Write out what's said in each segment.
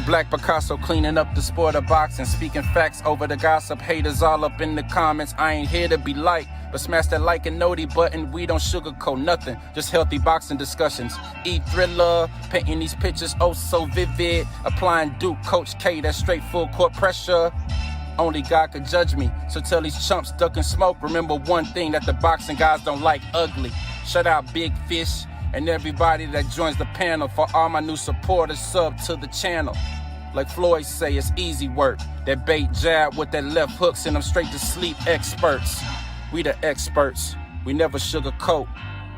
Black Picasso cleaning up the sport of boxing, speaking facts over the gossip. Haters all up in the comments. I ain't here to be liked, but smash that like and noti button. We don't sugarcoat nothing, just healthy boxing discussions. Thriller, painting these pictures oh so vivid. Applying Duke, Coach K, that straight full court pressure. Only God could judge me, so tell these chumps ducking smoke. Remember one thing that the boxing guys don't like: ugly. Shout out Big Fish and everybody that joins the panel. For all my new supporters, sub to the channel. Like Floyd say, it's easy work. That bait jab with that left hook send them straight to sleep. Experts, we the experts. We never sugarcoat.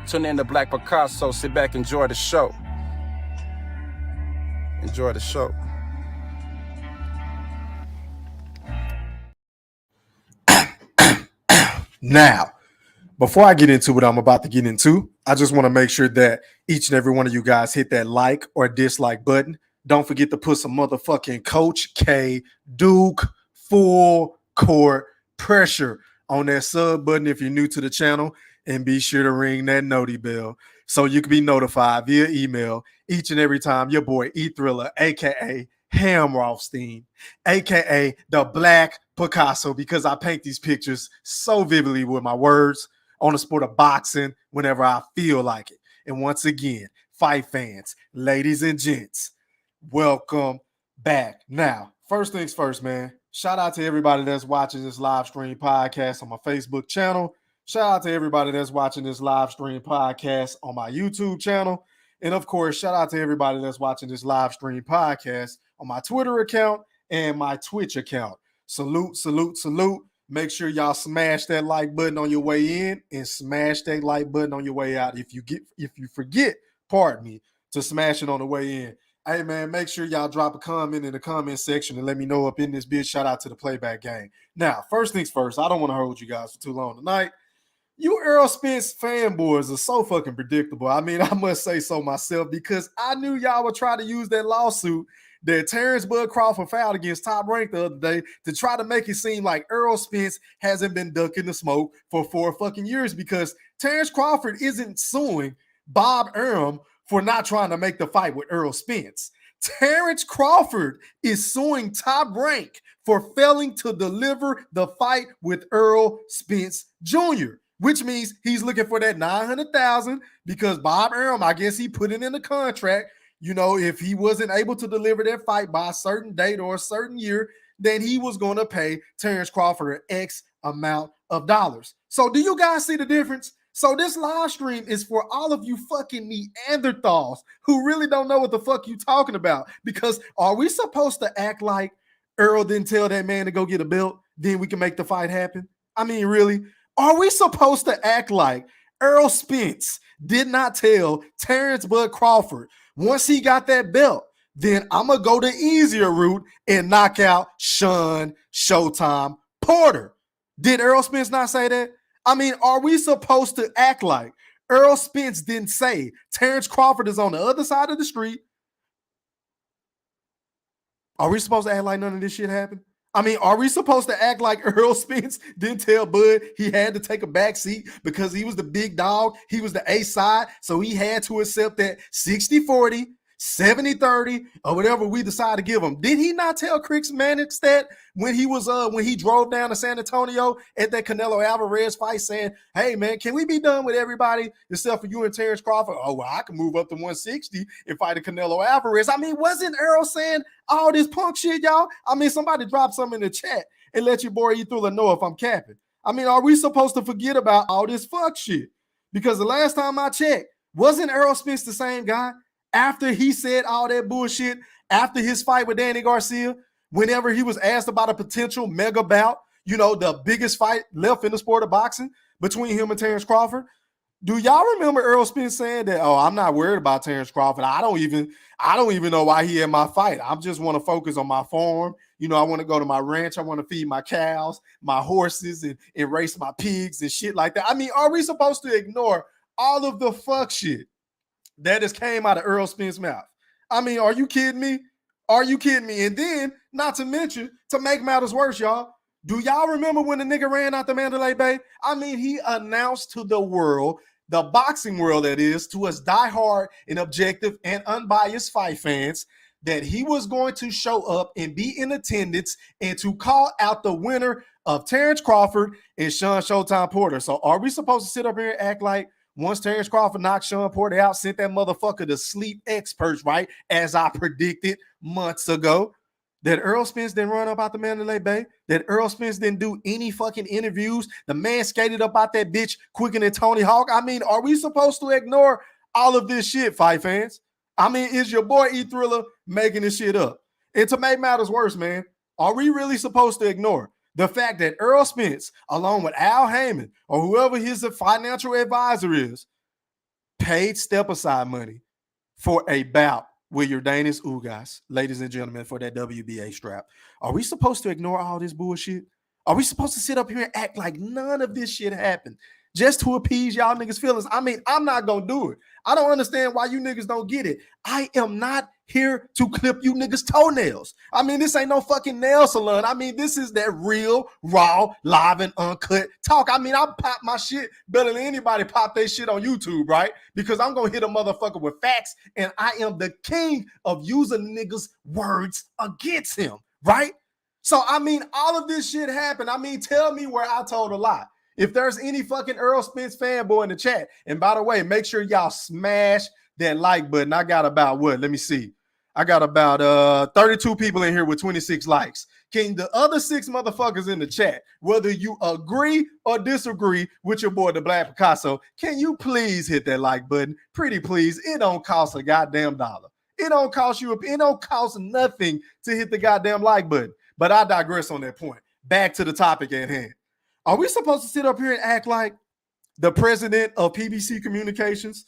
Tune in to Black Picasso. Sit back, enjoy the show. Enjoy the show. Now, before I get into what I'm about to get into, I just want to make sure that each and every one of you guys hit that like or dislike button. Don't forget to put some motherfucking Coach K Duke full court pressure on that sub button if you're new to the channel, and be sure to ring that noti bell so you can be notified via email each and every time your boy E-Thriller, aka Ham Rothstein, aka the Black Picasso, because I paint these pictures so vividly with my words on the sport of boxing whenever I feel like it. And once again, fight fans, ladies and gents, welcome back. Now, first things first, man. Shout out to everybody that's watching this live stream podcast on my Facebook channel. Shout out to everybody that's watching this live stream podcast on my YouTube channel. And of course, shout out to everybody that's watching this live stream podcast on my Twitter account and my Twitch account. Salute, salute, salute. Make sure y'all smash that like button on your way in and smash that like button on your way out. If you forget, pardon me, to smash it on the way in. Hey, man, make sure y'all drop a comment in the comment section and let me know up in this bitch. Shout out to the Playback Gang. Now, first things first, I don't want to hold you guys for too long tonight. You Errol Spence fanboys are so fucking predictable. I mean, I must say so myself, because I knew y'all would try to use that lawsuit that Terrence Bud Crawford filed against Top Rank the other day to try to make it seem like Errol Spence hasn't been ducking the smoke for 4 fucking years, because Terrence Crawford isn't suing Bob Arum for not trying to make the fight with Errol Spence. Terrence Crawford is suing Top Rank for failing to deliver the fight with Errol Spence Jr., which means he's looking for that $900,000 because Bob Arum, I guess he put it in the contract. You know, if he wasn't able to deliver that fight by a certain date or a certain year, then he was going to pay Terrence Crawford an X amount of dollars. So do you guys see the difference? So this live stream is for all of you fucking Neanderthals who really don't know what the fuck you talking about. Because are we supposed to act like Errol didn't tell that man to go get a belt, then we can make the fight happen? I mean, really? Are we supposed to act like Errol Spence did not tell Terrence Bud Crawford, once he got that belt, then I'm going to go the easier route and knock out Sean Showtime Porter? Did Errol Spence not say that? I mean, are we supposed to act like Errol Spence didn't say Terrence Crawford is on the other side of the street? Are we supposed to act like none of this shit happened? I mean, are we supposed to act like Errol Spence didn't tell Bud he had to take a back seat because he was the big dog, he was the A side, so he had to accept that 60-40, 70-30, or whatever we decide to give him? Did he not tell Chris Mannix that when he was when he drove down to San Antonio at that Canelo Alvarez fight, saying, hey man, can we be done with everybody except for you and Terrence Crawford? Oh, well, I can move up to 160 and fight a Canelo Alvarez. I mean, wasn't Errol saying all this punk shit, y'all? I mean, somebody drop something in the chat and let your boy E-Thriller know if I'm capping. I mean, are we supposed to forget about all this fuck shit? Because the last time I checked, wasn't Errol Spence the same guy after he said all that bullshit after his fight with Danny Garcia? Whenever he was asked about a potential mega bout, you know, the biggest fight left in the sport of boxing between him and Terrence Crawford, do y'all remember Errol Spence saying that, oh, I'm not worried about Terrence Crawford. I don't even know why he in my fight. I just want to focus on my farm. You know, I want to go to my ranch. I want to feed my cows, my horses, and race my pigs and shit like that. I mean, are we supposed to ignore all of the fuck shit that just came out of Errol Spence's mouth? I mean, are you kidding me? Are you kidding me? And then, not to mention, to make matters worse, y'all, do y'all remember when the nigga ran out the Mandalay Bay? I mean, he announced to the world, the boxing world that is, to us diehard and objective and unbiased fight fans, that he was going to show up and be in attendance and to call out the winner of Terrence Crawford and Sean Showtime Porter. So are we supposed to sit up here and act like once Terrence Crawford knocked Sean Porter out, sent that motherfucker to sleep experts, right? As I predicted months ago, that Errol Spence didn't run up out the Mandalay Bay, that Errol Spence didn't do any fucking interviews. The man skated up out that bitch quicker than Tony Hawk. I mean, are we supposed to ignore all of this shit, fight fans? I mean, is your boy E Thriller making this shit up? And to make matters worse, man, are we really supposed to ignore the fact that Errol Spence, along with Al Heyman or whoever his financial advisor is, paid step-aside money for a bout with Jordanis Ugas, ladies and gentlemen, for that WBA strap? Are we supposed to ignore all this bullshit? Are we supposed to sit up here and act like none of this shit happened just to appease y'all niggas' feelings? I mean, I'm not going to do it. I don't understand why you niggas don't get it. I am not here to clip you niggas' toenails. I mean, this ain't no fucking nail salon. I mean, this is that real, raw, live, and uncut talk. I mean, I pop my shit better than anybody pop their shit on YouTube, right? Because I'm going to hit a motherfucker with facts, and I am the king of using niggas' words against him, right? So, I mean, all of this shit happened. I mean, tell me where I told a lie. If there's any fucking Errol Spence fanboy in the chat, and by the way, make sure y'all smash that like button. I got about what? Let me see. I got about 32 people in here with 26 likes. Can the other 6 motherfuckers in the chat, whether you agree or disagree with your boy, the Black Picasso, can you please hit that like button? Pretty please. It don't cost a goddamn dollar. It don't cost you. It don't cost nothing to hit the goddamn like button. But I digress on that point. Back to the topic at hand. Are we supposed to sit up here and act like the president of PBC Communications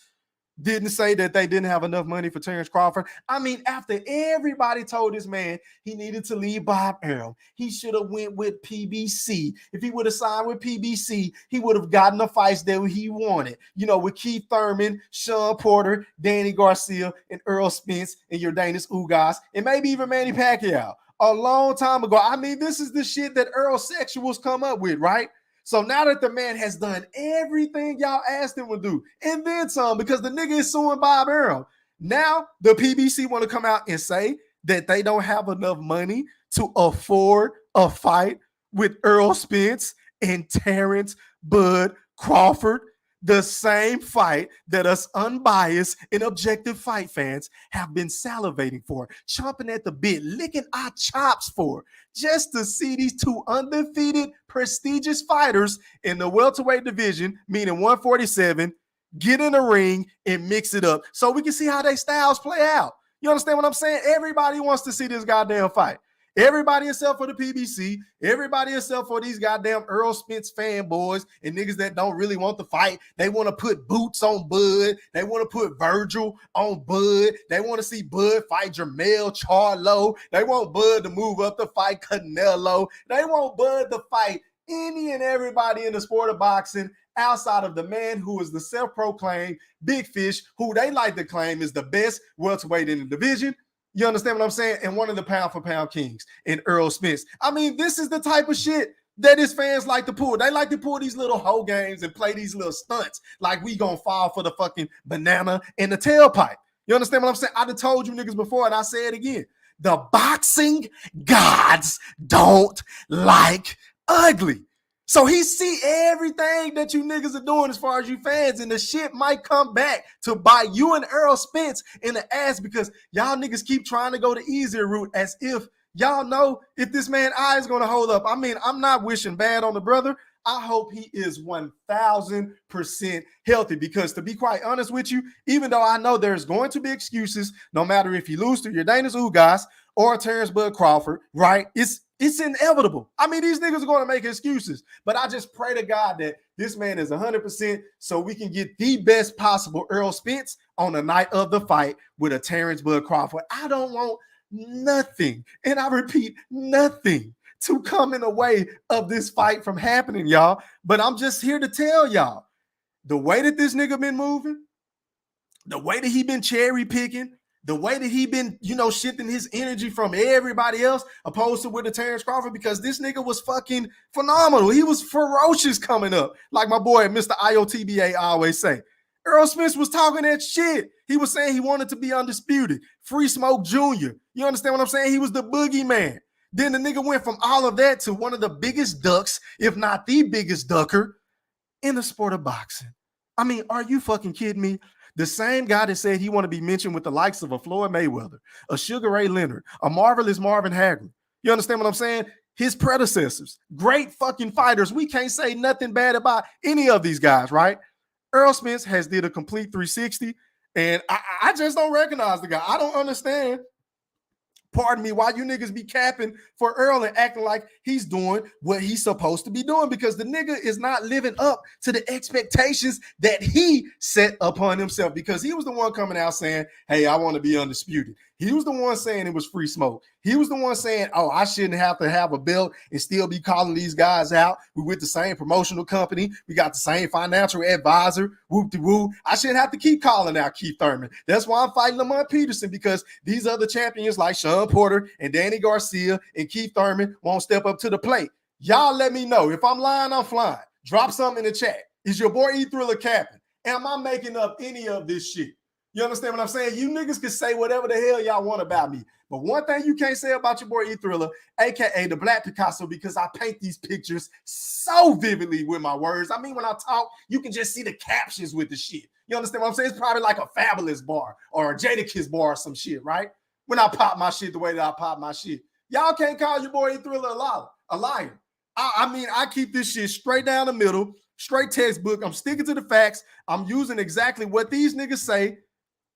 didn't say that they didn't have enough money for Terrence Crawford? I mean, after everybody told this man he needed to leave Bob Arum, he should have went with PBC. If he would have signed with PBC, he would have gotten the fights that he wanted. You know, with Keith Thurman, Sean Porter, Danny Garcia, and Errol Spence, and Jordanis Ugas, and maybe even Manny Pacquiao. A long time ago. I mean, this is the shit that Errol sexuals come up with, right? So now that the man has done everything y'all asked him to do, and then some, because the nigga is suing Bob Arum, now the PBC want to come out and say that they don't have enough money to afford a fight with Errol Spence and Terrence Bud Crawford. The same fight that us unbiased and objective fight fans have been salivating for, chomping at the bit, licking our chops for, just to see these 2 undefeated, prestigious fighters in the welterweight division, meaning 147, get in the ring and mix it up so we can see how their styles play out. You understand what I'm saying? Everybody wants to see this goddamn fight. Everybody except for the PBC, everybody except for these goddamn Errol Spence fanboys and niggas that don't really want to fight. They want to put Boots on Bud. They want to put Virgil on Bud. They want to see Bud fight Jermell Charlo. They want Bud to move up to fight Canelo. They want Bud to fight any and everybody in the sport of boxing outside of the man who is the self-proclaimed big fish, who they like to claim is the best welterweight in the division. You understand what I'm saying? And one of the pound-for-pound kings in Errol Spence. I mean, this is the type of shit that his fans like to pull. They like to pull these little hoe games and play these little stunts like we gonna fall for the fucking banana in the tailpipe. You understand what I'm saying? I done told you niggas before, and I say it again. The boxing gods don't like ugly. So he see everything that you niggas are doing as far as you fans, and the shit might come back to bite you and Errol Spence in the ass because y'all niggas keep trying to go the easier route as if y'all know if this man's eye is going to hold up. I mean, I'm not wishing bad on the brother. I hope he is 1,000% healthy because, to be quite honest with you, even though I know there's going to be excuses, no matter if you lose to Jordanis Ugas or Terrence Bud Crawford, right? It's inevitable. I mean, these niggas are going to make excuses, but I just pray to God that this man is 100% so we can get the best possible Errol Spence on the night of the fight with a Terrence Bud Crawford. I don't want nothing, and I repeat, nothing to come in the way of this fight from happening, y'all. But I'm just here to tell y'all, the way that this nigga been moving, the way that he been cherry picking, the way that he been, shifting his energy from everybody else opposed to with the Terrence Crawford, because this nigga was fucking phenomenal. He was ferocious coming up, like my boy Mr. IOTBA always say. Errol Spence was talking that shit. He was saying he wanted to be undisputed. Free Smoke Jr. You understand what I'm saying? He was the boogeyman. Then the nigga went from all of that to one of the biggest ducks, if not the biggest ducker, in the sport of boxing. I mean, are you fucking kidding me? The same guy that said he want to be mentioned with the likes of a Floyd Mayweather, a Sugar Ray Leonard, a marvelous Marvin Hagler. You understand what I'm saying? His predecessors, great fucking fighters. We can't say nothing bad about any of these guys, right? Errol Spence has did a complete 360, and I just don't recognize the guy. I don't understand, pardon me, why you niggas be capping for Errol and acting like he's doing what he's supposed to be doing, because the nigga is not living up to the expectations that he set upon himself, because he was the one coming out saying, hey, I want to be undisputed. He was the one saying it was free smoke. He was the one saying, oh, I shouldn't have to have a belt and still be calling these guys out. We with the same promotional company. We got the same financial advisor. Whoop-de-woo. I shouldn't have to keep calling out Keith Thurman. That's why I'm fighting Lamont Peterson, because these other champions like Sean Porter and Danny Garcia and Keith Thurman won't step up to the plate. Y'all let me know. If I'm lying, I'm flying. Drop something in the chat. Is your boy E Thriller capping? Am I making up any of this shit? You understand what I'm saying? You niggas can say whatever the hell y'all want about me. But one thing you can't say about your boy E Thriller, aka the Black Picasso, because I paint these pictures so vividly with my words. I mean, when I talk, you can just see the captions with the shit. You understand what I'm saying? It's probably like a Fabulous bar or a Jadakiss bar or some shit, right? When I pop my shit the way that I pop my shit. Y'all can't call your boy E Thriller a liar. I mean, I keep this shit straight down the middle, straight textbook. I'm sticking to the facts. I'm using exactly what these niggas say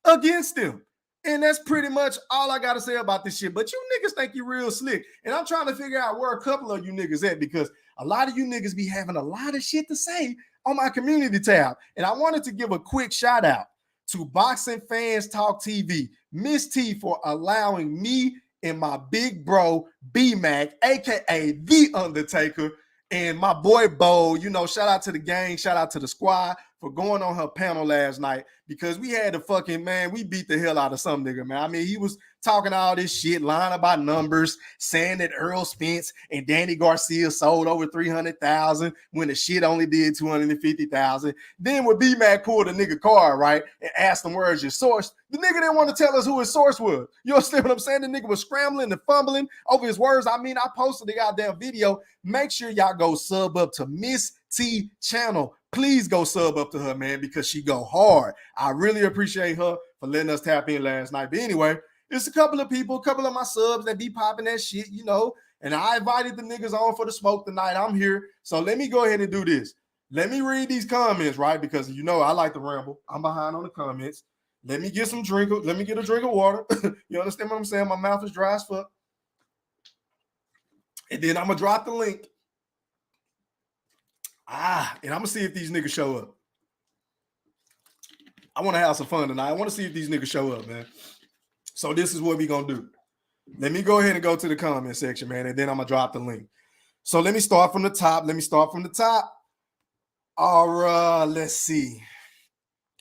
against them. And that's pretty much all I got to say about this shit. But you niggas think you real slick. And I'm trying to figure out where a couple of you niggas at, because a lot of you niggas be having a lot of shit to say on my community tab. And I wanted to give a quick shout out to Boxing Fans Talk TV, Miss T, for allowing me and my big bro, B-Mac, aka The Undertaker, and my boy Bo, you know, shout out to the gang, shout out to the squad for going on her panel last night, because we had the fucking, man, we beat the hell out of some nigga, man. I mean, he was talking all this shit, lying about numbers, saying that Errol Spence and Danny Garcia sold over 300,000 when the shit only did 250,000. Then when B-Mac pulled a nigga card, right, and asked him, where's your source? The nigga didn't want to tell us who his source was. You understand what I'm saying? The nigga was scrambling and fumbling over his words. I mean, I posted the goddamn video. Make sure y'all go sub up to Miss T channel. Please go sub up to her, man, because she go hard. I really appreciate her for letting us tap in last night. But anyway, it's a couple of people, a couple of my subs that be popping that shit, you know, and I invited the niggas on for the smoke tonight. I'm here. So let me go ahead and do this. Let me read these comments, right? Because, you know, I like to ramble. I'm behind on the comments. Let me get some drink. Let me get a drink of water. You understand what I'm saying? My mouth is dry as fuck. And then I'm going to drop the link. And I'm going to see if these niggas show up. I want to have some fun tonight. I want to see if these niggas show up, man. So this is what we going to do. Let me go ahead and go to the comment section, man, and then I'm going to drop the link. So let me start from the top. All right, let's see.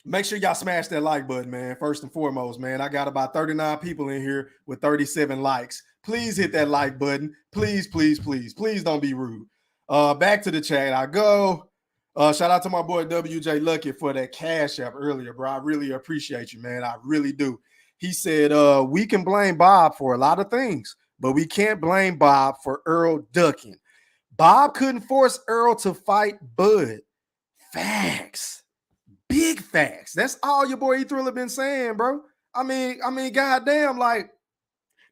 Make sure y'all smash that like button, man. First and foremost, man. I got about 39 people in here with 37 likes. Please hit that like button. Please, please, please. Please don't be rude. Back to the chat I go. Shout out to my boy WJ Lucky for that cash app earlier, bro. I really appreciate you, man. I really do. He said, we can blame Bob for a lot of things, but we can't blame Bob for Errol ducking. Bob couldn't force Errol to fight Bud. Facts. Big facts. That's all your boy E Thriller been saying, bro. I mean, goddamn, like,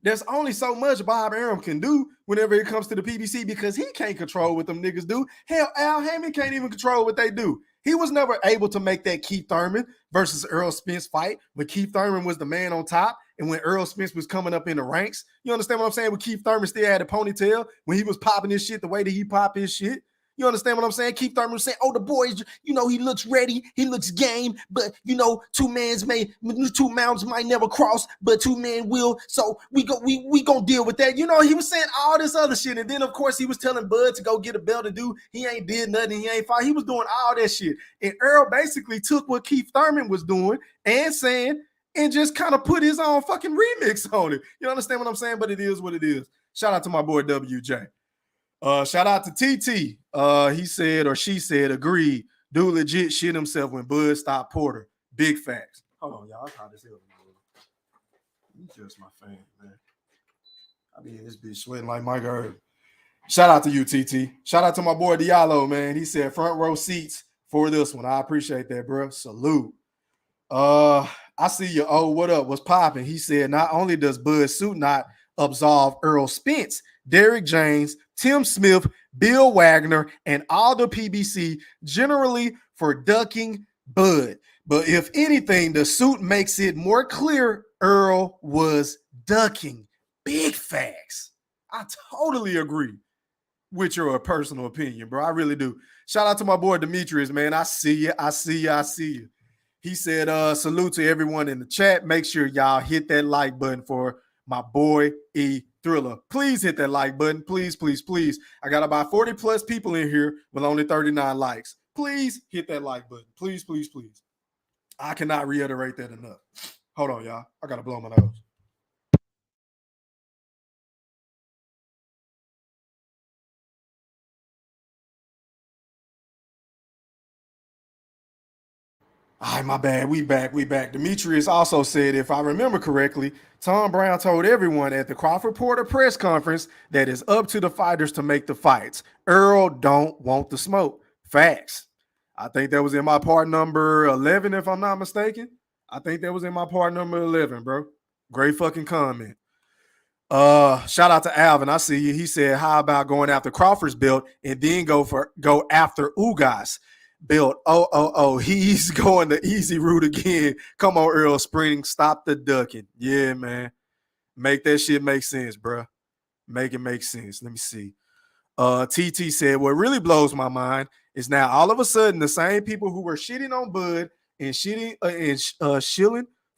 there's only so much Bob Arum can do whenever it comes to the PBC, because he can't control what them niggas do. Hell, Al Hammond can't even control what they do. He was never able to make that Keith Thurman versus Errol Spence fight when Keith Thurman was the man on top and when Errol Spence was coming up in the ranks. You understand what I'm saying? When Keith Thurman still had a ponytail, when he was popping his shit the way that he popped his shit. You understand what I'm saying? Keith Thurman was saying, oh, the boys, you know, he looks ready, he looks game, but, you know, two mountains might never cross, but two men will, so we gonna deal with that. You know, he was saying all this other shit, and then, of course, he was telling Bud to go get a belt and do, he ain't did nothing, he ain't fought, he was doing all that shit, and Errol basically took what Keith Thurman was doing and saying, and just kind of put his own fucking remix on it. You understand what I'm saying? But it is what it is. Shout out to my boy WJ. Shout out to TT. He said, or she said, agreed. Dude legit shit himself when Bud stopped Porter. Big facts. Hold on, y'all. I this hell. You just my fan, man. I be in this bitch sweating like Mike Irvin. Shout out to you, TT. Shout out to my boy Diallo, man. He said front row seats for this one. I appreciate that, bro. Salute. I see you. Oh, what up? What's popping? He said not only does Bud suit not absolve Errol Spence, Derrick James, Tim Smith, Bill Wagner, and all the PBC generally for ducking Bud. But if anything, the suit makes it more clear Errol was ducking. Big facts. I totally agree with your personal opinion, bro. I really do. Shout out to my boy Demetrius, man. I see you. I see you. I see you. He said, salute to everyone in the chat. Make sure y'all hit that like button for my boy E Thriller. Please hit that like button. Please, please, please. I got about 40 plus people in here with only 39 likes. Please hit that like button. Please, please, please. I cannot reiterate that enough. Hold on, y'all. I got to blow my nose. All right, my bad. We back. Demetrius also said, if I remember correctly, Tom Brown told everyone at the Crawford Porter press conference that it's up to the fighters to make the fights. Errol don't want the smoke. Facts. I think that was in my part number 11, if I'm not mistaken. I think that was in my part number 11, bro. Great fucking comment. Shout out to Alvin. I see you. He said, how about going after Crawford's belt and then go after Ugas belt? Oh, he's going the easy route again. Come on, Errol Spring. Stop the ducking. Yeah, man. Make that shit make sense, bro. Make it make sense. Let me see. TT said, what really blows my mind is now all of a sudden the same people who were shitting on Bud and shilling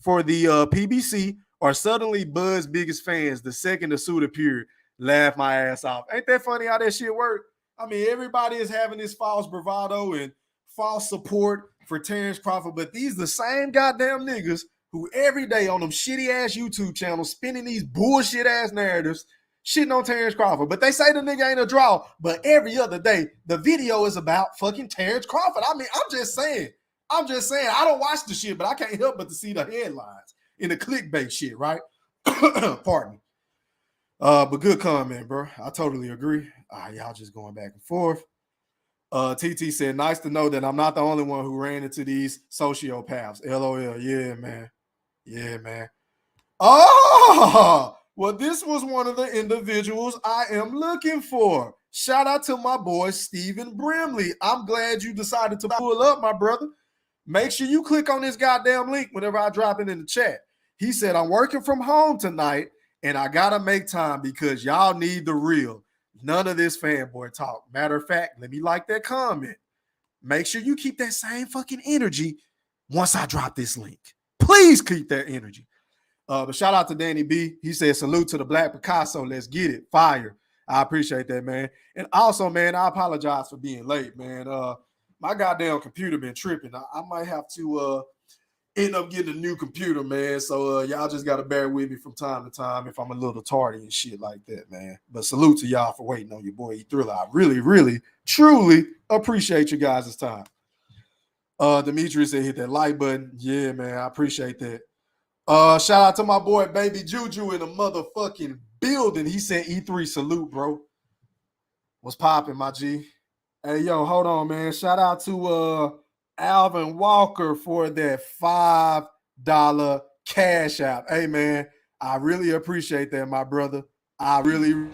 for the PBC are suddenly Bud's biggest fans the second the suit appeared. Laugh my ass off. Ain't that funny how that shit worked? I mean, everybody is having this false bravado and false support for Terrence Crawford, but these the same goddamn niggas who every day on them shitty ass YouTube channels spinning these bullshit ass narratives shitting on Terrence Crawford. But they say the nigga ain't a draw, but every other day the video is about fucking Terrence Crawford. I mean, I'm just saying. I don't watch the shit, but I can't help but to see the headlines in the clickbait shit, right? Pardon me. But good comment, bro. I totally agree. Y'all just going back and forth. TT said, nice to know that I'm not the only one who ran into these sociopaths. LOL. Yeah, man. Yeah, man. Oh, well, this was one of the individuals I am looking for. Shout out to my boy, Stephen Brimley. I'm glad you decided to pull up, my brother. Make sure you click on this goddamn link whenever I drop it in the chat. He said, I'm working from home tonight, and I got to make time because y'all need the real. None of this fanboy talk. Matter of fact, let me like that comment. Make sure you keep that same fucking energy once I drop this link. Please keep that energy. But shout out to Danny B. He said, salute to the Black Picasso. Let's get it. Fire. I appreciate that, man. And also, man, I apologize for being late, man. My goddamn computer been tripping. I might have to end up getting a new computer, man. So y'all just got to bear with me from time to time if I'm a little tardy and shit like that, man. But salute to y'all for waiting on your boy E Thriller. I really, really, truly appreciate you guys' time. Demetrius said hit that like button. Yeah, man, I appreciate that. Shout out to my boy Baby Juju in the motherfucking building. He said E3 salute, bro. What's popping, my G? Hey, yo, hold on, man. Shout out to Alvin Walker for that $5 cash app. Hey, man, I really appreciate that, my brother. I really.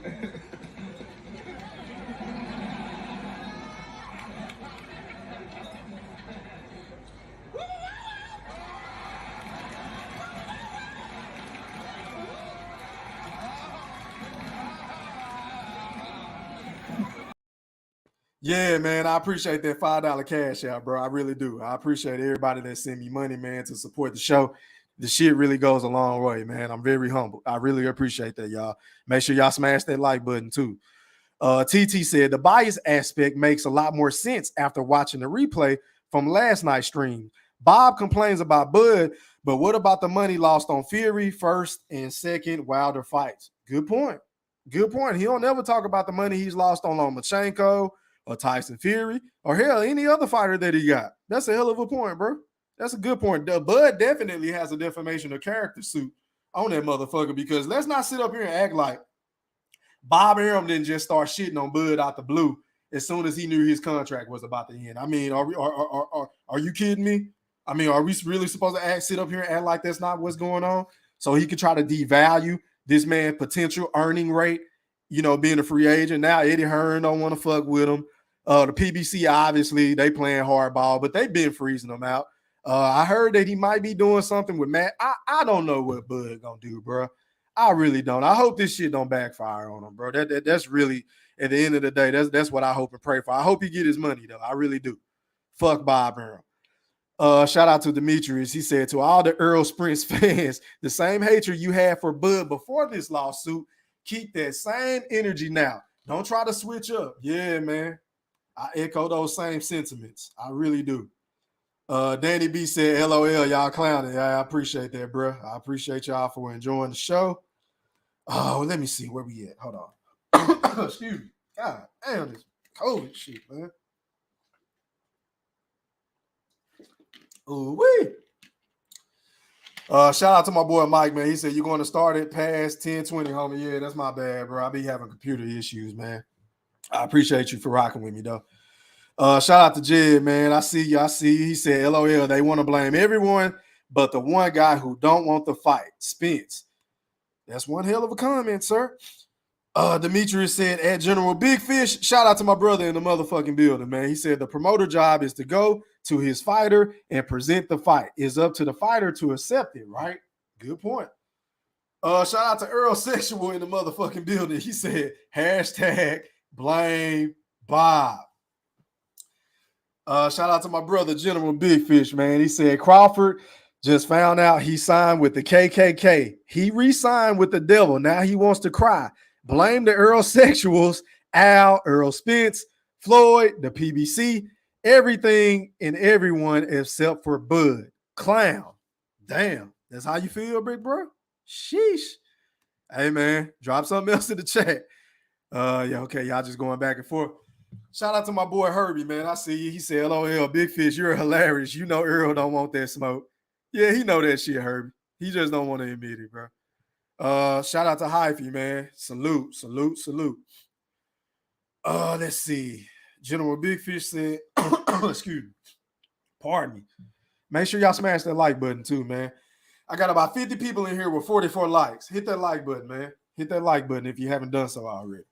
Yeah, man, I appreciate that $5 cash out, bro. I really do. I appreciate everybody that sent me money, man, to support the show. The shit really goes a long way, man. I'm very humble. I really appreciate that, y'all. Make sure y'all smash that like button, too. TT said, the bias aspect makes a lot more sense after watching the replay from last night's stream. Bob complains about Bud, but what about the money lost on Fury, first and second Wilder fights? Good point. Good point. He don't ever talk about the money he's lost on Lomachenko or Tyson Fury or hell, any other fighter that he got. That's a hell of a point, bro. That's a good point. Bud definitely has a defamation of character suit on that motherfucker because let's not sit up here and act like Bob Arum didn't just start shitting on Bud out the blue as soon as he knew his contract was about to end. I mean, are you kidding me? I mean, are we really supposed to sit up here and act like that's not what's going on? So he could try to devalue this man's potential earning rate, being a free agent. Now Eddie Hearn don't want to fuck with him. The PBC, obviously, they playing hardball, but they've been freezing them out. I heard that he might be doing something with Matt. I don't know what Bud gonna do, bro. I really don't. I hope this shit don't backfire on him, bro. That's really, at the end of the day, that's what I hope and pray for. I hope he get his money, though. I really do. Fuck Bob Arum. Shout out to Demetrius. He said, to all the Errol Spence fans, the same hatred you had for Bud before this lawsuit, keep that same energy now. Don't try to switch up. Yeah, man. I echo those same sentiments. I really do. Danny B said, LOL, y'all clowning. I appreciate that, bro. I appreciate y'all for enjoying the show. Oh, let me see where we at. Hold on. Excuse me. God damn, this COVID shit, man. Ooh-wee. Shout out to my boy Mike, man. He said, you're going to start it past 10:20, homie. Yeah, that's my bad, bro. I be having computer issues, man. I appreciate you for rocking with me, though. Shout out to Jed, man. I see you. He said, LOL, they want to blame everyone but the one guy who don't want the fight, Spence. That's one hell of a comment, sir. Demetrius said, at General Big Fish, shout out to my brother in the motherfucking building, man. He said the promoter job is to go to his fighter and present the fight. It's up to the fighter to accept it, right? Good point. Shout out to Errol Sexual in the motherfucking building. He said, hashtag blame Bob. Shout out to my brother, General Big Fish, man. He said Crawford just found out he signed with the KKK. He re-signed with the devil. Now he wants to cry. Blame the Errol Sexuals, Al, Errol Spence, Floyd, the PBC, everything and everyone except for Bud. Clown. Damn. That's how you feel, big bro? Sheesh. Hey, man, drop something else in the chat. Yeah, okay, y'all just going back and forth. Shout out to my boy Herbie, man. I see you. He said, LOL, Big Fish, you're hilarious. You know Errol don't want that smoke. Yeah, he know that shit, Herbie. He just don't want to admit it, bro. Shout out to Hyphy, man. Salute. Let's see. General Big Fish said, excuse me. Pardon me. Make sure y'all smash that like button too, man. I got about 50 people in here with 44 likes. Hit that like button, man. Hit that like button if you haven't done so already.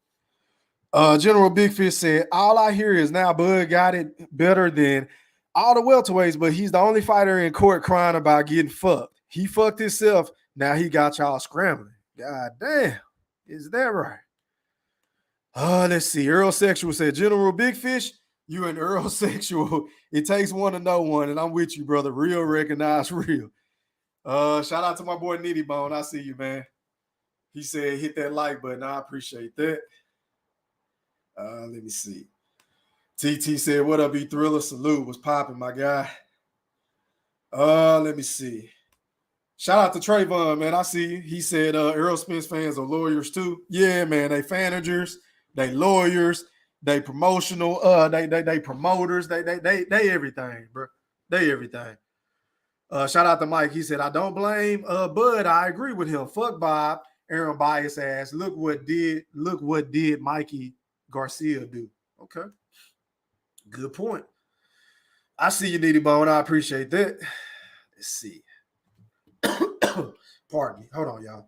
General Big Fish said, all I hear is now Bud got it better than all the welterweights, but he's the only fighter in court crying about getting fucked. He fucked himself. Now he got y'all scrambling. God damn. Is that right? Let's see. Errol Sexual said, General Big Fish, you and Errol Sexual. It takes one to know one, and I'm with you, brother. Real recognize real. Shout out to my boy Nitty Bone. I see you, man. He said, hit that like button. I appreciate that. Let me see. TT said, what up, E-Thriller? Salute. Was popping, my guy. Let me see. Shout out to Trayvon, man. I see you. He said Errol Spence fans are lawyers too. Yeah, man. They fanagers, they lawyers, they promotional, they promoters, they everything, bro. They everything. Shout out to Mike. He said, I don't blame Bud. I agree with him. Fuck Bob. Aaron bias ass. Look what did Mikey Garcia do. Okay. Good point. I see you, Nitty Bone. I appreciate that. Let's see. Pardon me. Hold on, y'all.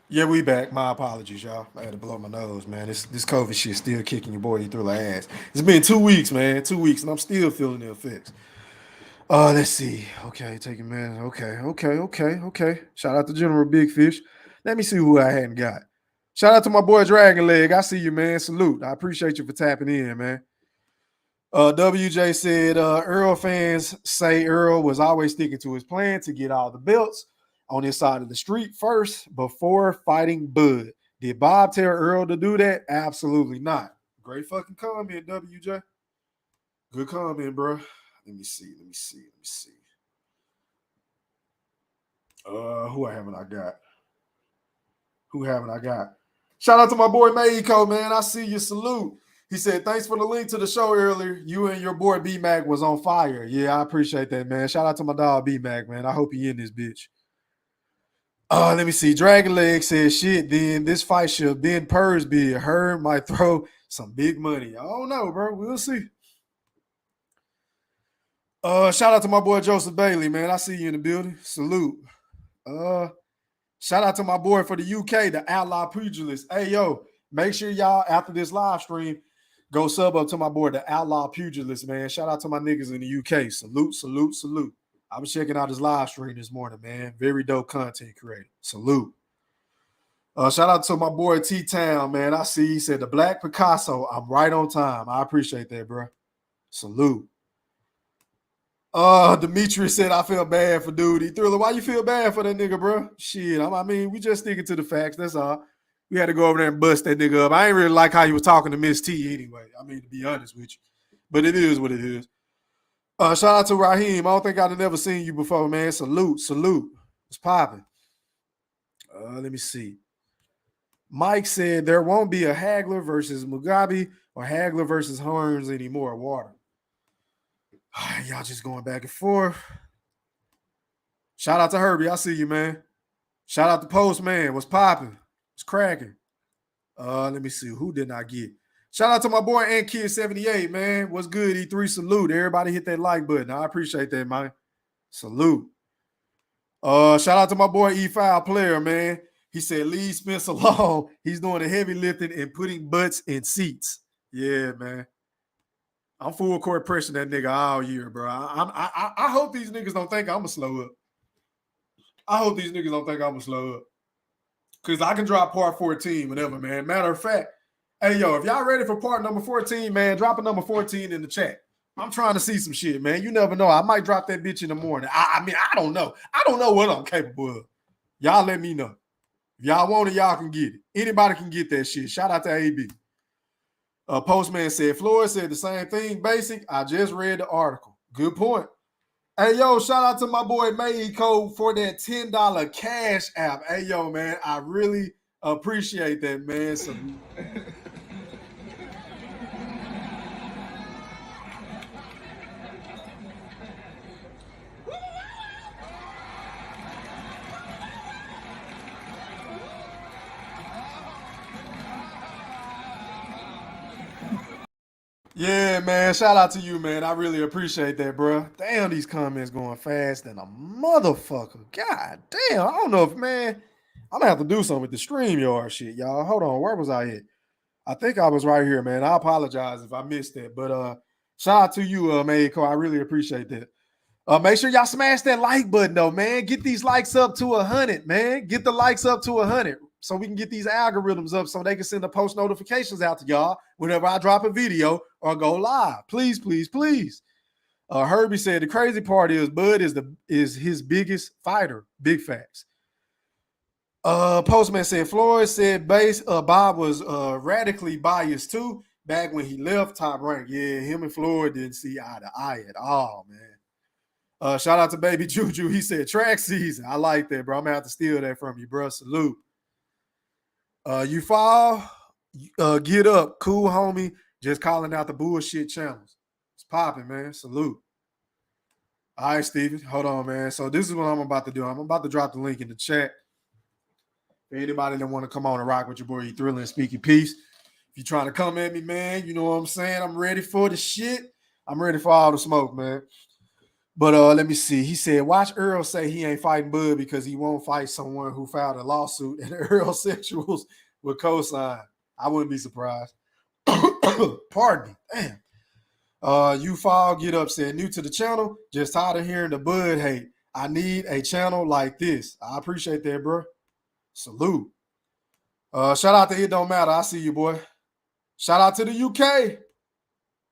Yeah, we back. My apologies, y'all. I had to blow my nose, man. This COVID shit still kicking your boy through the ass. It's been 2 weeks, man. 2 weeks, and I'm still feeling the effects. Let's see. Okay, take a minute. Okay. Shout out to General Big Fish. Let me see who I hadn't got. Shout out to my boy Dragon Leg. I see you, man. Salute. I appreciate you for tapping in, man. WJ said, Errol fans say Errol was always sticking to his plan to get all the belts on his side of the street first before fighting Bud. Did Bob tell Errol to do that? Absolutely not. Great fucking comment, WJ. Good comment, bro. Let me see. Who haven't I got? Shout out to my boy Mexico, man. I see you. Salute. He said, thanks for the link to the show earlier. You and your boy B-Mac was on fire. Yeah, I appreciate that, man. Shout out to my dog B-Mac, man. I hope he in this bitch. Let me see. Dragon Leg says, shit, then this fight should have been Purr's bid. Her might throw some big money. I don't know, bro. We'll see. Shout out to my boy Joseph Bailey, man. I see you in the building. Salute. Shout out to my boy for the UK, the Outlaw Pugilist. Hey, yo, make sure y'all, after this live stream, go sub up to my boy, the Outlaw Pugilist, man. Shout out to my niggas in the UK. Salute. I was checking out his live stream this morning, man. Very dope content creator. Salute. Shout out to my boy T-Town, man. I see he said the Black Picasso. I'm right on time. I appreciate that, bro. Salute. Demetrius said, I feel bad for Duty. Thriller, why you feel bad for that nigga, bro? Shit, I mean, we just sticking to the facts. That's all. We had to go over there and bust that nigga up. I ain't really like how he was talking to Miss T anyway. I mean, to be honest with you. But it is what it is. Shout out to Raheem. I don't think I've never seen you before, man. Salute. It's popping. Let me see. Mike said there won't be a Hagler versus Mugabe or Hagler versus Hearns anymore. Water. Y'all just going back and forth. Shout out to Herbie. I see you, man. Shout out to Postman. What's popping? What's cracking? Let me see. Who did I get? Shout out to my boy and Kid 78, man. What's good? E3 salute. Everybody hit that like button. I appreciate that, man. Salute. Shout out to my boy E5 player, man. He said, leave Spence alone. He's doing the heavy lifting and putting butts in seats. Yeah, man. I'm full court pressing that nigga all year, bro. I hope these niggas don't think I'm going to slow up. Because I can drop part 14 whenever, man. Matter of fact, hey, yo, if y'all ready for part number 14, man, drop a number 14 in the chat. I'm trying to see some shit, man. You never know. I might drop that bitch in the morning. I mean, I don't know. I don't know what I'm capable of. Y'all let me know. If y'all want it, y'all can get it. Anybody can get that shit. Shout out to AB. Postman said, Floyd said the same thing, basic. I just read the article. Good point. Hey, yo, shout out to my boy Mexico for that $10 cash app. Hey, yo, man, I really appreciate that, man. So, yeah, man. Shout out to you, man. I really appreciate that, bro. Damn, these comments going fast than a motherfucker. God damn. I don't know if, man, I'm going to have to do something with the StreamYard shit, y'all. Hold on. Where was I at? I think I was right here, man. I apologize if I missed that. But shout out to you, Mexico. I really appreciate that. Make sure y'all smash that like button, though, man. Get these likes up to 100, man. Get the likes up to 100 so we can get these algorithms up so they can send the post notifications out to y'all whenever I drop a video or go live. Please, please, please. Herbie said the crazy part is Bud is his biggest fighter. Big facts. Postman said Floyd said Bob was radically biased too back when he left Top Rank. Yeah, him and Floyd didn't see eye to eye at all, man. Shout out to Baby Juju. He said track season. I like that, bro. I'm gonna have to steal that from you, bro. Salute. You fall, get up, cool homie. Just calling out the bullshit channels. It's popping, man. Salute. All right, Steven. Hold on, man. So this is what I'm about to do. I'm about to drop the link in the chat. For anybody that want to come on and rock with your boy, you thrilling and speaking peace. If you're trying to come at me, man, you know what I'm saying? I'm ready for the shit. I'm ready for all the smoke, man. But let me see. He said, watch Errol say he ain't fighting Bud because he won't fight someone who filed a lawsuit and Errol sexuals will co-sign. I wouldn't be surprised. Pardon me. Damn. You fall, get up, said new to the channel. Just tired of hearing the Bud hate. I need a channel like this. I appreciate that, bro. Salute. Shout out to It Don't Matter. I see you, boy. Shout out to the UK.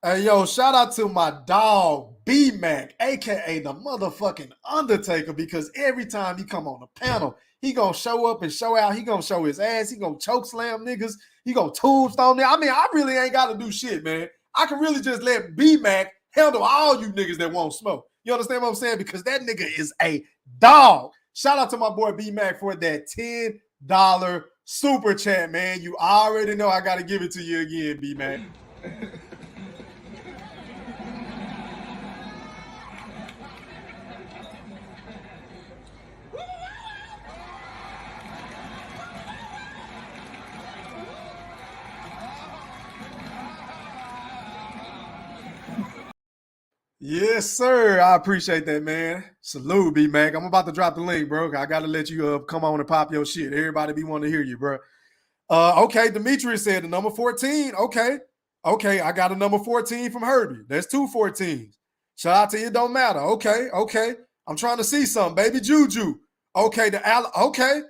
Hey, yo, shout out to my dog, B-Mac, a.k.a. the motherfucking Undertaker, because every time he come on the panel, he going to show up and show out. He going to show his ass. He going to choke slam niggas. He going to tombstone them. I mean, I really ain't got to do shit, man. I can really just let B-Mac handle all you niggas that won't smoke. You understand what I'm saying? Because that nigga is a dog. Shout out to my boy B-Mac for that $10 super chat, man. You already know I got to give it to you again, B-Mac. Yes, sir. I appreciate that, man. Salute, B-Mac. I'm about to drop the link, bro. I got to let you come on and pop your shit. Everybody be wanting to hear you, bro. Okay, Demetrius said the number 14. Okay, I got a number 14 from Herbie. There's 2 14s. Shout out to you, don't matter. Okay. I'm trying to see something, baby. Juju. Okay, okay.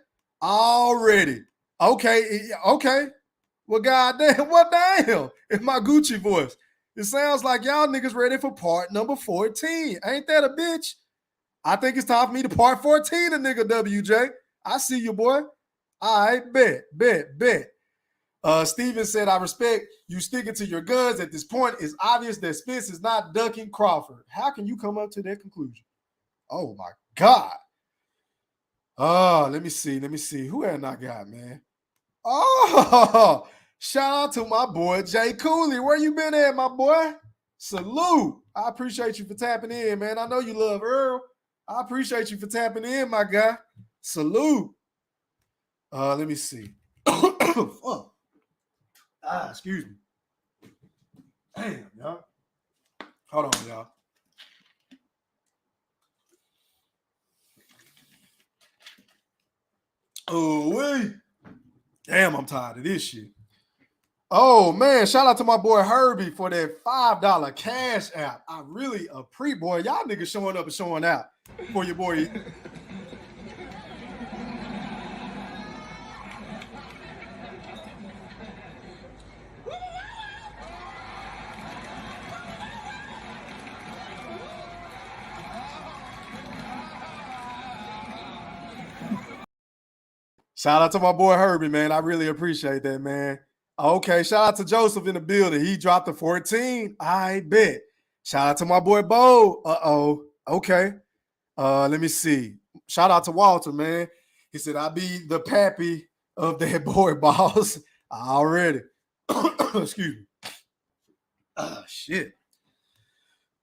Already. Okay. Well, goddamn, what the hell? It's my Gucci voice. It sounds like y'all niggas ready for part number 14. Ain't that a bitch? I think it's time for me to part 14 a nigga, WJ. I see you, boy. All right, bet. Steven said, I respect you sticking to your guns. At this point, it's obvious that Spence is not ducking Crawford. How can you come up to that conclusion? Oh, my God. Let me see. Who had I got, man? Oh, shout out to my boy, Jay Cooley. Where you been at, my boy? Salute. I appreciate you for tapping in, man. I know you love Errol. I appreciate you for tapping in, my guy. Salute. Let me see. Fuck. Excuse me. Damn, y'all. Hold on, y'all. Oh, wait. Damn, I'm tired of this shit. Oh, man. Shout out to my boy Herbie for that $5 cash app. I really appreciate, boy. Y'all niggas showing up and showing out for your boy. Shout out to my boy Herbie, man. I really appreciate that, man. Okay, shout out to Joseph in the building. He dropped a 14. I bet. Shout out to my boy Bo. Okay. Let me see. Shout out to Walter, man. He said, I'll be the pappy of that boy, boss. Already. Excuse me. Shit.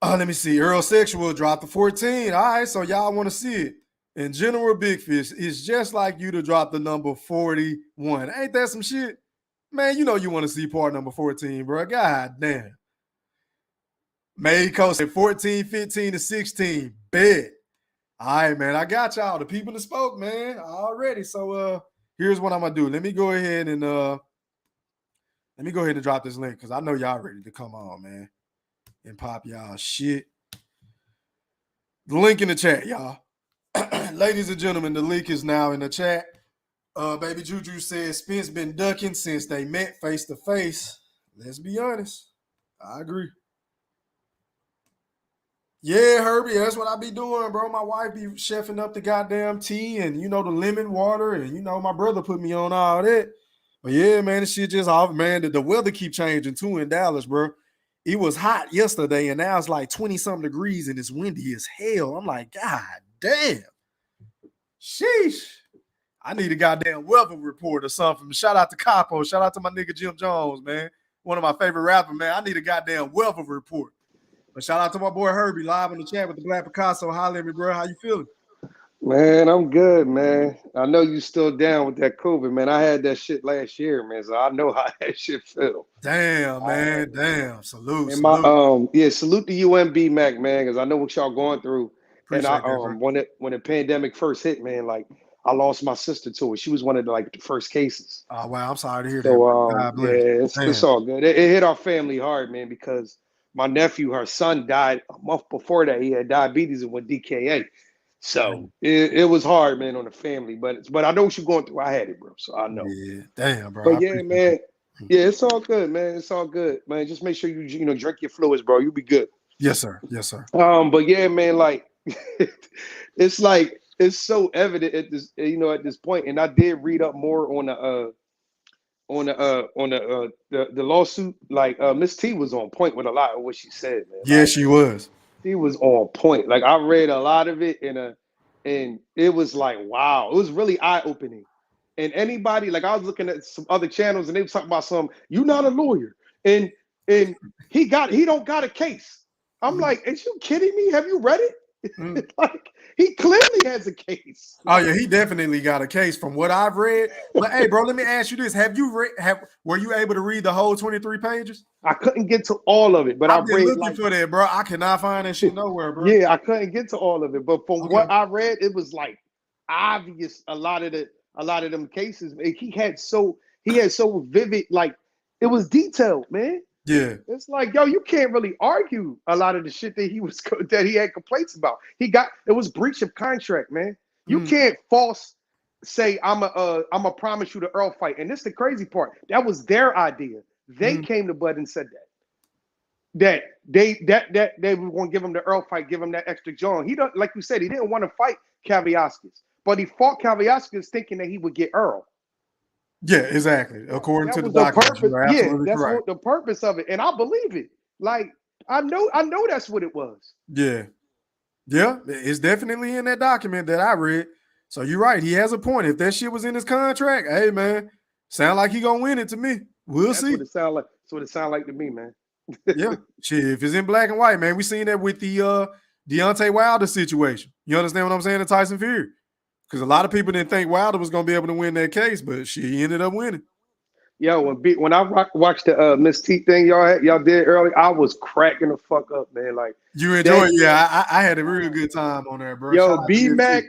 Let me see. Errol Sexual dropped the 14. All right, so y'all want to see it. In general, Big Fish, it's just like you to drop the number 41. Ain't that some shit? Man, you know you want to see part number 14, bro. God damn. Mexico said 14, 15, and 16. Bet. All right, man. I got y'all. The people that spoke, man, already. So here's what I'm gonna do. Let me go ahead and drop this link because I know y'all ready to come on, man, and pop y'all shit. The link in the chat, y'all. Ladies and gentlemen, the link is now in the chat. Baby Juju says Spence been ducking since they met face to face. Let's be honest. I agree. Yeah, Herbie, that's what I be doing, bro. My wife be chefing up the goddamn tea and, the lemon water. And, my brother put me on all that. But, yeah, man, this shit just off, man. The weather keep changing, too, in Dallas, bro. It was hot yesterday, and now it's like 20-something degrees, and it's windy as hell. I'm like, God damn. Sheesh. I need a goddamn weather report or something. Shout out to Capo. Shout out to my nigga Jim Jones, man. One of my favorite rappers, man. I need a goddamn weather report. But shout out to my boy Herbie live in the chat with the Black Picasso. Holla at me, bro. How you feeling? Man, I'm good, man. I know you still down with that COVID, man. I had that shit last year, man, so I know how that shit feel. Damn, man. Damn. Salute. And salute. salute to UMB Mac, man, because I know what y'all going through. Appreciate and that, when the pandemic first hit, man, like I lost my sister to it. She was one of the first cases. Oh wow, I'm sorry to hear that. So God bless. it's all good. It hit our family hard, man, because my nephew, her son, died a month before that. He had diabetes and went DKA. So it was hard, man, on the family. But I know what you're going through. I had it, bro. So I know. Yeah, damn, bro. But yeah, man. Yeah, it's all good, man. It's all good, man. Just make sure you drink your fluids, bro. You'll be good. Yes, sir. Yes, sir. But yeah, man, it's it's so evident at this point. And I did read up more on the lawsuit, like Miss T was on point with a lot of what she said, man. Yeah, like, she was. She was on point. Like I read a lot of it and it was like, wow, it was really eye-opening. And anybody, like I was looking at some other channels and they were talking about you're not a lawyer. And he don't got a case. I'm like, is you kidding me? Have you read it? Like he clearly has a case. Oh yeah, he definitely got a case from what I've read. But hey, bro, let me ask you this: were you able to read the whole 23 pages? I couldn't get to all of it, but I've been read looking for that, bro. I cannot find that shit nowhere, bro. Yeah, I couldn't get to all of it, but from what I read, it was like obvious. A lot of them cases, he had so vivid, like it was detailed, man. Yeah, it's like, yo, you can't really argue a lot of the shit that he had complaints about. It was breach of contract, man. You can't false say I'm a promise you the Earl fight, and this is the crazy part. That was their idea. They came to Bud and said that they were going to give him the Earl fight, give him that extra John. He don't, like you said, he didn't want to fight Kavyaskis, but he fought Kavyaskis thinking that he would get Earl. Yeah, exactly. According to the document, that's the purpose of it, and I believe it. Like I know that's what it was. Yeah, it's definitely in that document that I read. So you're right. He has a point. If that shit was in his contract, hey man, sound like he gonna win it to me. We'll see. What it sound like. That's what it sound like to me, man. Yeah, shit. If it's in black and white, man, we seen that with the Deontay Wilder situation. You understand what I'm saying? To Tyson Fury. Because a lot of people didn't think Wilder was going to be able to win that case, but he ended up winning. Yo, when I watched the Miss T thing y'all did early, I was cracking the fuck up, man. Like you enjoyed it? Yeah, I had a real good time on there, bro. Yo, B-Mac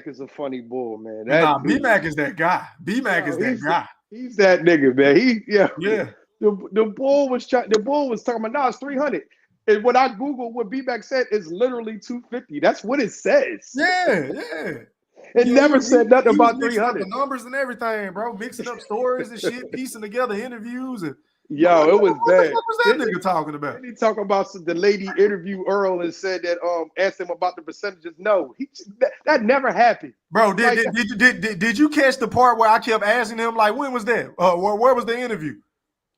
is a funny bull, man. B-Mac is that guy. B-Mac is that guy. He's that nigga, man. Yeah. The bull was talking about, no, it's 300. And when I Googled what B-Mac said, it's literally 250. That's what it says. Yeah. It never said nothing about 300. The numbers and everything, bro. Mixing up stories and shit, piecing together interviews. And yo, it was bad. What was that nigga talking about? He talking about the lady interviewed Errol and said that asked him about the percentages. No, that never happened. Bro, did you catch the part where I kept asking him, like, when was that? Where was the interview?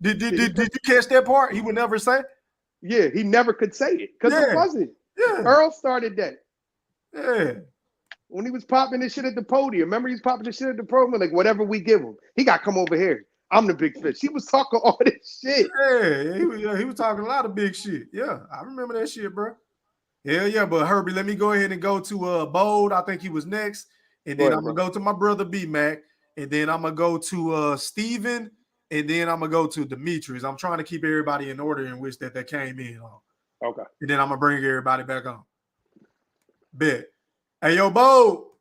Did you catch that part? He would never say. Yeah, he never could say it because it wasn't. Yeah, Errol started that. Yeah. When he was popping this shit at the podium, remember he was popping this shit at the podium, like whatever we give him, he got to come over here. I'm the big fish. He was talking all this shit. Yeah, he was talking a lot of big shit. Yeah, I remember that shit, bro. Hell yeah, but Herbie, let me go ahead and go to Bold. I think he was next. And then I'm going to go to my brother B-Mac. And then I'm going to go to Steven. And then I'm going to go to Demetrius. I'm trying to keep everybody in order in which that they came in on. Okay. And then I'm going to bring everybody back on. Bet. Hey, yo, Bo.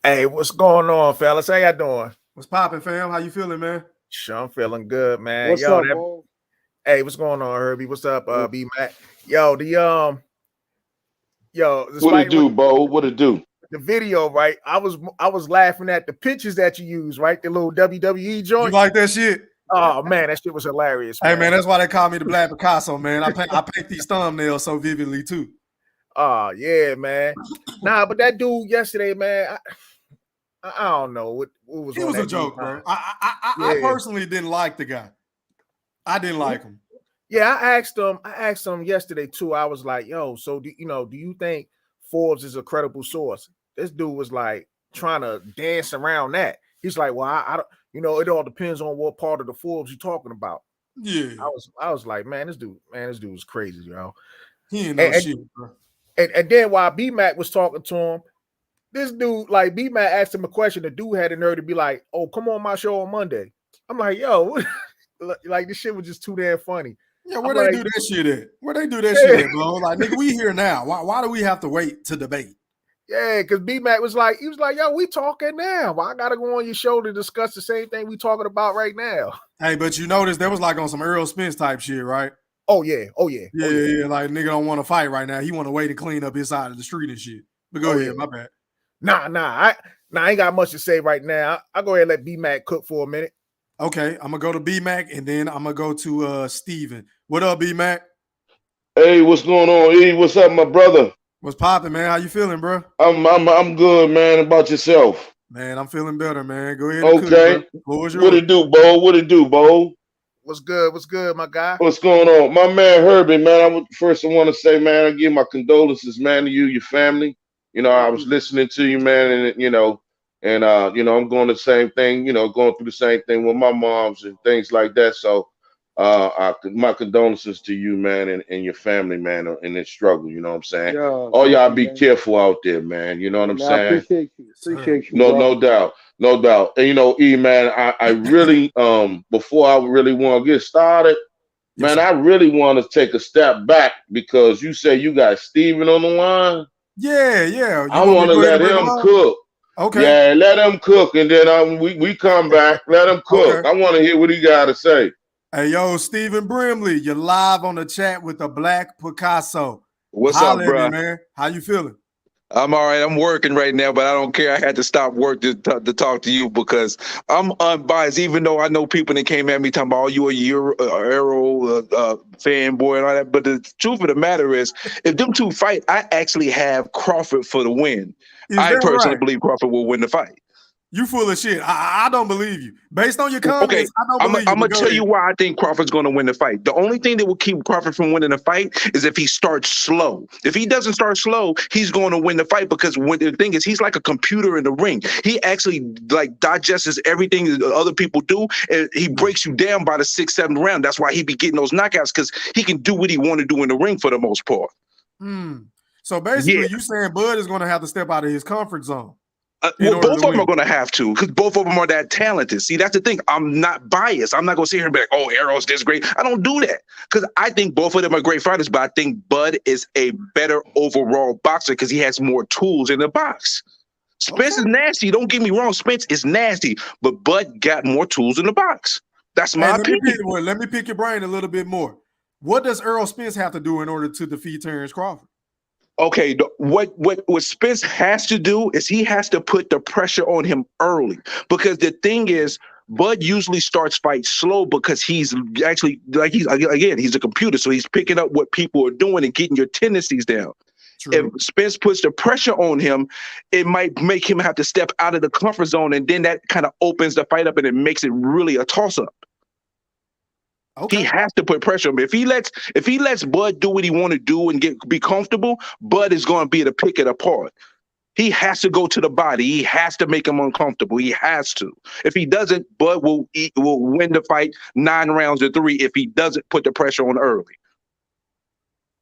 Hey, what's going on, fellas? How y'all doing? What's popping, fam? How you feeling, man? Sure, I'm feeling good, man. What's up, Bo? Hey, what's going on, Herbie? What's up, B-Mac? Yo, what it do, Bo? What it do? The video, right? I was laughing at the pictures that you use, right? The little WWE joint. You like that shit? Oh man, that shit was hilarious. Hey man, that's why they call me the Black Picasso, man. I paint these thumbnails so vividly too. Oh yeah, man. Nah, but that dude yesterday, man, I don't know what was. He was a joke, bro. I personally didn't like the guy. I didn't like him. Yeah, I asked him yesterday too. I was like, yo, so do you think Forbes is a credible source? This dude was like trying to dance around that. He's like, well, I don't, it all depends on what part of the Forbes you're talking about. Yeah. I was like, this dude is crazy, yo. He ain't no shit, bro. And then while B-Mac was talking to him, this dude, like B-Mac asked him a question. The dude had the nerve to be like, oh, come on my show on Monday. I'm like, yo, like this shit was just too damn funny. Yeah, where they do that shit at? Where they do that shit at, bro? Like, nigga, we here now. Why do we have to wait to debate? Yeah, because B-Mac was like, yo, we talking now. Well, I gotta go on your show to discuss the same thing we talking about right now. Hey, but you notice that was like on some Errol Spence type shit, right? Oh yeah. Yeah. Like nigga don't want to fight right now. He want to wait to clean up his side of the street and shit. But go ahead, my bad. Nah. I ain't got much to say right now. I'll go ahead and let B-Mac cook for a minute. Okay, I'm gonna go to B-Mac and then I'm gonna go to Steven. What up, B-Mac? Hey, what's going on? E, what's up, my brother? What's popping, man? How you feeling, bro? I'm good, man. About yourself? Man, I'm feeling better, man. Go ahead and Okay. cook, bro. What it do, Bo? What it do, Bo? What's good? What's good, my guy? What's going on? My man Herbie, man, I want to say, man, I give my condolences, man, to you, your family. You know, I was listening to you, man, and I'm going the same thing, going through the same thing with my moms and things like that. So my condolences to you, man, and your family, man, in this struggle, you know what I'm saying? All y'all be careful out there, man. You know what I'm saying? I appreciate you. Appreciate you. No doubt. No doubt. And E, man, I really before I really want to get started, man, I really want to take a step back because you say you got Steven on the line. Yeah. I want to let him cook. Okay. Yeah, let him cook, and then we come back. Let him cook. Okay. I want to hear what he got to say. Hey, yo, Stephen Brimley, you're live on the chat with the Black Picasso. What's up, bro? Man? How you feeling? I'm all right. I'm working right now, but I don't care. I had to stop work to talk to you because I'm unbiased. Even though I know people that came at me talking about, you a Errol fanboy and all that. But the truth of the matter is, if them two fight, I actually have Crawford for the win. I personally believe Crawford will win the fight. You full of shit. I don't believe you. Based on your comments, okay. I don't believe you. I'm going to tell you why I think Crawford's going to win the fight. The only thing that will keep Crawford from winning the fight is if he starts slow. If he doesn't start slow, he's going to win the fight because the thing is, he's like a computer in the ring. He actually digests everything that other people do, and he breaks you down by the 6th, 7th round. That's why he be getting those knockouts because he can do what he want to do in the ring for the most part. So basically, you saying Bud is going to have to step out of his comfort zone. Well, both of them are going to have to because both of them are that talented. See, that's the thing. I'm not biased. I'm not going to sit here and be like, oh, Errol's this great. I don't do that because I think both of them are great fighters, but I think Bud is a better overall boxer because he has more tools in the box. Spence is nasty. Don't get me wrong. Spence is nasty, but Bud got more tools in the box. That's my opinion. Let me pick your brain a little bit more. What does Errol Spence have to do in order to defeat Terrence Crawford? Okay, what Spence has to do is he has to put the pressure on him early because the thing is, Bud usually starts fights slow because he's actually he's a computer, so he's picking up what people are doing and getting your tendencies down. True. If Spence puts the pressure on him, it might make him have to step out of the comfort zone, and then that kind of opens the fight up and it makes it really a toss-up. Okay. He has to put pressure on him. If he lets Bud do what he want to do and be comfortable, Bud is going to be able to pick it apart. He has to go to the body. He has to make him uncomfortable. He has to. If he doesn't, Bud will win the fight 9 rounds to 3 if he doesn't put the pressure on early.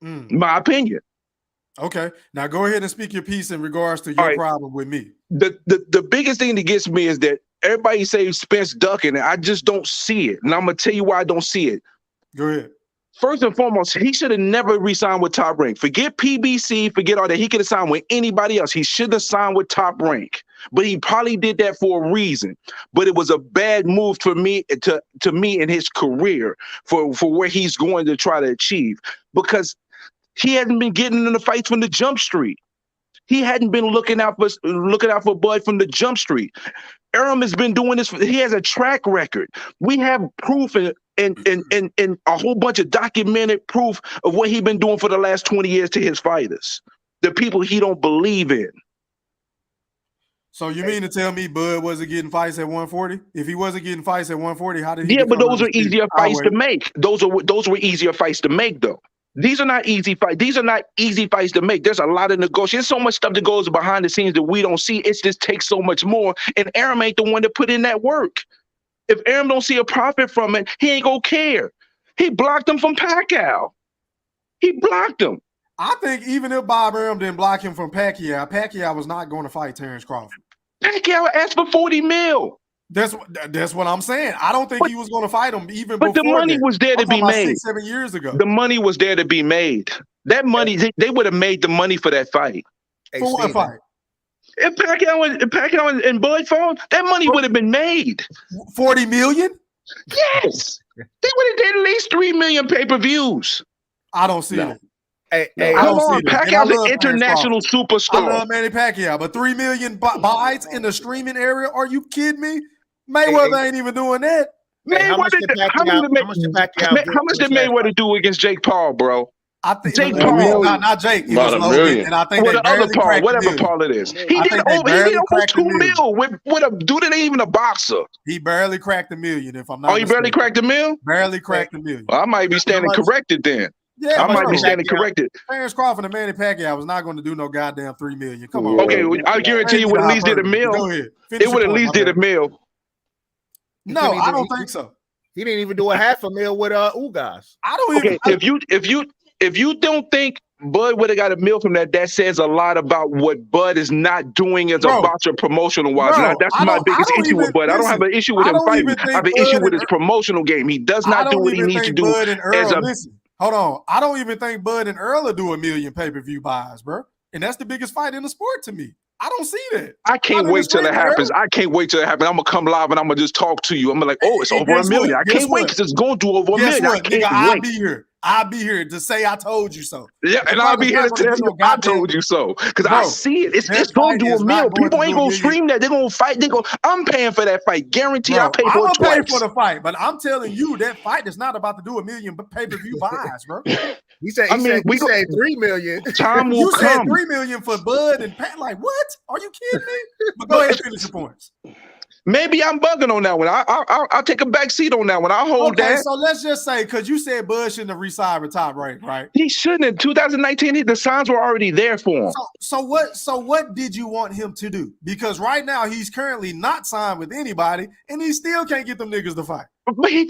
My opinion. Okay. Now go ahead and speak your piece in regards to your problem with me. The biggest thing that gets me is that everybody says Spence ducking, and I just don't see it. And I'm going to tell you why I don't see it. Go ahead. First and foremost, he should have never re-signed with Top Rank. Forget PBC, forget all that. He could have signed with anybody else. He should have signed with Top Rank. But he probably did that for a reason. But it was a bad move for me to me in his career for where he's going to try to achieve. Because he hadn't been getting in the fights from the jump street. He hadn't been looking out for Bud from the jump street. Errol has been doing this. He has a track record. We have proof and a whole bunch of documented proof of what he's been doing for the last 20 years to his fighters, the people he don't believe in. So you mean to tell me Bud wasn't getting fights at 140? If he wasn't getting fights at 140, how did he? Yeah, but those are easier fights to make. Those were easier fights to make, though. These are not easy fights. These are not easy fights to make. There's a lot of negotiation. So much stuff that goes behind the scenes that we don't see. It just takes so much more. And Errol ain't the one that put in that work. If Errol don't see a profit from it, he ain't gonna care. He blocked him from Pacquiao. He blocked him. I think even if Bob Errol didn't block him from Pacquiao, Pacquiao was not going to fight Terrence Crawford. Pacquiao asked for $40 million. That's what I'm saying. I don't think he was going to fight him even before. But the money was there to be made 6-7 years ago. The money was there to be made. That money, they would have made the money for that fight. For what fight? If Pacquiao and Bud fought, that money would have been made. $40 million? Yes. They would have did at least 3 million pay-per-views. I don't see it. Hey, come on, Pacquiao's an international superstar. I love Manny Pacquiao, but 3 million buys in the streaming area? Are you kidding me? Mayweather ain't even doing that. How much did Mayweather do against Jake Paul, bro? I think Jake it was Paul. not Jake. It About was a Logan, million. and I think Well, they the other barely Paul, cracked whatever the million. Paul it is, I he think did they almost barely cracked the 2 mil with a dude that ain't even a boxer. He barely cracked the million, if I'm not Oh, he barely mistaken. cracked the mil? Barely cracked the million. Well, I might be standing much? corrected then. Yeah, I might be bro. standing corrected. Terrence Crawford and Manny Pacquiao was not going to do no goddamn $3 million. Come on. Yeah. Okay, I guarantee you would at least did a mil. Go ahead. It would at least did a mil. No, I don't think so. He didn't even do a half a mil with Ugas. I don't even. Okay, if you don't think Bud would have got a mil from that says a lot about what Bud is not doing as a boxer promotional wise. Bro, Now, that's my biggest issue with Bud. I don't have an issue with him fighting. I have an issue with his promotional game. He does not do what he needs to do as a. Listen, hold on. I don't even think Bud and Errol will do $1 million pay-per-view buys, bro. And that's the biggest fight in the sport to me. I don't see that. I can't wait till it happens. I can't wait till it happens. I'm gonna come live and I'm gonna just talk to you. I'm like, oh, it's over $1 million. I can't wait because it's going to do over $1 million. I can't I'll be here. I'll be here to say I told you so. Yeah, and I'll be here to tell you I told you so. Because I see it. It's going to do $1 million. People ain't gonna stream that. They're gonna fight. I'm paying for that fight. Guaranteed. I pay for it twice. I'm pay for the fight, but I'm telling you that fight is not about to do $1 million pay-per-view buys, bro. He said 3 million. Time will you come. You said $3 million for Bud and Pat. Like, what? Are you kidding me? But go ahead and finish your points. Maybe I'm bugging on that one. I'll take a back seat on that one. I'll hold that. So let's just say, because you said Bud shouldn't have re-signed with Top Rank, right? He shouldn't. In 2019, the signs were already there for him. So what did you want him to do? Because right now he's currently not signed with anybody, and he still can't get them niggas to fight. But you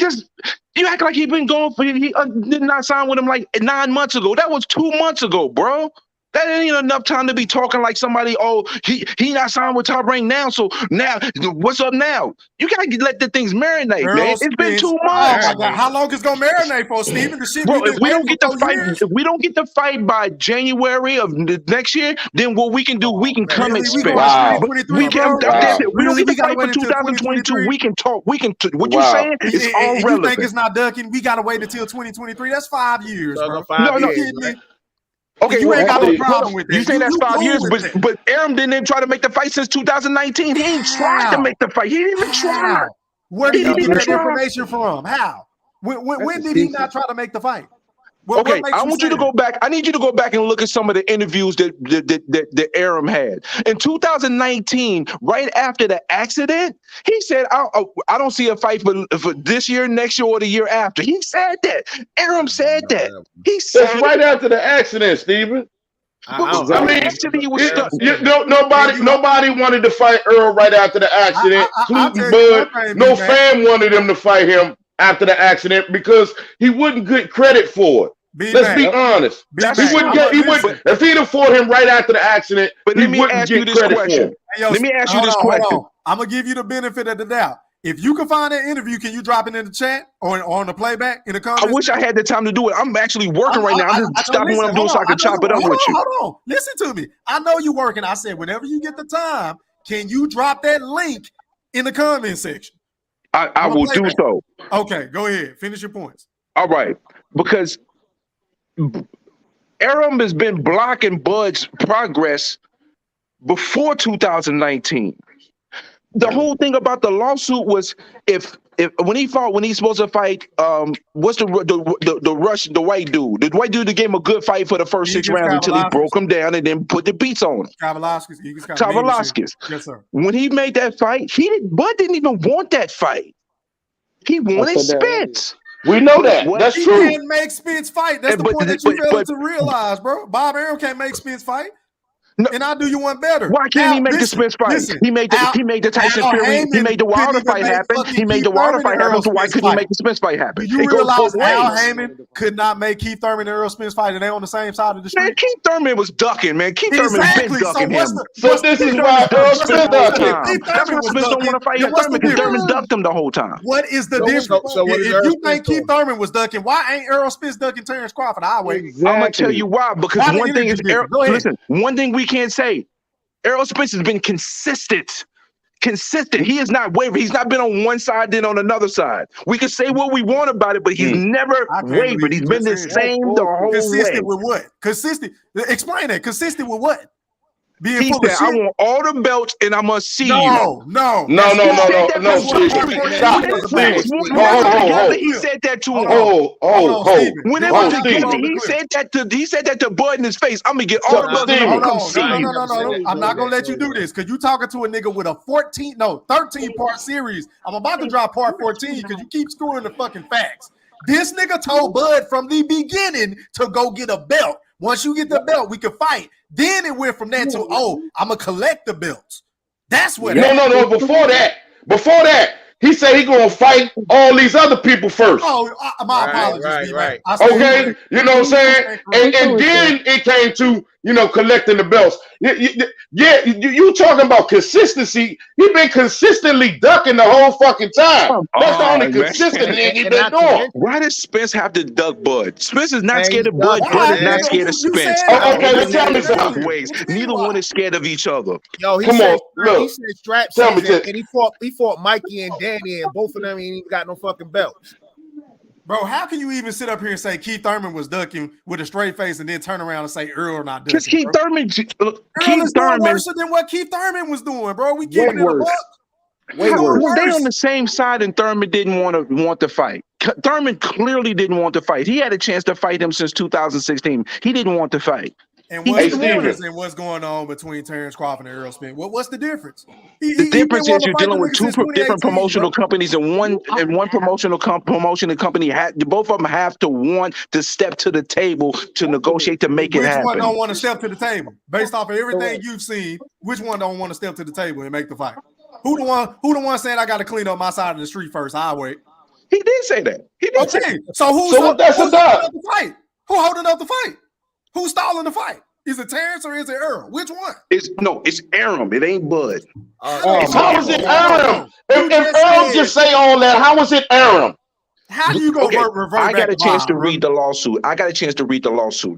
act like he been going for he did not sign with him like 9 months ago. That was 2 months ago, bro. That ain't enough time to be talking like somebody, oh, he not signed with Top Rank now, so now, what's up now? You got to let the things marinate, Errol man. Spence, It's been 2 months. Oh, my God. How long is going to marinate for, Steven? The shit Bro, if we don't get the fight by January of next year, then what we can do, we can come and spend. Wow. We don't get the fight for 2022. We can talk. What you saying is all relevant. You think it's not ducking? We got to wait until 2023. That's 5 years, bro. No. Okay, you ain't got no problem with that. You say that's 5 years, but Errol didn't try to make the fight since 2019. He ain't tried to make the fight. He didn't even try. Where did he get that information from? How? When did he not try to make the fight? Okay, I want you to go back. I need you to go back and look at some of the interviews that Errol had. In 2019, right after the accident, he said, I don't see a fight for this year, next year, or the year after. He said that. Errol said that. He said that's right after the accident, Steven. Nobody wanted to fight Errol right after the accident. No fan wanted him to fight him after the accident because he wouldn't get credit for it. Let's be honest. If he'd have fought him right after the accident, he wouldn't get credit for him. Let me ask you this question. I'm gonna give you the benefit of the doubt. If you can find that interview, can you drop it in the chat or on the playback in the comments? I wish I had the time to do it. I'm actually working right now. I'm just stopping what I'm doing so I can chop it up with you. Hold on. Listen to me. I know you're working. I said, whenever you get the time, can you drop that link in the comment section? I will do so. Okay, go ahead. Finish your points. All right. Because Errol has been blocking Bud's progress before 2019. The whole thing about the lawsuit was if when he's supposed to fight, what's the white dude? The white dude that gave him a good fight for the first 6 rounds until he broke him down and then put the beats on him. Kavalauskas. Yes, sir. When he made that fight, Bud didn't even want that fight. He wanted Spence. We know that. That's true. He can't make Spence fight. That's the point that you failed to realize, bro. Bob Arum can't make Spence fight. No. And I'll do you one better. Why can't he make the Spence fight? He made the Tyson Fury. He made the Wilder fight happen. He made the Wilder fight happen. So why couldn't he make the Spence fight happen? Do you realize Al Heyman could not make Keith Thurman and Errol Spence fight, and they on the same side of the street? Man, Keith Thurman was ducking, man. Keith Thurman been ducking him. So this is why Errol Spence ducking. That's why Spence don't want to fight Thurman because Thurman ducked him the whole time. What is the difference? If you think Keith Thurman was ducking, why ain't Errol Spence ducking Terrence Crawford? I'll wait. I'm gonna tell you why. Because one thing is, listen, one thing we can't say. Errol Spence has been consistent. He has not wavered. He's not been on one side, then on another side. We can say what we want about it, but he's never wavered. He's been the same the whole way. Consistent with what? Consistent. Explain that. Consistent with what? Being He full said, of "I shit. want all the belts, and I must see you." No. No, That's no, not- no, no, That no, to Steven. Steve. Stop, When Steven. when Hold, they were hold, together, hold. he said that to him. Steven. When they This were is not together, promoting the he clip. said that to Bud in his face. I'm gonna get all the So, belts, and I'm Steven. gonna come see you. No. I'm not gonna let you do this because you talking to a nigga with a 13 part series. I'm about to drop part 14 because you keep screwing the fucking facts. This nigga told Bud from the beginning to go get a belt. Once you get the belt, we can fight. Then it went from that to, I'm gonna collect the belts. That's what happened. No. Before that, he said he gonna fight all these other people first. My apologies, right. D-Man. Okay, you know what I'm saying? And then it came to collecting the belts. You talking about consistency? He been consistently ducking the whole fucking time. That's the only man. consistent thing he And been not to doing. mention- Why does Spence have to duck Bud? Spence is not Man, scared he of Bud. ducked Bud is it, not man. scared of You Spence. said- Oh, okay, then tell me Both something. ways. What you mean Neither why? one is scared of each other. Yo, he Come said, on, look. he said strap Tell me season, this. and he fought Mikey and Danny, and both of them ain't even got no fucking belts. Bro, how can you even sit up here and say Keith Thurman was ducking with a straight face and then turn around and say Earl not ducking? Because Keith bro? Thurman, Earl is doing worse than what Keith Thurman was doing, bro. We keeping it a worse. buck. He's doing Well, they worse. on the same side, and Thurman didn't want to fight. Thurman clearly didn't want to fight. He had a chance to fight him since 2016. He didn't want to fight. And He what's Hey, the Steven. difference in what's going on between Terrence Crawford and Errol Spence? What's the difference? The difference is you're dealing with two different different promotional companies, and one promotional company both of them have to want to step to the table to negotiate to make it Which one happen. don't want to step to the table? Based off of everything you've seen, which one don't want to step to the table and make the fight? Who the one saying I got to clean up my side of the street first? I'll wait. He did say that. He did say that. Okay, so who's holding up the fight? Who holding up the fight? Who's stalling the fight? Is it Terrence or is it Earl? Which one? It's Aram. It ain't Bud. How is it Aram? If Earl just say all that, how is it Aram? How do you go Okay, revert I got back a chance to Bob, read the lawsuit.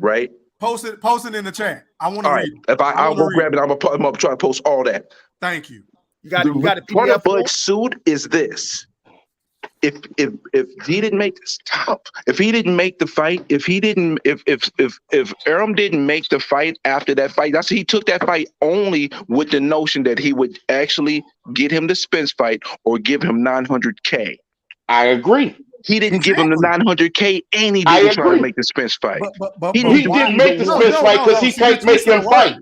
Right? Post it in the chat. I want to All read right. it. If I'll go grab it, I'm gonna try to post all that. Thank you. You got a Part PDF of Bud's suit is this. If he didn't make this stop, if he didn't make the fight, if Aram didn't make the fight after that fight, that's he took that fight only with the notion that he would actually get him the Spence fight or give him $900K. I agree. He didn't give him the $900K, and he didn't try to make the Spence fight. But He didn't make the Spence fight because he can't make him fight.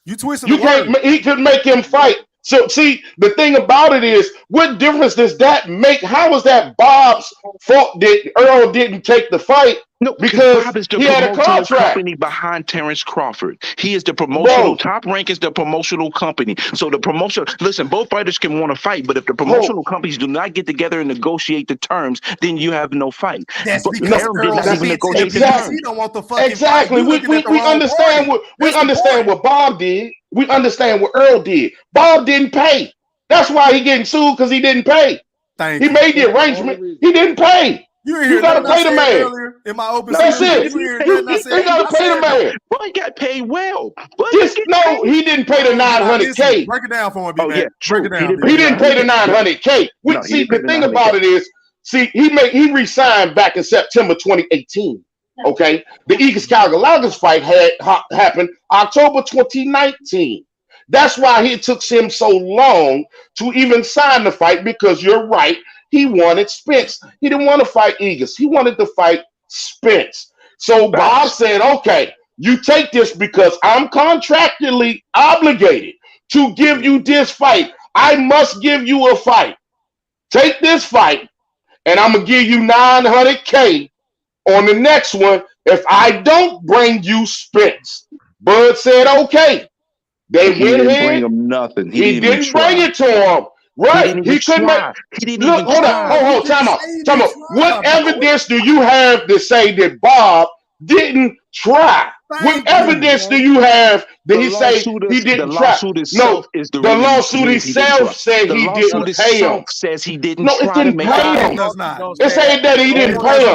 You twisted You can't. He could make him fight. So see, the thing about it is, what difference does that make? How is that Bob's fault that Earl didn't take the fight? No, because Bob is the he had a promotional contract. company behind Terrence Crawford. He is the promotional top rank is the promotional company. So the promotion. Listen, both fighters can want to fight, but if the promotional companies do not get together and negotiate the terms, then you have no fight. That's But because Aram Earl did not even negotiate the terms. he don't want the fucking Exactly. fight. We understand what Bob did. We understand what Earl did. Bob didn't pay. That's why he getting sued because he didn't pay. He made the arrangement. He didn't pay. You gotta pay the man. In my open That's it. You gotta pay the man. Bud got paid well. He didn't pay the $900K. Break it down for him, Oh yeah, break it down. He didn't pay the $900K. See, the thing about it is, he resigned back in September 2018. Okay, the Eagles Calgalagos fight had happened October 2019. That's why it took him so long to even sign the fight, because you're right. He wanted Spence. He didn't want to fight Eagles. He wanted to fight Spence. So Bob said, okay, you take this because I'm contractually obligated to give you this fight. I must give you a fight. Take this fight, and I'm going to give you $900K on the next one if I don't bring you Spence. Bud said, okay. They He went didn't ahead. bring him nothing. He didn't bring it to him. Right. He couldn't make. Look, hold on. Time out. What evidence do you have to say that Bob didn't try? What evidence do you have that he say he didn't try? No, the lawsuit itself said he didn't pay him. Says he didn't. No, it didn't pay him. It said that he didn't pay him.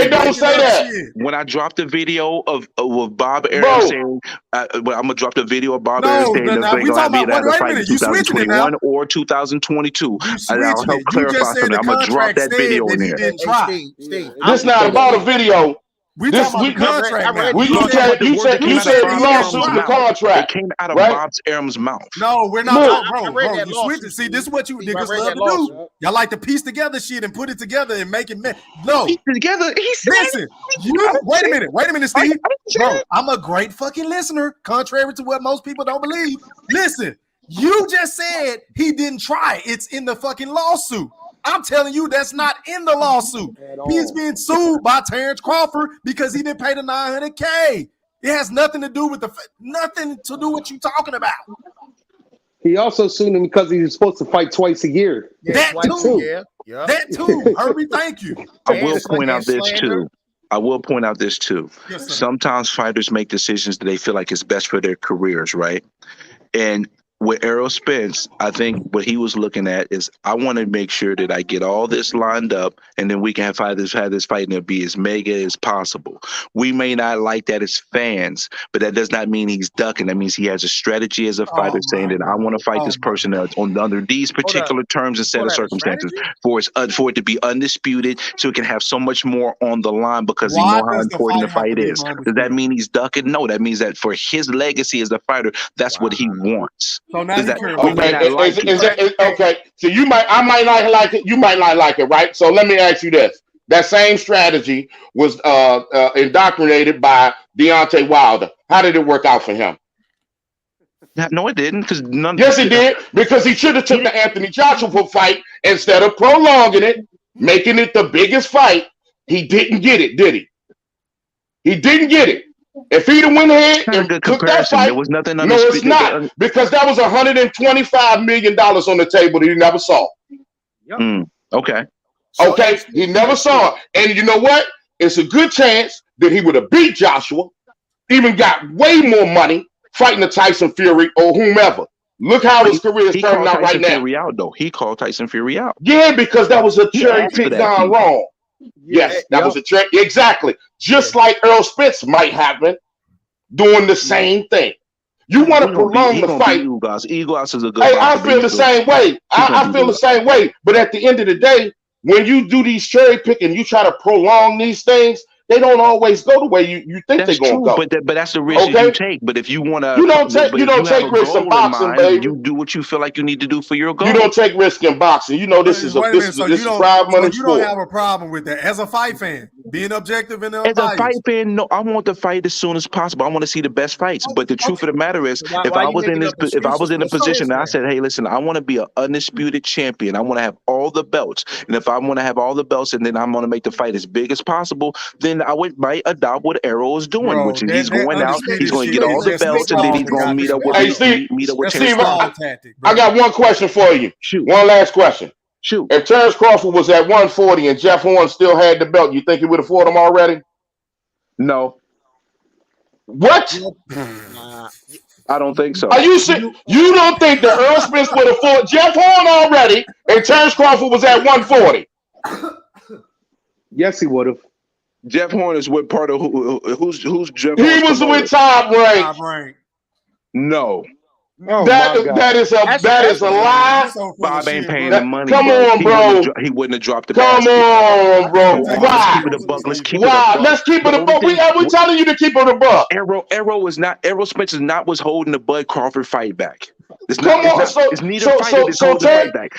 It don't say that. When I dropped the video of Bob Errol saying, I'm gonna drop the video of Bob Errol saying that they're gonna be able to fight in 2021 or 2022. And I'll help clarify something. I'm gonna drop that video in there. This not about a video. We This talking about the contract now. You said lawsuit the contract. It came out of right? Bob Arum's mouth. No, we're not Look, talking, I read bro. that You lawsuit, switch it. See, this is Steve. what you Steve, I niggas read love that to lawsuit. do. Y'all like to piece together shit and put it together and make it. No, Piece together. He said, listen. Wait a minute, Steve. Bro, I'm a great fucking listener, contrary to what most people don't believe. Listen, you just said he didn't try. It's in the fucking lawsuit. I'm telling you, that's not in the lawsuit. He's being sued by Terrence Crawford because he didn't pay the $900K. It has nothing to do with nothing to do with what you talking about. He also sued him because he was supposed to fight twice a year. Yeah, That twice, too. yeah. That too. Herbie, thank you. I will point out this slander. too. I will point out this too. Yes, sir. Sometimes fighters make decisions that they feel like is best for their careers, right? And with Errol Spence, I think what he was looking at is I want to make sure that I get all this lined up, and then we can have this fight and it'll be as mega as possible. We may not like that as fans, but that does not mean he's ducking. That means he has a strategy as a fighter, saying that I want to fight this person under these particular terms and set of circumstances for it to be undisputed, so it can have so much more on the line because he knows how important the fight is. Does that mean he's ducking? No, that means that for his legacy as a fighter, that's what he wants. So now Okay. So I might not like it. You might not like it, right? So let me ask you this: that same strategy was indoctrinated by Deontay Wilder. How did it work out for him? No, it didn't. Yes, it did. Because he should have took the Anthony Joshua fight instead of prolonging it, making it the biggest fight. He didn't get it, did he? He didn't get it. If he'd have went ahead and took that fight, there was nothing. No, it's not, because that was $125 million on the table that he never saw. Okay. Okay, he never saw it. And you know what? It's a good chance that he would have beat Joshua, even got way more money fighting the Tyson Fury or whomever. Look how his career is turning out right now. He called Tyson Fury out. Yeah, because that was a cherry pick gone wrong. Yes, that was a trick. Exactly. Just like Errol Spence might happen doing the same thing. You want to prolong the fight. Eagles is a good. Hey, I feel the same way. I feel the same way. But at the end of the day, when you do these cherry picking, you try to prolong these things, they don't always go the way you think they're going to go. But that's the risk you take. But if you want to, you don't take risks in boxing, baby. You do what you feel like you need to do for your goal. You don't take risk in boxing. You know this is pride money. You don't have a problem with that as a fight fan, being objective and as a fight fan. No, I want the fight as soon as possible. I want to see the best fights. But the truth of the matter is, if I was in a position and I said, hey, listen, I want to be an undisputed champion. I want to have all the belts, and if I want to have all the belts, and then I'm going to make the fight as big as possible, then I might adopt what Errol is doing, which is he's going out, he's going to get all the belts, and then he's going to meet up with Steve, I got one question for you. Shoot. One last question. Shoot. If Terrence Crawford was at 140 and Jeff Horn still had the belt, you think he would have fought him already? No. What? I don't think so. Are you serious? You don't think that Errol Spence would have fought Jeff Horn already and Terrence Crawford was at 140? Yes, he would have. Jeff Horn is what part of who's Jeff? He was with Top Rank. No. Oh, that is a lie. Bob ain't paying the money. Come on, bro. He wouldn't have dropped the Come on, bro. Why? Let's keep it a buck. Let's keep it a buck. We telling you to keep it a buck. Errol Spence is not was holding the Bud Crawford fight back. It's neither fighter that's holding the fight back.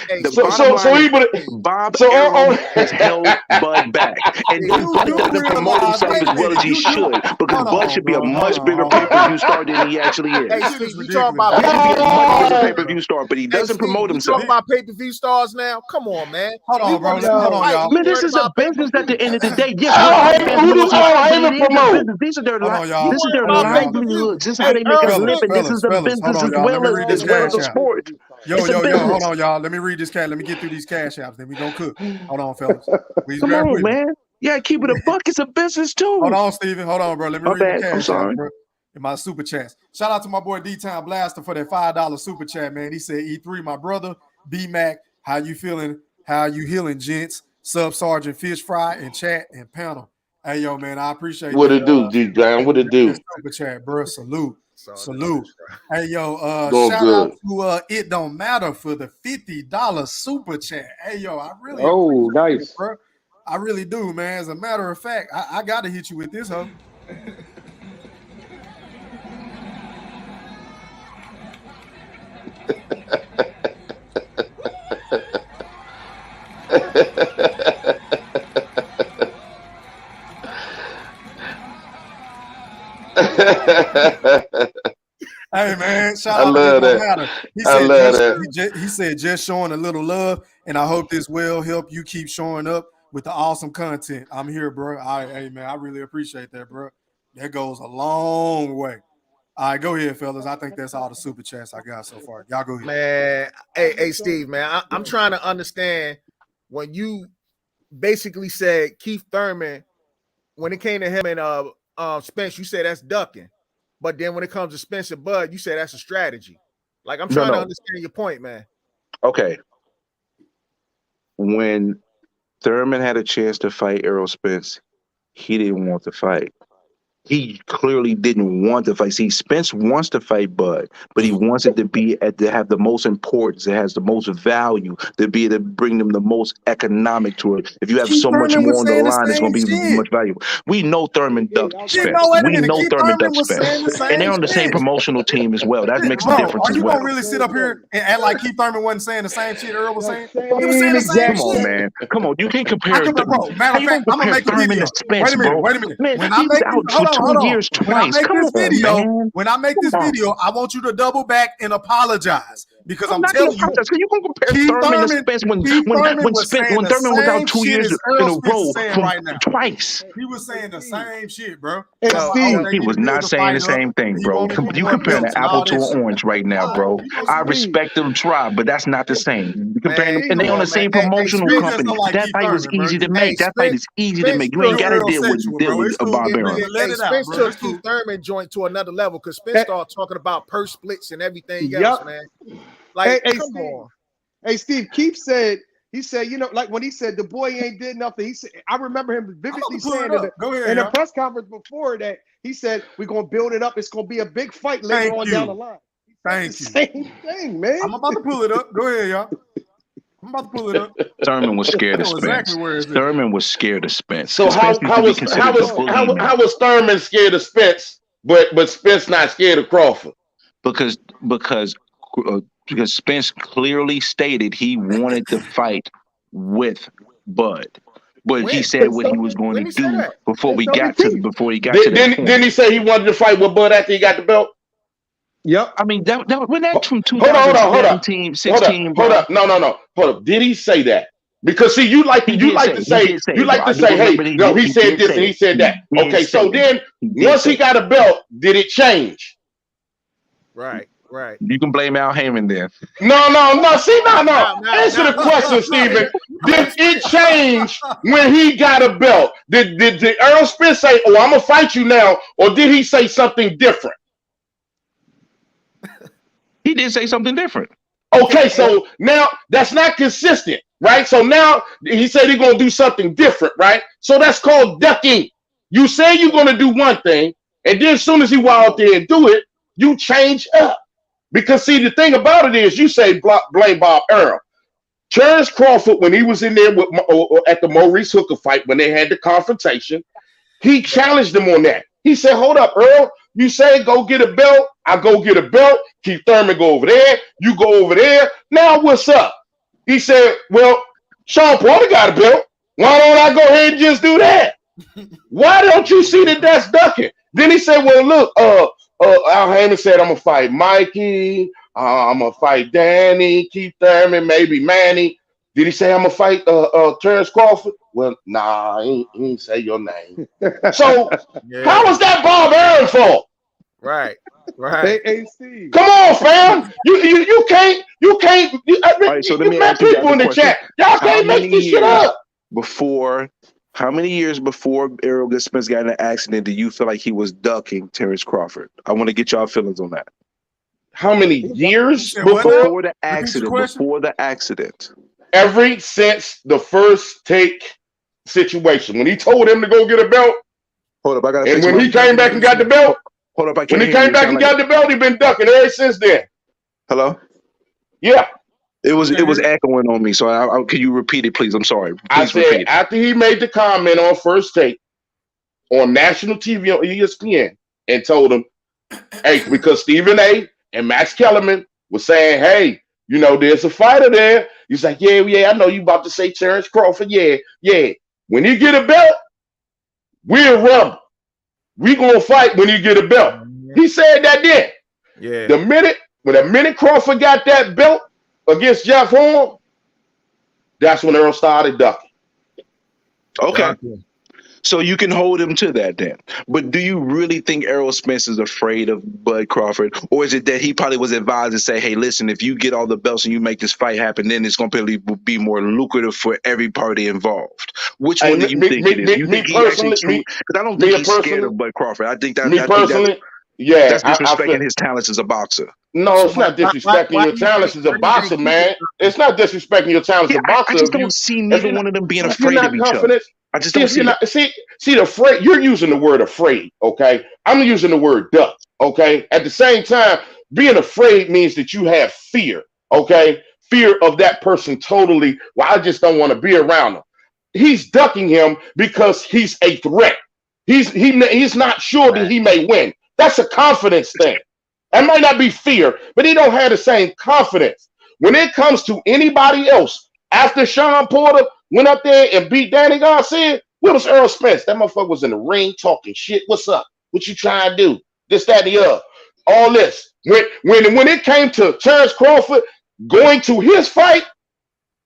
Bob Errol has held Bud back. And Bud doesn't promote himself as well as he should, because Bud should be a much bigger pay-per-view star than he actually is. Hey, Steve, you talking about He should be a much bigger pay-per-view star, but he doesn't promote himself. You talking about pay-per-view stars now? Come on, man. Hold on, bro. Hold on, y'all. Man, this is a business at the end of the day. Yes, these are their livelihoods. This is how they make a living. This is a business as well as a sport. Yo, hold on, y'all. Let me read this cash. Let me get through these cash apps. Then we gonna cook. Hold on, fellas. Please come on, man. Yeah, keep it a buck. It's a business too. Hold on, Steven. Hold on, bro. Let me read the cash. I'm sorry. Bro. In my super chats. Shout out to my boy D-Town Blaster for that $5 super chat, man. He said, E3, my brother, B-Mac, how you feeling? How you healing, gents? Sub Sergeant Fish Fry in chat and panel. Hey, yo, man, I appreciate what it do, D-Town. What it do? Super chat, bro. Salute. Hey, yo, shout out to It Don't Matter for the $50 super chat. Hey, yo, I really nice, bro. I really do, man. As a matter of fact, I got to hit you with this, huh? Hey man, shout out to It Don't Matter. He said just showing a little love, and I hope this will help you keep showing up with the awesome content. I'm here, bro. Hey man, I really appreciate that, bro. That goes a long way. All right, go ahead, fellas. I think that's all the super chats I got so far. Y'all go ahead. Man, hey Steve, man, I'm trying to understand when you basically said Keith Thurman, when it came to him and Spence, you said that's ducking. But then when it comes to Spence and Bud, you say that's a strategy. Like, I'm trying to understand your point, man. Okay. When Thurman had a chance to fight Errol Spence, he didn't want to fight. He clearly didn't want to fight. See, Spence wants to fight Bud, but he wants it to have the most importance. It has the most value, to be able to bring them the most economic to it. If you have so much more on the line, it's going to be much valuable. We know Thurman ducked Spence. We know Thurman ducked Spence. And they're on the same promotional team as well. That makes a difference as well. Are you going to really sit up here and act like Keith Thurman wasn't saying the same shit Earl was saying? He was saying the same shit. Come on, man. Come on. You can't compare I'm going to make a video. Spence, wait a minute. Man, he was out for 2 years twice. When I make this video, I want you to double back and apologize because I'm telling you, you can compare Thurman to Spence when Thurman was out 2 years in a row twice. He was saying the same shit, bro. He was not saying the same thing, bro. You comparing an apple to an orange right now, bro. I respect them try, but that's not the same. Comparing them, and they on the same promotional company. That fight was easy to make. That fight is easy to make. You ain't got to deal with a barbarian. Spence took Keith Thurman joint to another level because Spence started talking about purse splits and everything else, man. Like, come on. Hey, Steve, Keith said, you know, like when he said the boy ain't did nothing, he said, I remember him vividly saying in a press conference before that, he said, we're going to build it up. It's going to be a big fight later on down the line. Thank you. Same thing, man. I'm about to pull it up. Go ahead, y'all. I'm about to pull it up. Thurman was scared of Spence. Thurman was scared of Spence. So how was Thurman scared of Spence, but Spence not scared of Crawford? Because Spence clearly stated he wanted to fight with Bud. But he said what he was going to do before he got to that point. Didn't he say he wanted to fight with Bud after he got the belt? Yep. I mean, that when that's from 2017, 16. Hold up. No. Hold up. Did he say that? Because see, you like to say, hey, no, he said this and he said that. Okay, so then once he got a belt, did it change? Right. You can blame Al Heyman then. No. See, no. Answer the question, Steven. Did it change when he got a belt? Did Errol Spence say, "Oh, I'm gonna fight you now," or did he say something different? He did say something different. Okay, so now that's not consistent, right? So now he said he's gonna do something different, right? So that's called ducking. You say you're gonna do one thing, and then as soon as he go out there and do it, you change up. Because see, the thing about it is, you say blame Bob Errol. Terrence Crawford, when he was in there at the Maurice Hooker fight, when they had the confrontation, he challenged him on that. He said, "Hold up, Earl. You say go get a belt. I go get a belt. Keith Thurman go over there. You go over there. Now what's up?" He said, "Well, Sean Porter got a belt. Why don't I go ahead and just do that? Why don't you see that that's ducking?" Then he said, "Well, look, Al Heyman said I'm gonna fight Mikey. I'm gonna fight Danny, Keith Thurman, maybe Manny. Did he say I'm gonna fight Terrence Crawford? Well, nah, he didn't say your name. So how was that Bob Aaron fault? Right. Hey, Steve. Come on, fam. You can't. Right, so let me ask people in the chat. Y'all can't make this shit up. How many years before Errol Spence got in an accident do you feel like he was ducking Terrence Crawford? I want to get y'all feelings on that. How many years before the accident? Ever since the first take situation, when he told him to go get a belt. Hold up, I got. And when he came back and got the belt. Hold up, I can't. When he came back and got the belt, he been ducking ever since then. Hello. Yeah. It was echoing on me. So can you repeat it, please? I'm sorry. I Please said repeat it. after he made the comment on First Take on national TV on ESPN and told him, hey, because Stephen A. and Max Kellerman was saying, hey, you know, there's a fighter there. He's like, yeah, I know you about to say Terrence Crawford. Yeah. When you get a belt, we're a rumble. We gonna fight when you get a belt. He said that then. Yeah. The minute Crawford got that belt against Jeff Horn, that's when Errol started ducking. Okay. So you can hold him to that then. But do you really think Errol Spence is afraid of Bud Crawford? Or is it that he probably was advised to say, hey, listen, if you get all the belts and you make this fight happen, then it's going to be more lucrative for every party involved? Which one do you think it is? You think he actually true? Because I don't think he's scared of Bud Crawford. I think that's disrespecting his talents as a boxer. No, it's not disrespecting your talents as a boxer, man. It's not disrespecting your talents as a boxer. I just don't see neither one of them being afraid of each other. I just don't see it. See, afraid. You're using the word afraid, okay? I'm using the word duck, okay? At the same time, being afraid means that you have fear, okay? Fear of that person totally. Well, I just don't want to be around him. He's ducking him because he's a threat. He's not sure that he may win. That's a confidence thing. That might not be fear, but he don't have the same confidence. When it comes to anybody else, after Sean Porter went up there and beat Danny Garcia, where was Errol Spence? That motherfucker was in the ring talking shit. What's up? What you trying to do? This, that, and the other. All this. When it came to Terrence Crawford going to his fight,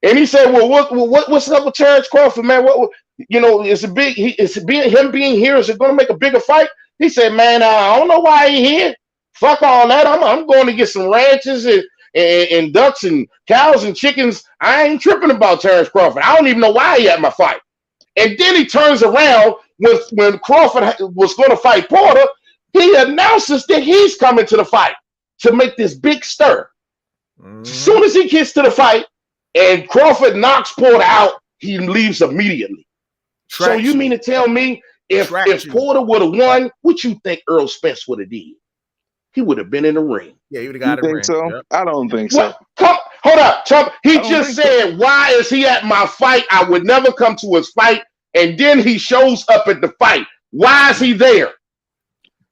and he said, "Well, what's up with Terrence Crawford, man? What you know? Him being here, is it going to make a bigger fight?" He said, "Man, I don't know why he here. Fuck all that. I'm going to get some ranches and ducks and cows and chickens. I ain't tripping about Terrence Crawford. I don't even know why he at my fight." And then he turns around when Crawford was going to fight Porter. He announces that he's coming to the fight to make this big stir. As soon as he gets to the fight and Crawford knocks Porter out, he leaves immediately. So you mean to tell me if Porter would have won, what you think Errol Spence would have did? He would have been in the ring. Yeah, he would have got in the ring. So? Yep. I don't think so. Hold up, Trump. He just said, why is he at my fight? I would never come to his fight. And then he shows up at the fight. Why is he there?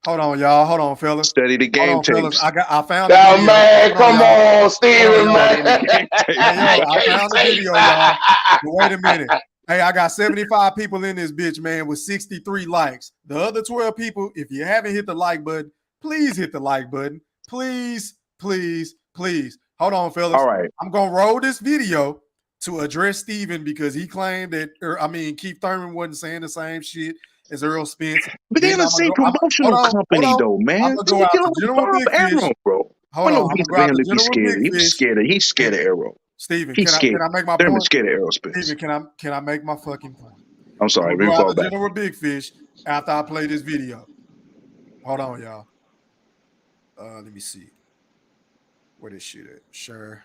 Hold on, y'all. Hold on, fellas. Study the game tapes. I found oh, man, come on, Steven, man. I found the video, y'all. But wait a minute. Hey, I got 75 people in this bitch, man, with 63 likes. The other 12 people, if you haven't hit the like button, please hit the like button. Please, please, please. Hold on, fellas. All right. I'm going to roll this video to address Steven because he claimed that, Keith Thurman wasn't saying the same shit as Errol Spence. But they're the same promotional company, though, man. You're dealing with Bob Arrow, bro. Hold on. He's scared. He's scared of Errol. Steven, can I make my point? Scared of Errol Spence. Steven, can I make my fucking point? I'm sorry. We'll go out to dinner with Big Fish after I play this video. Hold on, y'all. Let me see. Where this shit at? Sure.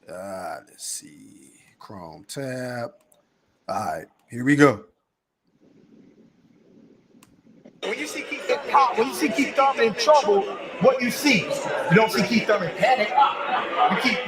Let's see. Chrome tab. All right, here we go. When you see Keith Thurman in trouble, what you see? You don't see Keith Thurman panic.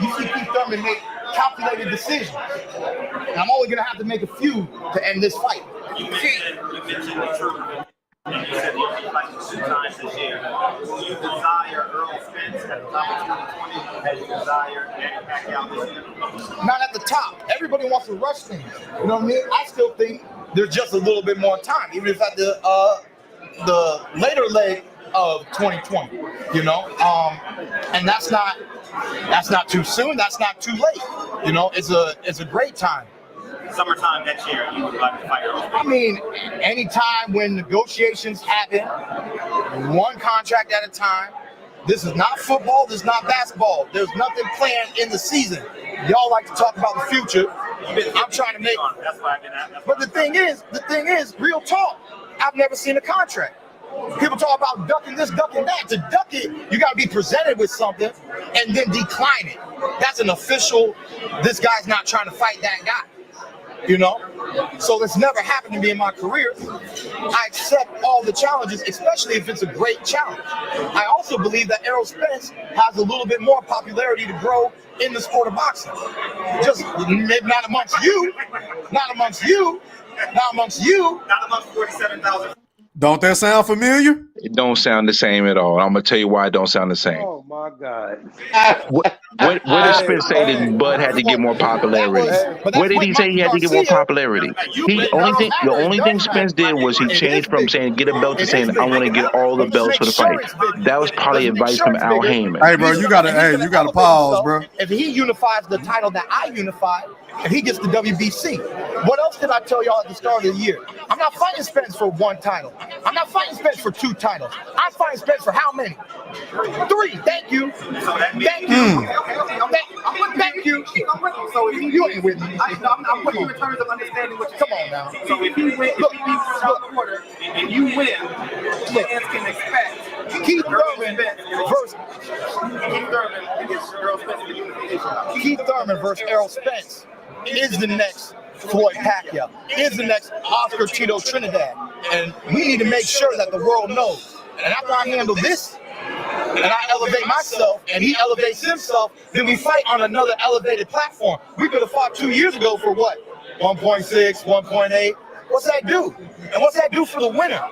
You see Keith Thurman make calculated decisions. And I'm only going to have to make a few to end this fight. You mentioned the truth. You said you fight 2 times this year. Do you desire Errol Spence at the top of 2020 as you desire Manny Pacquiao this year? Not at the top. Everybody wants to rush things. You know what I mean? I still think there's just a little bit more time, even if at the later leg of 2020, you know, and that's not too soon. That's not too late. You know, it's a great time. Summertime next year, you would like to fight Errol Spence? I mean, anytime when negotiations happen, one contract at a time. This is not football. This is not basketball. There's nothing planned in the season. Y'all like to talk about the future. I'm trying to make. That's why I've been at. But the thing is, real talk. I've never seen a contract. People talk about ducking this, ducking that. To duck it, you got to be presented with something and then decline it. That's an official. This guy's not trying to fight that guy. You know, so it's never happened to me in my career. I accept all the challenges, especially if it's a great challenge. I also believe that Errol Spence has a little bit more popularity to grow in the sport of boxing. Just not amongst you, not amongst you, not amongst you, not amongst 47,000. Don't that sound familiar? It don't sound the same at all. I'm gonna tell you why it don't sound the same. Oh my God. Where did Spence say that Bud had to get more popularity? Where did he say he had to get more popularity? The only thing Spence did was he changed from saying get a belt to saying I want to get all the belts for the fight. That was probably advice from Al Heyman. Hey, bro, you gotta pause, bro. If he unifies the title that I unified, and he gets the WBC. What else did I tell y'all at the start of the year? I'm not fighting Spence for one title. I'm not fighting Spence for two titles. I'm fighting Spence for how many? 3. Thank you. Thank you. Thank you. So if You ain't with me. I'm with you in terms of understanding what you're Come on now. So if you win, if you beat South Quarter and you win, fans can expect Keith Thurman versus Keith Thurman versus Errol Spence is the next Floyd Pacquiao, is the next Oscar Tito Trinidad. And we need to make sure that the world knows. And after I handle this, and I elevate myself, and he elevates himself, then we fight on another elevated platform. We could have fought 2 years ago for what? 1.6, 1.8. What's that do? And what's that do for the winner?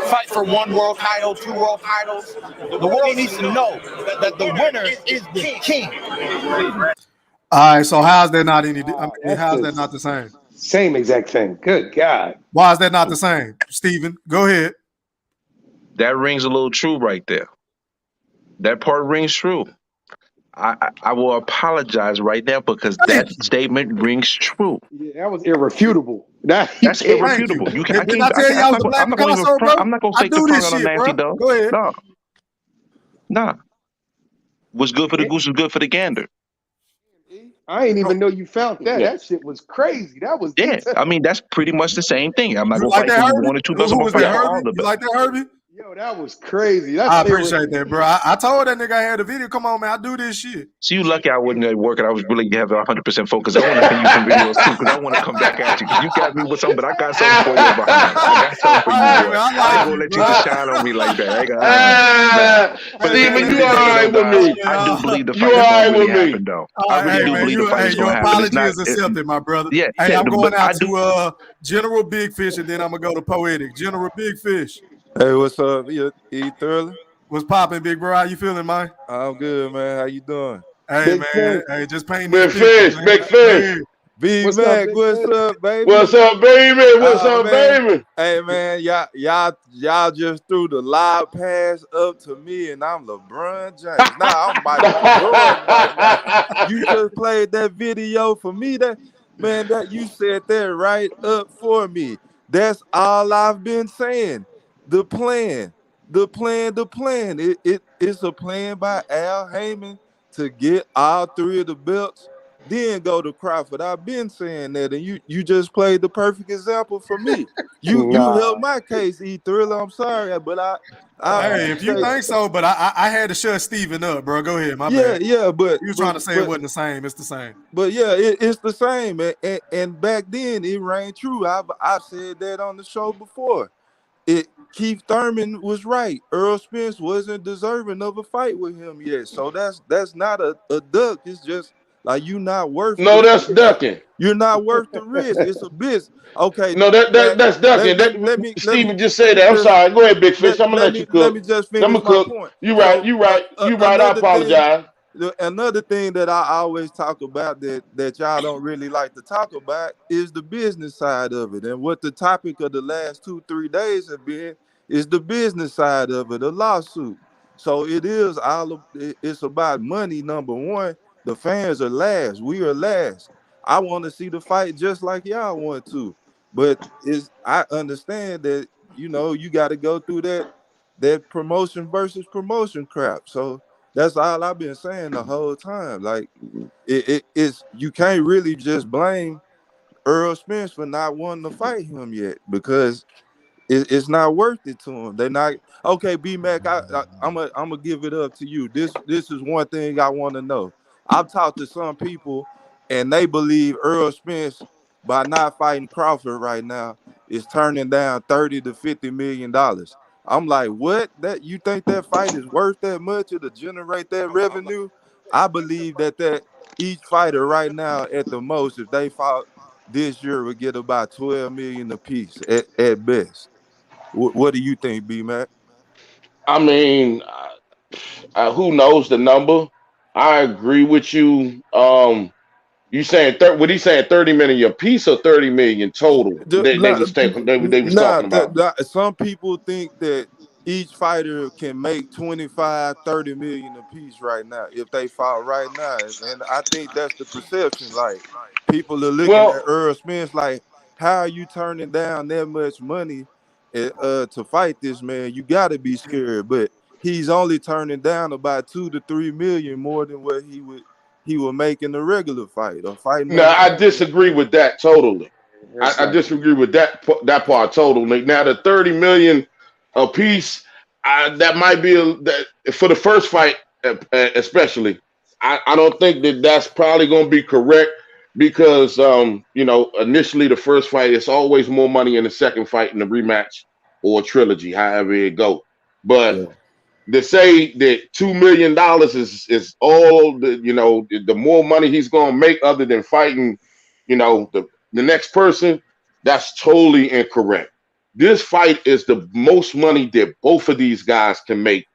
Fight for 1 world title, 2 world titles. The world needs to know that the winner is the king. All right, so how's that not how's that not the same? Same exact thing. Good God. Why is that not the same? Steven, go ahead. That rings a little true right there. That part rings true. I will apologize right now because that statement rings true. Yeah, that was irrefutable. That's irrefutable. I'm not going to fake the front on a nasty dog. Go ahead. Nah. What's good for the goose is good for the gander. I ain't even know you found that. That shit was crazy. That was I mean, that's pretty much the same thing. I'm not You going to like fight that, 1 or 2 belts. Who I'm was going to that, fight all Herbie? the You belts. like that, Herbie? Yo, that was crazy. I appreciate that, bro. I told that nigga I had a video. Come on, man. I do this shit. So you lucky I wasn't at work and I was really having 100% focus. I want to send you some videos too because I want to come back at you because you got me with something, but I got something for you behind. I got something for you, bro. I ain't gonna let you just shine on me like that. Steven, you all right with me? I do believe the You fight all right is going with to me? happen, though. I really do believe the fight is Your going to happen. apology is accepted, my brother. Yeah. Hey, I'm going out to General Big Fish, and then I'm gonna go to Poetic. General Big Fish. Hey, what's up? You eat thoroughly? What's popping, big bro? How you feeling, man? I'm good, man. How you doing? Hey, Big man. fish. Hey, just painting Big these pictures, fish, man. big fish. B What's Mac, up, what's Big up, baby? What's up, baby? What's up, man. baby? Hey, man, y'all just threw the live pass up to me, and I'm LeBron James. Nah, I'm Michael Jordan right now. You just played that video for me. That you said that right up for me. That's all I've been saying. The plan. It's a plan by Al Heyman to get all 3 of the belts, then go to Crawford. I've been saying that, and you just played the perfect example for me. You helped my case, Thriller. I'm sorry, but hey, if you think so, but I had to shut Steven up, bro. Go ahead, my bad. Yeah, but you were trying to say it wasn't the same. It's the same. But yeah, it's the same, and back then it rang true. I said that on the show before. Keith Thurman was right. Errol Spence wasn't deserving of a fight with him yet. So that's not a duck. It's just like you're not worth. No, that's ducking. You're not worth the risk. It's a business. Okay. No, that's ducking. Steven just said that. I'm sorry. Go ahead, Big Fish. I'm gonna let you cook. Let me just finish my point. You right. You right. I apologize. Another thing that I always talk about that y'all don't really like to talk about is the business side of it. And what the topic of the last 2-3 days have been is the business side of it, a lawsuit. So it's about money, number one. The fans are last. We are last. I want to see the fight just like y'all want to. But I understand that, you got to go through that promotion versus promotion crap. So that's all I've been saying the whole time. Like, it's you can't really just blame Errol Spence for not wanting to fight him yet because it's not worth it to him. They're not okay. B-Mac, I'm gonna give it up to you. This is one thing I want to know. I've talked to some people, and they believe Errol Spence, by not fighting Crawford right now, is turning down $30 to $50 million. I'm like, what? That you think that fight is worth that much to generate that revenue? I believe that each fighter right now, at the most, if they fought this year, would get about 12 million apiece at best. What do you think, B Mac? I mean, who knows the number? I agree with you. You saying what he saying 30 million a piece or 30 million total? They was talking about. Some people think that each fighter can make 25-30 million a piece right now if they fought right now, and I think that's the perception. Like, people are looking at Well, Errol Spence like, how are you turning down that much money to fight this man? You got to be scared, but he's only turning down about 2 to 3 million more than what he would make in a regular fight or fighting no, other I fighters. disagree with that totally. That's I not disagree with that part totally. Now the 30 million a piece, that might be that for the first fight, especially. I don't think that's probably going to be correct because initially the first fight, it's always more money in the second fight in the rematch or trilogy, however it go. But Yeah. to say that $2 million is all the more money he's going to make other than fighting, the next person, that's totally incorrect. This fight is the most money that both of these guys can make,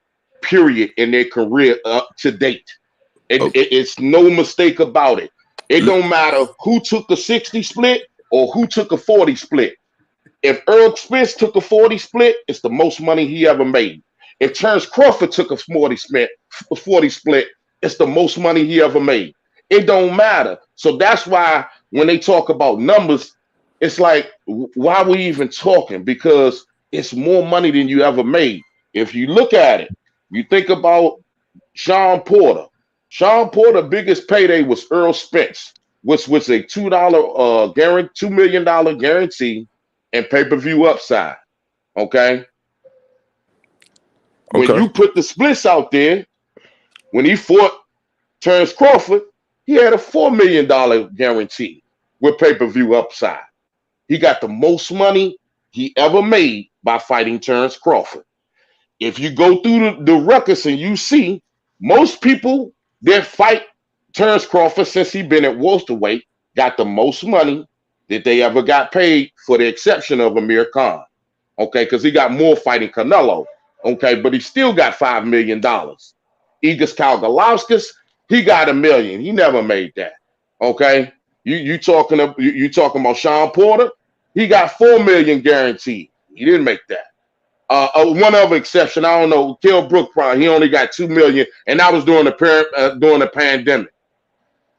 period, in their career up to date. It's no mistake about it. It don't matter who took a 60 split or who took a 40 split. If Errol Spence took a 40 split, it's the most money he ever made. If Terrence Crawford took a 40 split, it's the most money he ever made. It don't matter. So that's why when they talk about numbers, it's like, why are we even talking? Because it's more money than you ever made. If you look at it, you think about Sean Porter. Sean Porter's biggest payday was Errol Spence, which was a $2 million guarantee and pay-per-view upside. Okay. When you put the splits out there, when he fought Terrence Crawford, he had a $4 million guarantee with pay-per-view upside. He got the most money he ever made by fighting Terrence Crawford. If you go through the records and you see most people that fight Terrence Crawford since he's been at welterweight got the most money that they ever got paid, for the exception of Amir Khan. Okay, because he got more fighting Canelo. Okay, but he still got $5 million. Igor Kalgalauskas, he got $1 million. He never made that. Okay, you talking about Sean Porter? He got $4 million guaranteed. He didn't make that. One other exception, I don't know, Kell Brook, he only got $2 million, and that was during the pandemic.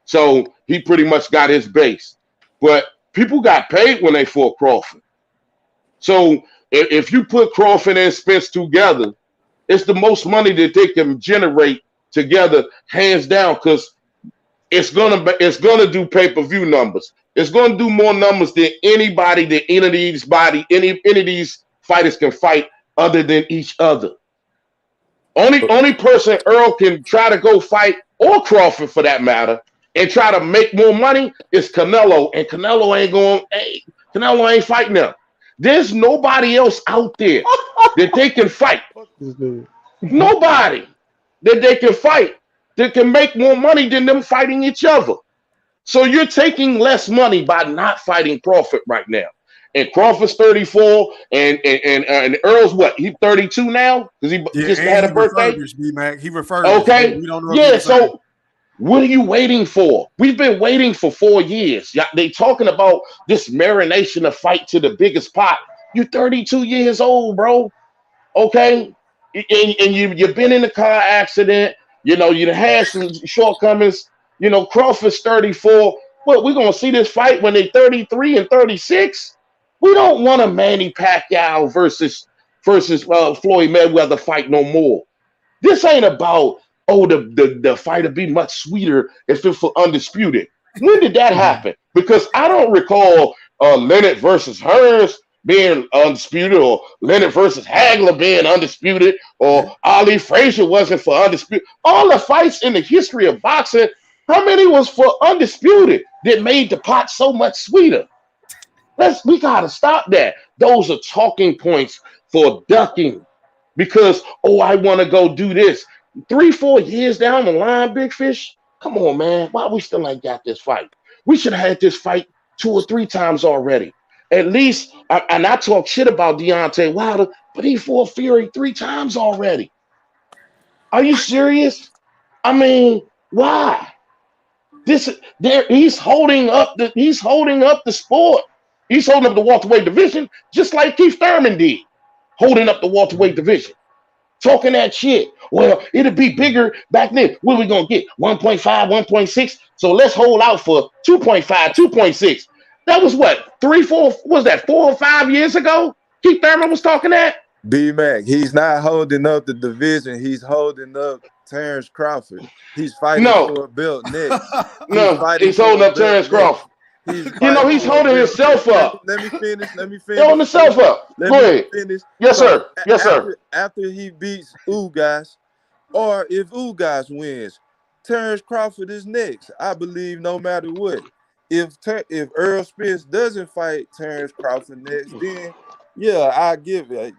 So he pretty much got his base. But people got paid when they fought Crawford. So if you put Crawford and Spence together, it's the most money that they can generate together, hands down, because it's gonna do pay-per-view numbers. It's gonna do more numbers than any of these fighters can fight other than each other. Only person Errol can try to go fight, or Crawford for that matter, and try to make more money is Canelo, and Canelo ain't fighting them. There's nobody else out there that they can fight. Nobody that they can fight that can make more money than them fighting each other. So you're taking less money by not fighting Crawford right now. And Crawford's 34, and Earl's what? He's 32 now because he just had a birthday. He refurbished. Okay. We don't know Yeah. So what are you waiting for? We've been waiting for 4 years. They talking about this marination of fight to the biggest pot. You're 32 years old, bro. Okay, and you've been in a car accident. You had some shortcomings. Crawford's 34. What, we're gonna see this fight when they're 33 and 36? We don't want a Manny Pacquiao versus Floyd Mayweather fight no more. This ain't about the fight would be much sweeter if it for undisputed. When did that happen? Because I don't recall Leonard versus Hearns being undisputed, or Leonard versus Hagler being undisputed, or Ali Frazier wasn't for undisputed. All the fights in the history of boxing, how many was for undisputed that made the pot so much sweeter? We gotta stop that. Those are talking points for ducking because I want to go do this. 3-4 years down the line, Big Fish. Come on, man. Why we still ain't got this fight? We should have had this fight 2 or 3 times already. At least, and I talk shit about Deontay Wilder, but he fought Fury 3 times already. Are you serious? I mean, why? He's holding up the sport. He's holding up the welterweight division just like Keith Thurman did, holding up the welterweight division. Talking that shit. Well, it'll be bigger back then. What are we gonna get? 1.5, 1.6. So let's hold out for 2.5, 2.6. That was what 4 or 5 years ago? Keith Thurman was talking that. B-Mac, he's not holding up the division. He's holding up Terrence Crawford. He's fighting for a belt next. He's holding up Terrence Crawford. He's holding himself up. Let me finish. He's holding himself up. Go ahead. Finish. Yes, sir. Yes, sir. After he beats Ugas, or if Ugas wins, Terrence Crawford is next. I believe no matter what. If Errol Spence doesn't fight Terrence Crawford next, then yeah, I give it.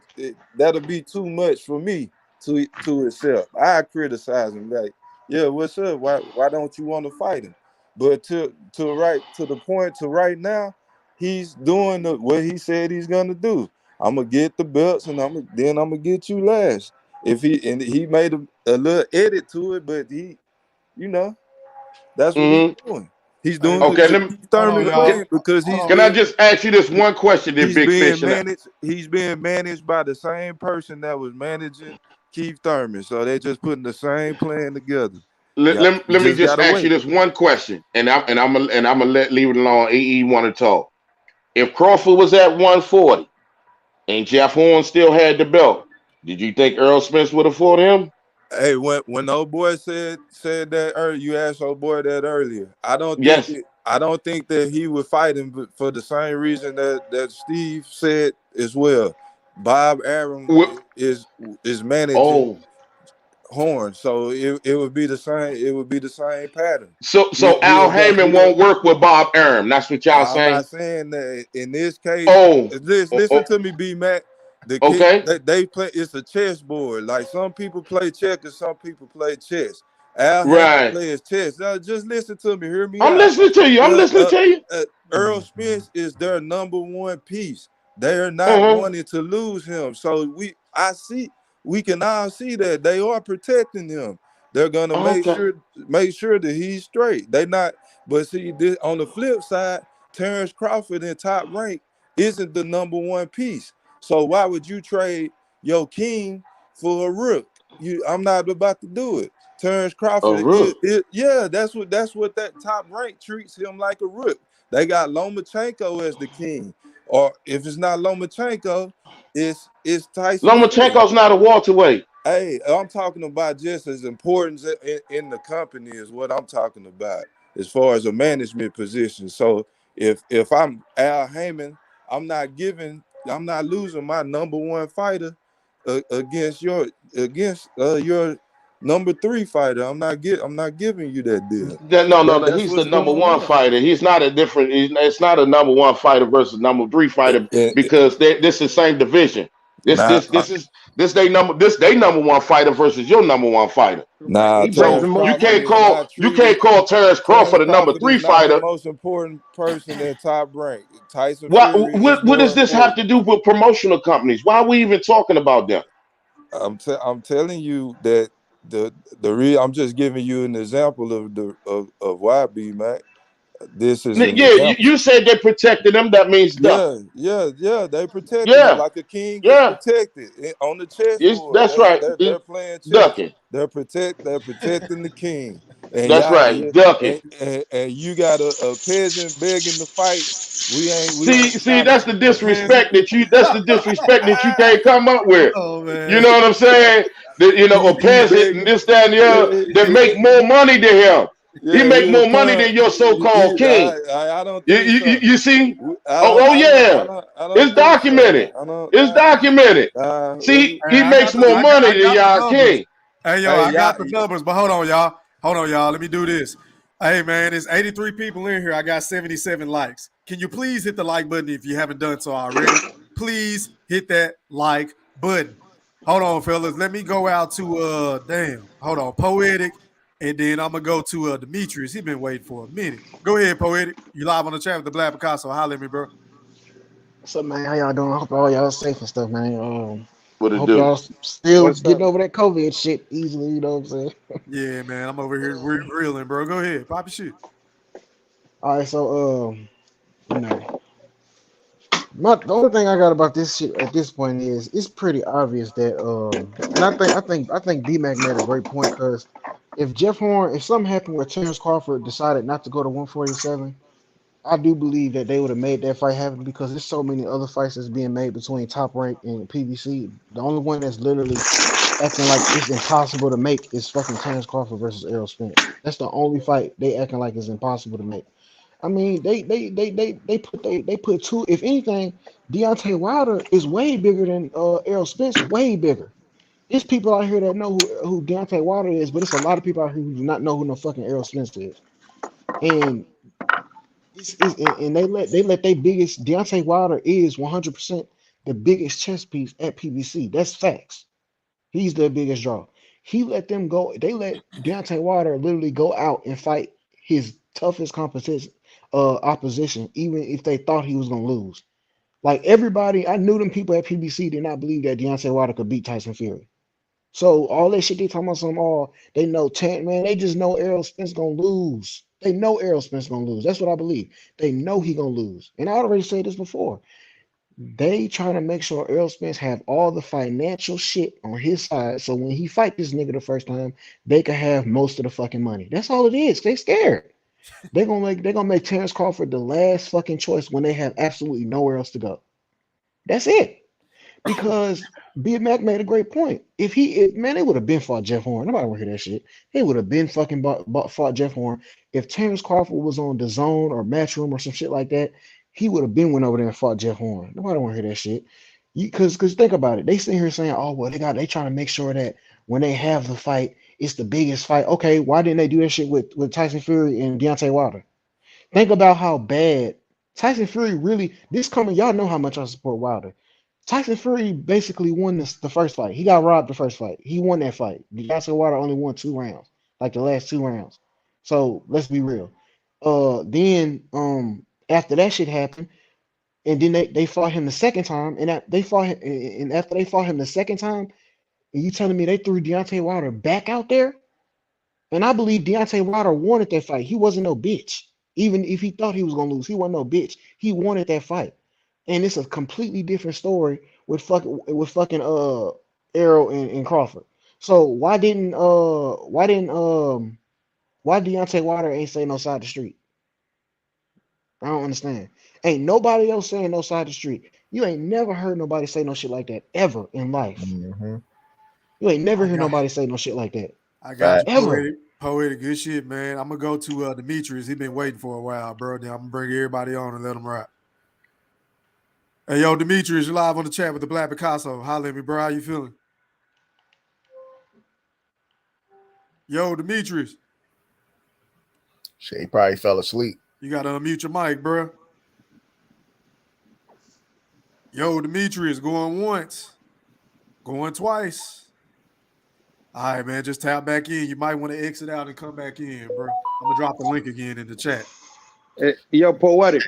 That'll be too much for me to accept. I criticize him like, yeah, what's up? Why don't you want to fight him? But to the point to right now, he's doing what he said he's gonna do. I'm gonna get the belts, and I'm gonna get you last. He made a little edit to it, but that's what he's doing. He's doing because he's. Can I just ask you this one question, then, Big Fish? He's being managed by the same person that was managing Keith Thurman, so they're just putting the same plan together. Let me just ask you this one question, and I'm gonna leave it alone. EE want to talk. If Crawford was at 140 and Jeff Horn still had the belt, did you think Errol Spence would have fought him? Hey, when old boy said that earlier, you asked old boy that earlier. I don't think that he would fight him for the same reason that Steve said as well. Bob Arum is managing Horn, so it would be the same. It would be the same pattern. So Al Heyman won't work with Bob Arum. That's what y'all saying. I'm not saying that in this case. Listen to me, B Mac. They play. It's a chessboard. Like some people play checkers, some people play chess. Al Heyman plays chess. Now, just listen to me. Hear me. I'm listening to you. Errol Spence is their number one piece. They are not wanting to lose him. So we can all see that they are protecting him. They're gonna make sure that he's straight. They not. But see, on the flip side, Terrence Crawford in Top Rank isn't the number one piece. So why would you trade your king for a rook? I'm not about to do it. Terrence Crawford, that's what that Top Rank treats him like a rook. They got Lomachenko as the king, or if it's not Lomachenko, it's Tyson. Lomachenko's not a welterweight. Hey, I'm talking about just as importance in the company is what I'm talking about as far as a management position. So if I'm Al Heyman, I'm not losing my number one fighter against your number 3 fighter. I'm not giving you that deal. No. He's the number one fighter. He's not a different. It's not a number one fighter versus number 3 fighter because this is the same division. This they number one fighter versus your number one fighter. You can't call Terrence Crawford a number 3 fighter. The most important person in Top Rank, Tyson. What does this have to do with promotional companies? Why are we even talking about them? I'm telling you that I'm just giving you an example of why, B Mac. This is you said they protected them. That means duck. Yeah. They protected him like a king is protected on the chessboard. That's right. They're playing chess. Ducking. They're protecting the king. And that's right. Ducking. And you got a peasant begging to fight. See, that's the disrespect that you can't come up with. Oh, man. You know what I'm saying? A peasant and this, that, and the other that make more money than him. He make more money than your so-called king. I don't you see? It's documented. It's documented. See, he makes more money than y'all king. Hey, yo, I got the numbers, but hold on, y'all. Let me do this. Hey, man, there's 83 people in here. I got 77 likes. can you please hit the like button if you haven't done so already? Please hit that like button. Hold on, fellas. Let me go out to hold on, Poetic, and then I'm gonna go to Demetrius. He been waiting for a minute. Go ahead, Poetic. You live on the chat with the Black Picasso. Holler at me, bro. What's up, man? How y'all doing? I hope all y'all safe and stuff, man. What I it hope do? y'all still What's getting up? over that COVID shit easily. You know what I'm saying? Yeah, man. I'm over here reeling, bro. Go ahead, pop your shit. All right, so you know, the only thing I got about this shit at this point is it's pretty obvious that and I think B-Mac made a great point because if something happened where Terrence Crawford decided not to go to 147. I do believe that they would have made that fight happen because there's so many other fights that's being made between Top Rank and PBC. The only one that's literally acting like it's impossible to make is fucking Terrence Crawford versus Errol Spence. That's the only fight they acting like is impossible to make. I mean, they put two. If anything, Deontay Wilder is way bigger than Errol Spence. Way bigger. There's people out here that know who Deontay Wilder is, but it's a lot of people out here who do not know who no fucking Errol Spence is. And and they let their biggest Deontay Wilder is 100% the biggest chess piece at PBC. That's facts. He's their biggest draw. He let them go. They let Deontay Wilder literally go out and fight his toughest opposition, even if they thought he was gonna lose. Like everybody, I knew them people at PBC did not believe that Deontay Wilder could beat Tyson Fury. So all that shit they talking about they know man, they just know Errol Spence gonna lose. They know Errol Spence gonna lose. That's what I believe. They know he gonna lose. And I already said this before. They trying to make sure Errol Spence have all the financial shit on his side. So when he fight this nigga the first time, they can have most of the fucking money. That's all it is. They scared. They're gonna make Terrence Crawford the last fucking choice when they have absolutely nowhere else to go. That's it. Because Big Mac made a great point. Man, they would have been fought Jeff Horn. Nobody would hear that shit. They would have been fucking fought Jeff Horn. If Terrence Crawford was on the Zone or Matchroom or some shit like that, he would have been went over there and fought Jeff Horn. Nobody want to hear that shit. Because think about it. They sit here saying, oh well, they trying to make sure that when they have the fight, it's the biggest fight. Okay, why didn't they do that shit with Tyson Fury and Deontay Wilder? Think about how bad Tyson Fury really y'all know how much I support Wilder. Tyson Fury basically won the first fight. He got robbed the first fight. He won that fight. Deontay Wilder only won 2 rounds, like the last 2 rounds. So let's be real. Then after that shit happened, and then they fought him the second time, and after they fought him the second time, and you telling me they threw Deontay Wilder back out there? And I believe Deontay Wilder wanted that fight. He wasn't no bitch. Even if he thought he was gonna lose, he wasn't no bitch. He wanted that fight. And it's a completely different story with fucking Errol and Crawford. So why Deontay Wilder ain't say no side the street? I don't understand. Ain't nobody else saying no side the street. You ain't never heard nobody say no shit like that ever in life. Mm-hmm. You ain't never heard nobody say no shit like that. I got you, ever. poetic, good shit, man. I'm gonna go to Demetrius. He been waiting for a while, bro. Then I'm gonna bring everybody on and let them ride. Hey, yo, Demetrius, you live on the chat with the Black Picasso. Holler at me, bro. How you feeling? Yo, Demetrius. Shit, he probably fell asleep. You gotta unmute your mic, bro. Yo, Demetrius, going once, going twice. All right, man, just tap back in. You might want to exit out and come back in, bro. I'm gonna drop the link again in the chat. Hey, yo, Poetic.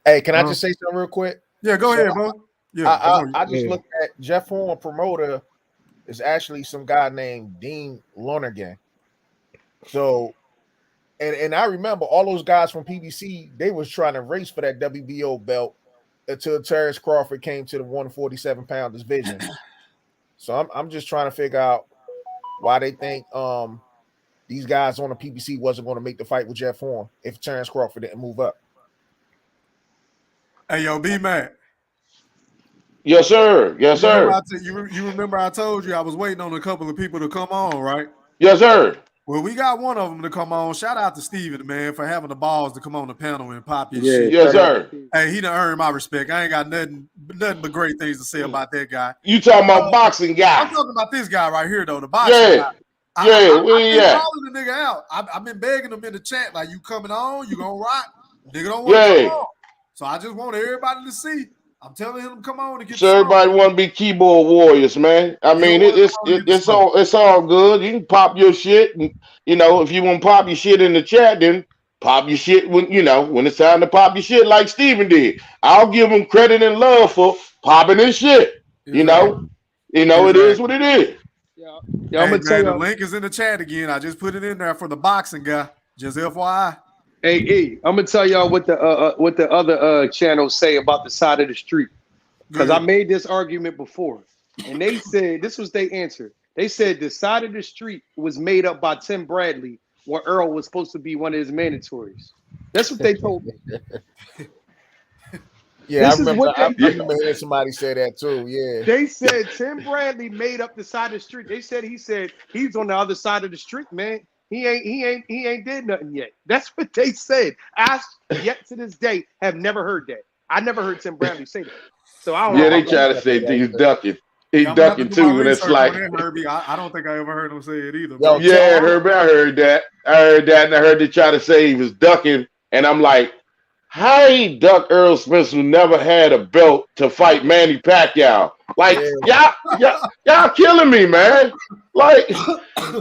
Hey, can I just say something real quick? Yeah, go ahead, bro. Yeah, I just looked at Jeff Horn promoter is actually some guy named Dean Lonergan. So, and I remember all those guys from PBC, they was trying to race for that WBO belt until Terrence Crawford came to the 147-pound division. So I'm just trying to figure out why they think these guys on the PBC wasn't going to make the fight with Jeff Horn if Terrence Crawford didn't move up. Hey, yo, B-Mac. Yes, sir. Yes, sir. You remember I told you I was waiting on a couple of people to come on, right? Yes, sir. Well, we got one of them to come on. Shout out to Steven, man, for having the balls to come on the panel and pop his shit. Yes, sir. Hey, he done earned my respect. I ain't got nothing but great things to say about that guy. You talking about boxing guy? I'm talking about this guy right here, though, the boxing guy. I've been calling the nigga out. I've been begging him in the chat, like, you coming on? You gonna rock? Nigga don't want to come on. So I just want everybody to see. I'm telling him to come on and get So the everybody smoke. want to be keyboard warriors, man. I He mean, don't want to come on and get the smoke. it's all good. You can pop your shit, and if you want to pop your shit in the chat, then pop your shit when when it's time to pop your shit, like Steven did. I'll give him credit and love for popping his shit. Exactly. It is what it is. Yeah, I'm Hey gonna tell man, the y'all. link is in the chat again. I just put it in there for the boxing guy. Just FYI. Hey, I'm gonna tell y'all what the other channels say about the side of the street. Because I Good. made this argument before, and they said this was their answer. They said the side of the street was made up by Tim Bradley, where Errol was supposed to be one of his mandatories. That's what they told me. Yeah, This is what I they remember hearing somebody say that too. Yeah. they said. Tim Bradley made up the side of the street. They said he's on the other side of the street, man. He ain't did nothing yet. That's what they said. I yet to this day have never heard that. I never heard Tim Bradley say that. So I don't know Yeah, they about that. try to say he's ducking. He Yeah, I'm gonna have to ducking do my too, and it's research like, on that, Herbie. I don't think I ever heard him say it either, Yo, bro. yeah, Herbie, I heard that. And I heard they try to say he was ducking, and I'm like, how he duck Earl Spence who never had a belt to fight Manny Pacquiao? Like, y'all killing me, man. Like,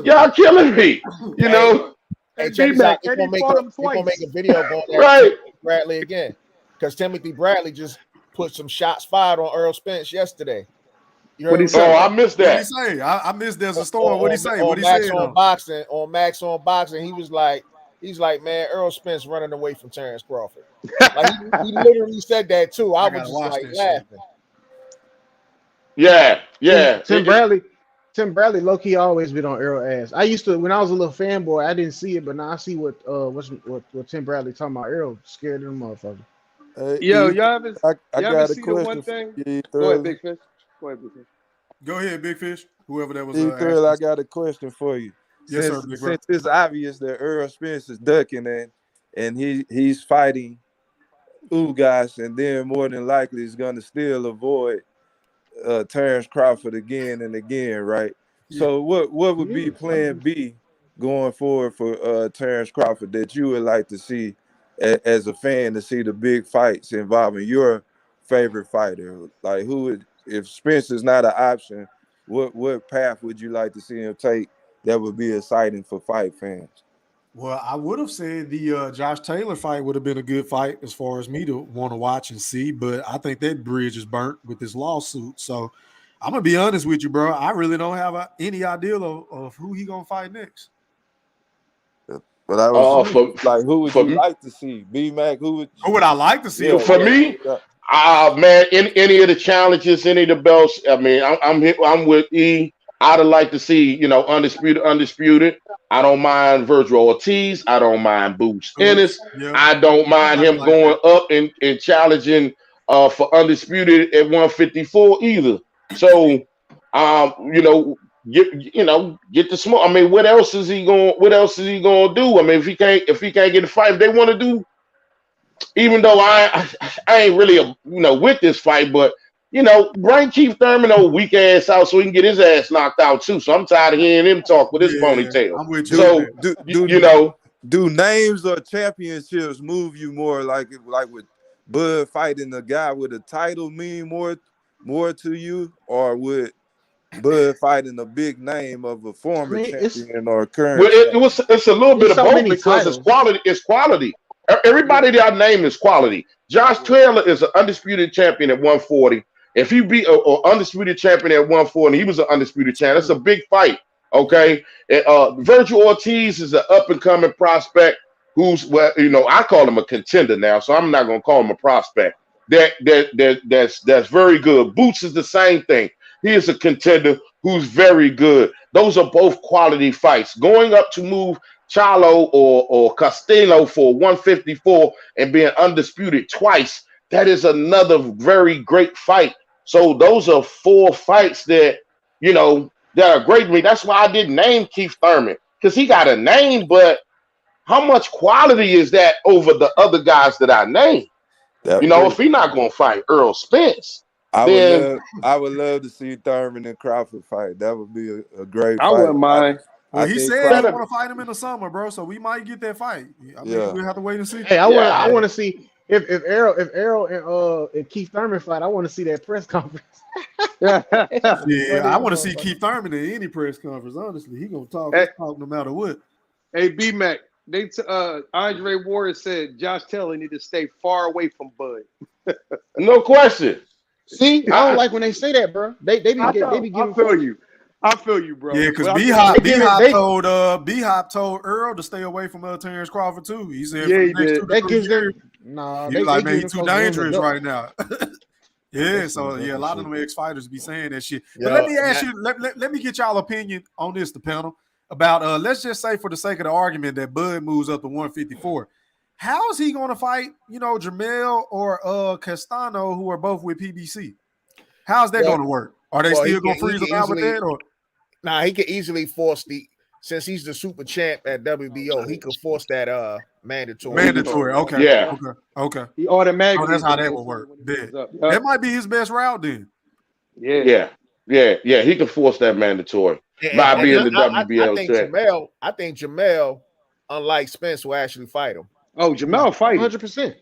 y'all killing me. Hey, check this out. They're gonna make a video going at Right. Timothy Bradley again, because Timothy Bradley just put some shots fired on Earl Spence yesterday. You What'd he Oh, say? I missed What he that. say? I missed. There's a storm. What he say? On What he Max say? on boxing, he was like, man, Earl Spence running away from Terrence Crawford. Like he literally said that too. I was gotta just watch like this laughing. Yeah. Tim Bradley, low key always been on Errol ass. I used to when I was a little fanboy, I didn't see it, but now I see what Tim Bradley talking about. Errol scared of them motherfucker. Yo, E, y'all I ever got a see the one question for thing? you, Go ahead, Thurl. Big Fish. Go ahead, Big Fish. Go ahead, Big Fish. Whoever that was Thurl, I asking. got a question for you. Yes, sir, big bro. Since it's obvious that Earl Spence is ducking and he's fighting Ugas, and then more than likely is gonna still avoid Terrence Crawford again and again, right? Yeah. So what would be plan B going forward for Terrence Crawford that you would like to see as a fan, to see the big fights involving your favorite fighter? Like, who would, if Spence is not an option, what path would you like to see him take that would be exciting for fight fans? Well, I would have said the Josh Taylor fight would have been a good fight as far as me to want to watch and see, but I think that bridge is burnt with this lawsuit. So I'm gonna be honest with you, bro. I really don't have any idea of who he gonna fight next. But I was like, who would you me, like to see? B-Mac, who would I like to see? for me, man, any of the challenges, any of the belts. I mean, I'm with E. I'd like to see, undisputed. I don't mind Virgil Ortiz. I don't mind Boots Ennis. Yeah. I don't mind him going up and challenging for undisputed at 154 either. So, get the smoke. I mean, what else is he going to do? I mean, if he can't get a fight, if they want to do. Even though I ain't really with this fight, but bring Keith Thurman old weak ass out so he can get his ass knocked out too. So I'm tired of hearing him talk with his ponytail. I'm with you. So do names or championships move you more, like with Bud fighting a guy with a title mean more to you, or would Bud fighting a big name of a former champion or a current? Well, it's a little bit of both because it's quality. It's quality. Everybody that I name is quality. Josh Taylor is an undisputed champion at 140. If he beat an undisputed champion at 140, he was an undisputed champion. That's a big fight. Okay. Virgil Ortiz is an up and coming prospect who's, I call him a contender now, so I'm not gonna call him a prospect. That's very good. Boots is the same thing. He is a contender who's very good. Those are both quality fights. Going up to move Charlo or Castillo for 154 and being undisputed twice, that is another very great fight. So those are 4 fights that that are great to me. That's why I didn't name Keith Thurman, because he got a name, but how much quality is that over the other guys that I named? If he's not going to fight Earl Spence, I would love to see Thurman and Crawford fight. That would be a great fight. I wouldn't mind. Well, he said he want to fight him in the summer, bro. So we might get that fight. I mean, we'll have to wait and see. Hey, I want to see. if Errol and Keith Thurman fight, I want to see that press conference. Yeah, Funny I as want to a see motherfucker. Keith Thurman in any press conference. Honestly, he gonna talk. Hey, He's talk no matter what. hey, B-Mac, Andre Ward said Josh Taylor need to stay far away from Bud. No question. See, I don't I, like when they say that, bro. They be I giving feel you. I feel you, bro. Yeah, because But I'm B just Hop saying, told Earl to stay away from Terrence Crawford too. He said yeah, for he the next did. 2 to that 3 gives them years, he was they like, man, give he's them too folks room to dangerous develop. right now. Yeah, That's some so yeah, a different lot of shit. them ex-fighters be saying that shit. But Yo, let me ask you, let me get y'all opinion on this, the panel, about let's just say for the sake of the argument that Bud moves up to 154. How is he gonna fight, Jamel or Castano, who are both with PBC? How's that well, gonna work? Are they well, still gonna freeze him out with that? Or he could easily force since he's the super champ at WBO, he could force that mandatory. mandatory? Okay, yeah. okay. He Oh, automatically that's is how the that would mandatory work. when he Bet. moves up. That might be his best route then. Yeah. Yeah. He can force that mandatory And, by and being the I WBL think champ. Jamel, unlike Spence, will actually fight him. Oh, Jamel fighting. 100%.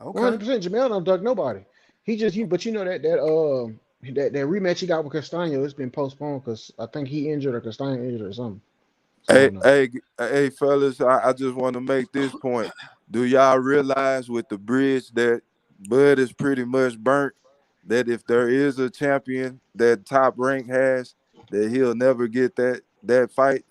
Okay. 100%. Jamel don't duck nobody. He just but that rematch he got with Castaño, it's been postponed because I think he injured or Castaño injured or something. So I Hey, don't know. hey, fellas, I just want to make this point. Do y'all realize with the bridge that Bud is pretty much burnt, that if there is a champion that Top Rank has, that he'll never get that fight?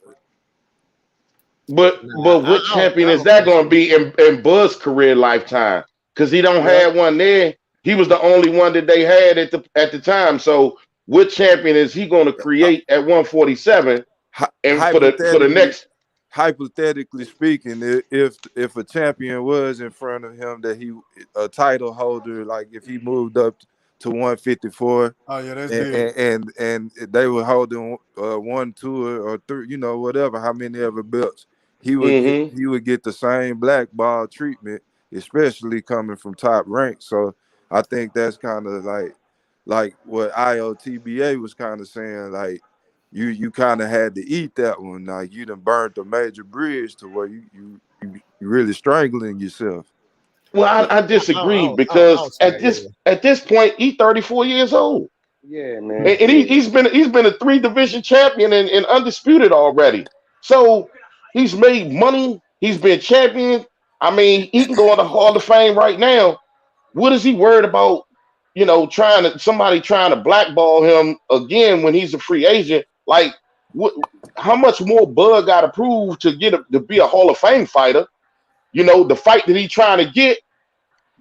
But Nah, what champion I is don't that think going to so. be in Bud's career lifetime? Because he don't Yeah. have one there. He was the only one that they had at the time. So what champion is he going to create at 147? And for the next, Hypothetically speaking, if a champion was in front of him that he a title holder, like if he moved up to 154, Oh yeah, that's big. and they were holding 1, 2, or 3, whatever, how many ever belts, he would get the same blackball treatment, especially coming from Top Rank. So I think that's kind of like what IOTBA was kind of saying, like you kind of had to eat that one. Like you done burnt a major bridge to where you really strangling yourself. well, I disagree I because don't see that. at this point he's 34 years old. Yeah, man. And he's been a 3 division champion and undisputed already. So he's made money. He's been champion. I mean, he can go in the Hall of Fame right now. What is he worried about? Somebody trying to blackball him again when he's a free agent. Like, what? How much more Bud got to prove to be a Hall of Fame fighter? The fight that he's trying to get,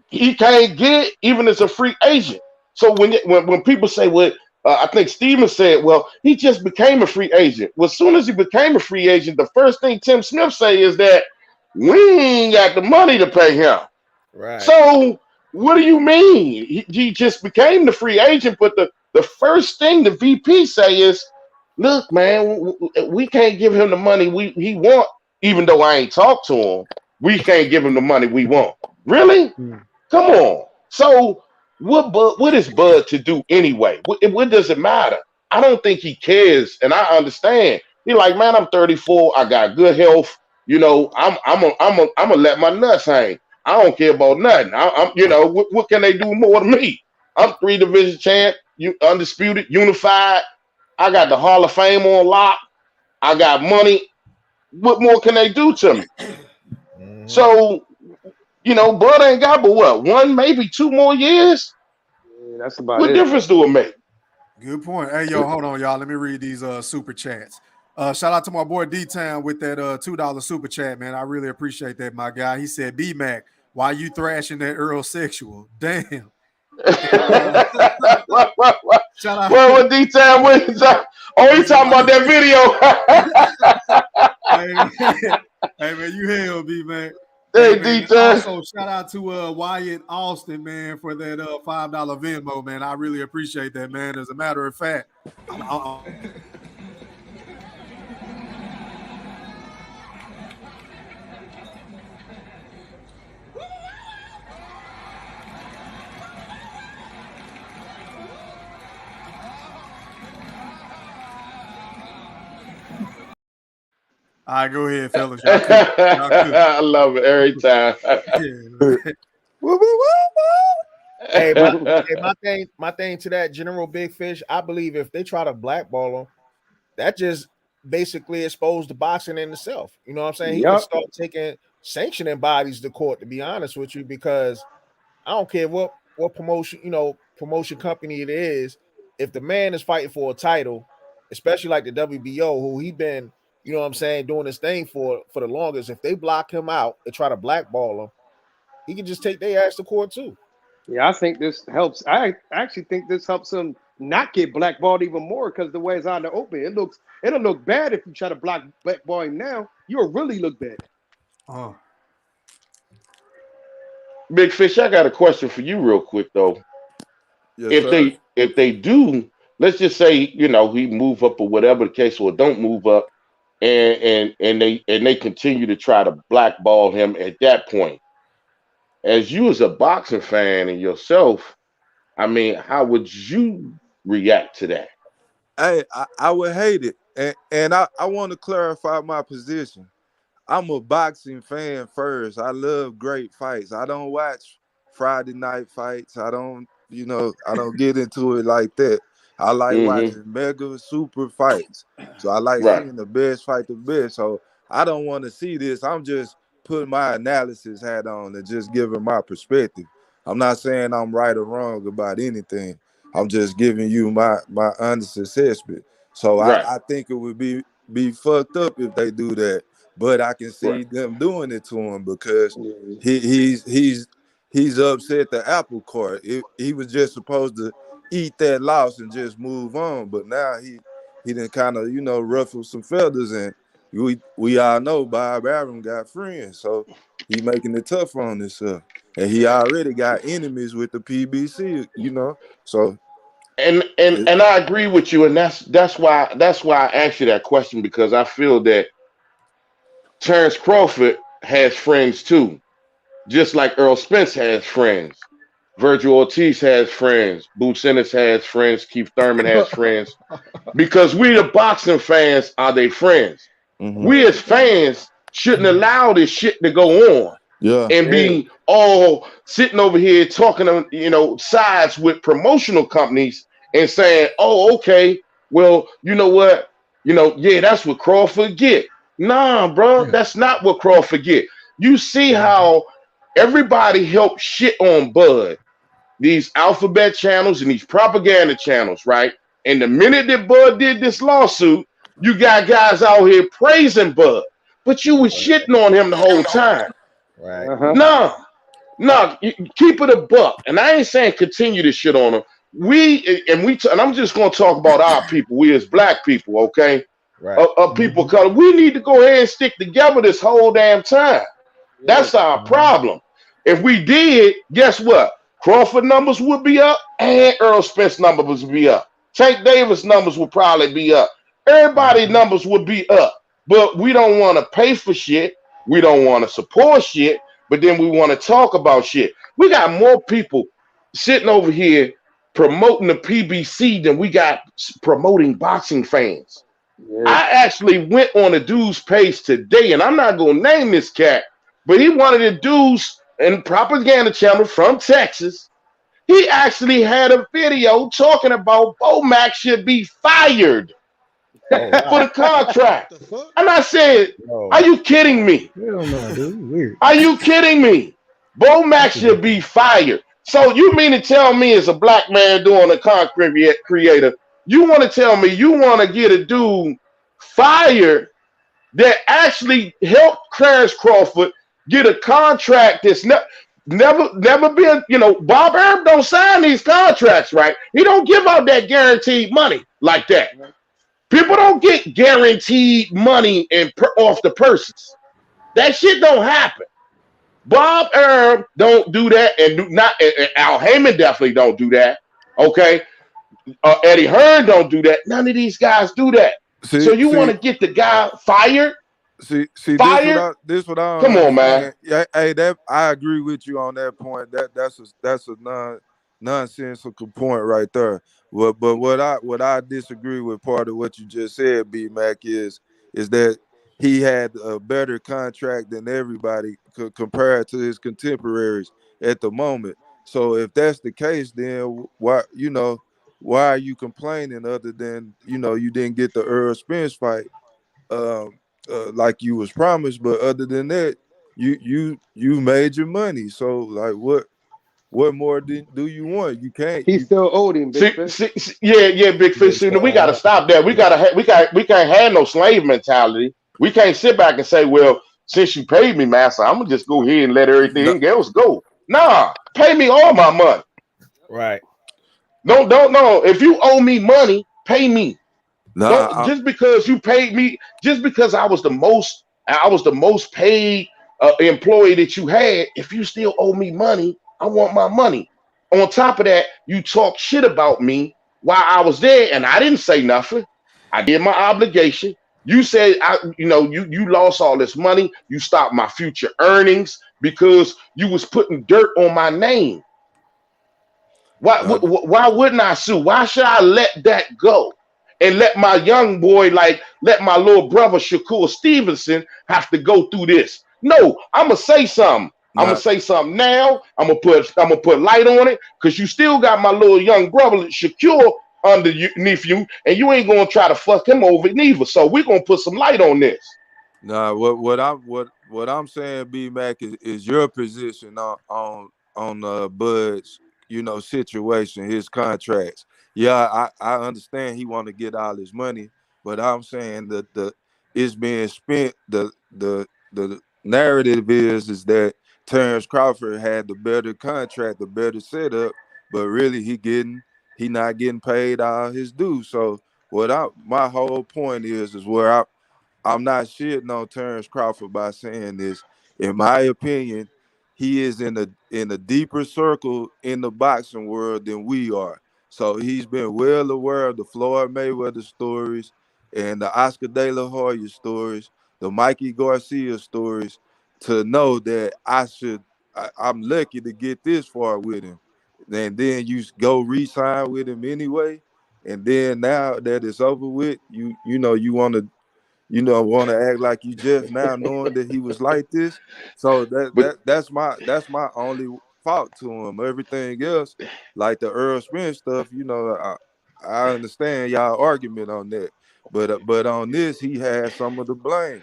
he can't get even as a free agent. So when people say, well, I think Steven said, well, he just became a free agent. Well, as soon as he became a free agent, the first thing Tim Smith say is that we ain't got the money to pay him. Right. So what do you mean? He just became the free agent, but the first thing the VP say is, look, man, we can't give him the money he want, even though I ain't talked to him. We can't give him the money we want. Really? Come on. So what is Bud to do anyway? What does it matter? I don't think he cares, and I understand. He like, man, I'm 34. I got good health. I'm gonna let my nuts hang. I don't care about nothing. What can they do more than me? I'm 3 division champ, undisputed, unified. I got the Hall of Fame on lock. I got money. What more can they do to me? So, Bud ain't got but what, 1, maybe 2 more years? Yeah, that's about What it. difference do it make? Good point. Hey, yo, hold on, y'all. Let me read these super chats. Shout out to my boy D-Town with that $2 super chat, man. I really appreciate that, my guy. He said, B-Mac, why you thrashing that Earl sexual? Damn. And, what shout out. What D-Town with? Oh, he talking about that video. Hey, man, you hell, B-Mac. Hey, man, D-Town. also, shout out to Wyatt Austin, man, for that $5 Venmo, man. I really appreciate that, man. As a matter of fact, all right, go ahead, fellas. Y'all cook. I love it every time. Yeah, Woo, woo, woo, woo. Hey, my thing to that General Big Fish, I believe if they try to blackball him, that just basically exposed the boxing in itself. You know what I'm saying? He could Yup. start taking sanctioning bodies to court, to be honest with you, because I don't care what promotion, promotion company it is. If the man is fighting for a title, especially like the WBO, who he been, you know what I'm saying, doing his thing for the longest, if they block him out and try to blackball him, he can just take their ass to court too. Yeah, I think this helps. I actually think this helps him not get blackballed even more because the way it's out in the open, it'll look bad if you try to blackball him now. You'll really look bad. Oh, Big Fish, I got a question for you real quick though. Yes, If sir. they do, let's just say, he move up or whatever the case, or don't move up, and they continue to try to blackball him at that point. As you as a boxing fan and yourself, I mean, how would you react to that? Hey, I would hate it. And I want to clarify my position. I'm a boxing fan first. I love great fights. I don't watch Friday night fights. I don't get into it like that. I like Mm-hmm. watching mega super fights. So I like Right. seeing the best fight the best. So I don't want to see this. I'm just putting my analysis hat on and just giving my perspective. I'm not saying I'm right or wrong about anything. I'm just giving you my honest assessment. So Right. I think it would be fucked up if they do that. But I can Right. see them doing it to him because Yeah. he's upset the apple cart. He was just supposed to eat that loss and just move on. But now he done kind of ruffled some feathers, and we all know Bob Arum got friends, so he making it tough on himself. And he already got enemies with the PBC, So And I agree with you, and that's why I asked you that question, because I feel that Terrence Crawford has friends too, just like Earl Spence has friends. Virgil Ortiz has friends. Boots Ennis has friends. Keith Thurman has friends. Because we, the boxing fans, are they friends. mhm. We as fans shouldn't allow this shit to go on Yeah. and Yeah. be all sitting over here talking sides with promotional companies and saying, oh, okay, well, you know what? Yeah, that's what Crawford get. Nah, bro, Yeah. that's not what Crawford get. You see how everybody helped shit on Bud, these alphabet channels and these propaganda channels, right? And the minute that Bud did this lawsuit, you got guys out here praising Bud, but you was shitting on him the whole time. Right. Uh-huh. No, keep it a buck. And I ain't saying continue to shit on him. And I'm just gonna talk about our people. We as black people, okay? Right. People color. We need to go ahead and stick together this whole damn time. That's our problem. If we did, guess what? Crawford numbers would be up, and Earl Spence numbers would be up. Tank Davis numbers would probably be up. Everybody's numbers would be up. But we don't want to pay for shit. We don't want to support shit. But then we want to talk about shit. We got more people sitting over here promoting the PBC than we got promoting boxing fans. Yeah. I actually went on a dude's page today, and I'm not going to name this cat, but he one of the dudes in propaganda channel from Texas. He actually had a video talking about Bo Mack should be fired Oh, wow. for the contract. The fuck? And I said, No. are you kidding me? Hell no, dude. You weird. Are you kidding me? Bo Mack should be fired. So you mean to tell me, as a black man doing a content creator, you want to tell me you want to get a dude fired that actually helped Clarence Crawford get a contract that's never been, Bob Arum don't sign these contracts, right? He don't give out that guaranteed money like that. People don't get guaranteed money off the purses. That shit don't happen. Bob Arum don't do that, and Al Heyman definitely don't do that. Okay, Eddie Hearn don't do that. None of these guys do that. So you want to get the guy fired? See, Fired? this what I don't Come on, man. understand. Yeah, hey, that I agree with you on that point. That's a nonsensical point right there. But what I disagree with, part of what you just said, B Mac, is that he had a better contract than everybody compared to his contemporaries at the moment. So if that's the case, then why are you complaining other than you didn't get the Earl Spence fight like you was promised, but other than that, you made your money. So like what more do you want? You can't He you still owed him, Big Fish. Yeah, big fish. See, we got to stop that. We can't have no slave mentality. We can't sit back and say, well, since you paid me, master, I'm gonna just go ahead and let no, everything else go. Nah, pay me all my money. Right. Don't no. If you owe me money, pay me. Don't nah, just because you paid me, just because I was the most paid employee that you had. If you still owe me money, I want my money. On top of that, you talk shit about me while I was there, and I didn't say nothing. I did my obligation. You said you lost all this money. You stopped my future earnings because you was putting dirt on my name. Why wouldn't I sue? Why should I let that go and let my young boy, like let my little brother Shakur Stevenson, have to go through this? No, I'm gonna say something. I'm gonna nah, say something now. I'm gonna put light on it because you still got my little young brother Shakur underneath you, and you ain't gonna try to fuck him over neither. So we're gonna put some light on this. nah. What I'm saying, B Mac, is your position on Bud's situation, his contracts. Yeah, I understand he want to get all his money, but I'm saying that the it's being spent. The narrative is that Terrence Crawford had the better contract, the better setup, but really he not getting paid all his dues. So my whole point is where I'm not shitting on Terrence Crawford by saying this. In my opinion, he is in a deeper circle in the boxing world than we are. So he's been well aware of the Floyd Mayweather stories and the Oscar De La Hoya stories, the Mikey Garcia stories, to know that I'm lucky to get this far with him. And then you go re-sign with him anyway. And then now that it's over with, you want to act like you just now knowing that he was like this. So But that's my only fault to him. Everything else, like the Earl Spence stuff, I understand y'all argument on that, but on this he has some of the blame.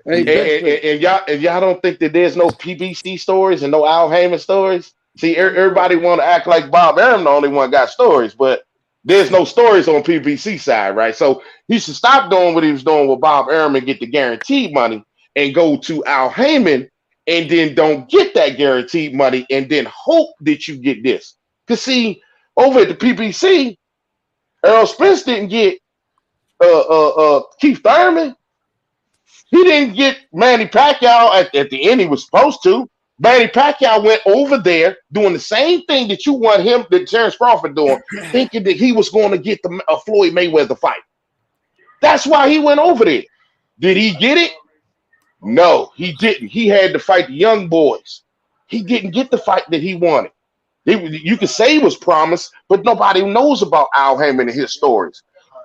Hey, He Big Fish. and y'all don't think that there's no PBC stories and no Al Heyman stories? See, I'm sure. everybody want to act like Bob Arum the only one got stories, but there's no stories on PBC side, right? So he should stop doing what he was doing with Bob Arum and get the guaranteed money and go to Al Heyman and then don't get that guaranteed money and then hope that you get this. Because see, over at the PBC, Errol Spence didn't get Keith Thurman. He didn't get Manny Pacquiao at the end. He was supposed to. Manny Pacquiao went over there doing the same thing that you want him, that Terrence Crawford doing, thinking that he was going to get the Floyd Mayweather fight. That's why he went over there. Did he get it? No, he didn't. He had to fight the young boys. He didn't get the fight that he wanted. You could say he was promised, but nobody knows about Al Heyman and his stories.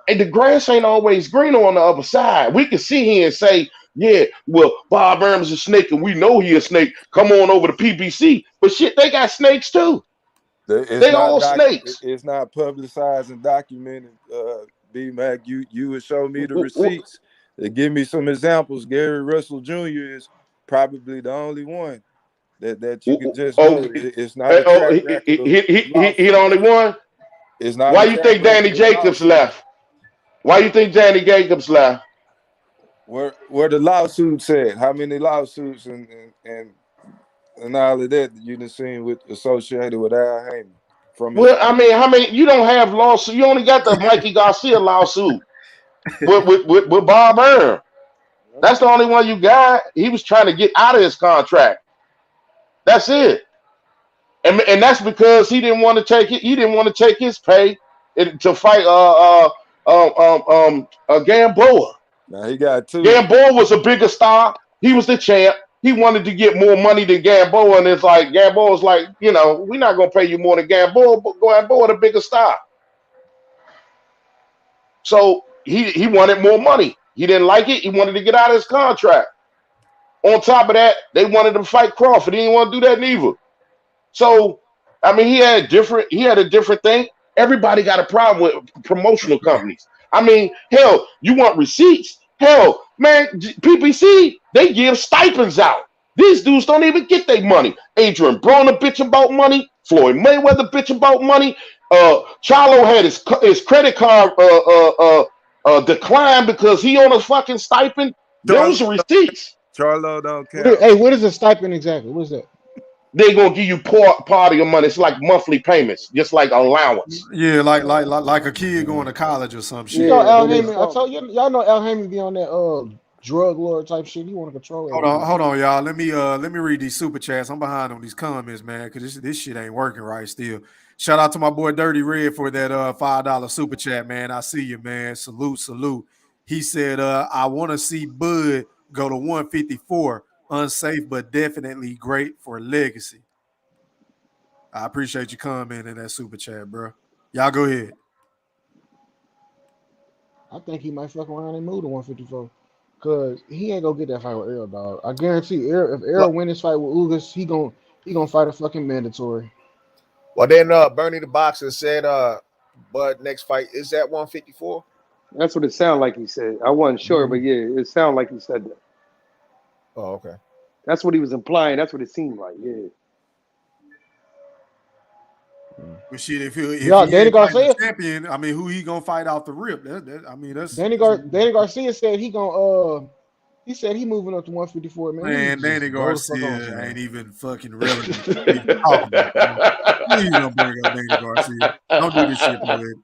And the grass ain't always greener on the other side. We can sit here and say, yeah, well, Bob Arum's a snake, and we know he a snake. Come on over to PBC. But shit, they got snakes too. It's They not all snakes. it's not publicized and documented. B Mac, you would show me the receipts. Give me some examples. Gary Russell Jr. is probably the only one that you could just know. It's not a track record of He the only lawsuits. one. It's not Why a you track think Danny record of Jacobs lawsuits. left? Why you think Danny Jacobs left? Where the lawsuits at? How many lawsuits and all of that you done seen with associated with Al Heyman from his Well, I mean, how many? You don't have lawsuit. You only got the Mikey Garcia lawsuit with Bob Arum. That's the only one you got. He was trying to get out of his contract. That's it. And that's because he didn't want to take it. He didn't want to take his pay to fight Gamboa. now he got two. Gamboa was a bigger star. He was the champ. He wanted to get more money than Gamboa, and it's like Gamboa's like, we're not gonna pay you more than Gamboa, but Gamboa the bigger star. So he wanted more money. He didn't like it. He wanted to get out of his contract. On top of that, they wanted him to fight Crawford. He didn't want to do that neither. So, I mean, he had a different thing. Everybody got a problem with promotional companies. I mean, hell, you want receipts? Hell, man, PPC, they give stipends out. These dudes don't even get their money. Adrian Broner bitch about money. Floyd Mayweather bitch about money. Charlo had his credit card declined because he on a fucking stipend. Those are receipts. Charlo don't count. Hey, what is a stipend exactly? What is that? They're gonna give you part of your money. It's like monthly payments, just like allowance. Yeah, like a kid going to college or some shit. You know, Al Heyman. I told you, y'all know Al Heyman be on that drug lord type shit. He want to control it. Hold on, y'all. Let me read these super chats. I'm behind on these comments, man, because this shit ain't working right still. Shout out to my boy Dirty Red for that $5 super chat, man. I see you, man. Salute. He said, I want to see Bud go to 154. Unsafe, but definitely great for legacy. I appreciate you commenting in that super chat, bro. Y'all go ahead. I think he might fuck around and move to 154 because he ain't gonna get that fight with Errol, dog. I guarantee Errol, if Errol win this fight with Ugas, he gonna fight a fucking mandatory. Well, then Bernie the Boxer said, Bud next fight is at 154. That's what it sounded like he said. I wasn't sure, but yeah, it sounded like he said that. Oh, okay. That's what he was implying. That's what it seemed like. Yeah. But shit, if he Danny Garcia champion, I mean, who he gonna fight out the rip? That's Danny Garcia said he gonna he said he moving up to 154. Man, Danny Garcia ain't even fucking relevant. Please don't bring up Danny Garcia. Don't do this shit, man.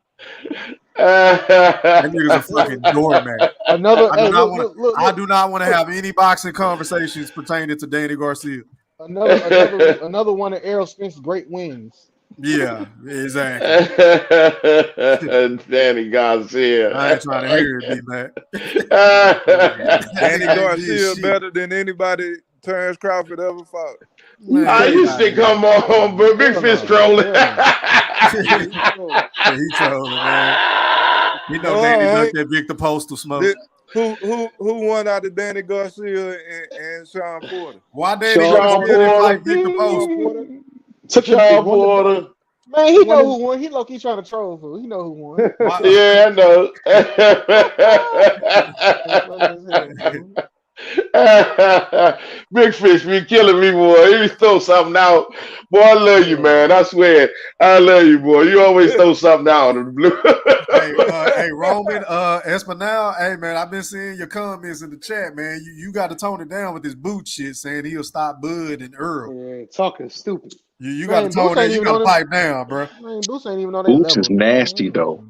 That nigga's a fucking doormat. I do not want to have any boxing conversations pertaining to Danny Garcia. Another one of Errol Spence's great wins. Yeah, exactly. Danny Garcia. I ain't trying to hear it, man. Danny Garcia better than anybody Terrence Crawford ever fought. I used to come on, but Big Fish trolling. He trolling, man. You know, niggas like that Victor Postal smoke. Who won out of Danny Garcia and Sean Porter? Why Danny Garcia didn't like Victor Postal? Sean Porter. Man, he know who won. He low-key trying to troll for. He know who won. Yeah, I know. Big Fish be killing me, boy. He throw something out. Boy, I love you, man. I swear. I love you, boy. You always throw something out in the blue. Hey, Roman, Espinal, hey, man, I've been seeing your comments in the chat, man. You got to tone it down with this boot shit, saying he'll stop Bud and Earl. Yeah, talking stupid. You got to tone that. You got to pipe down, bro. Man, Boots ain't even know that. Boots is nasty, though.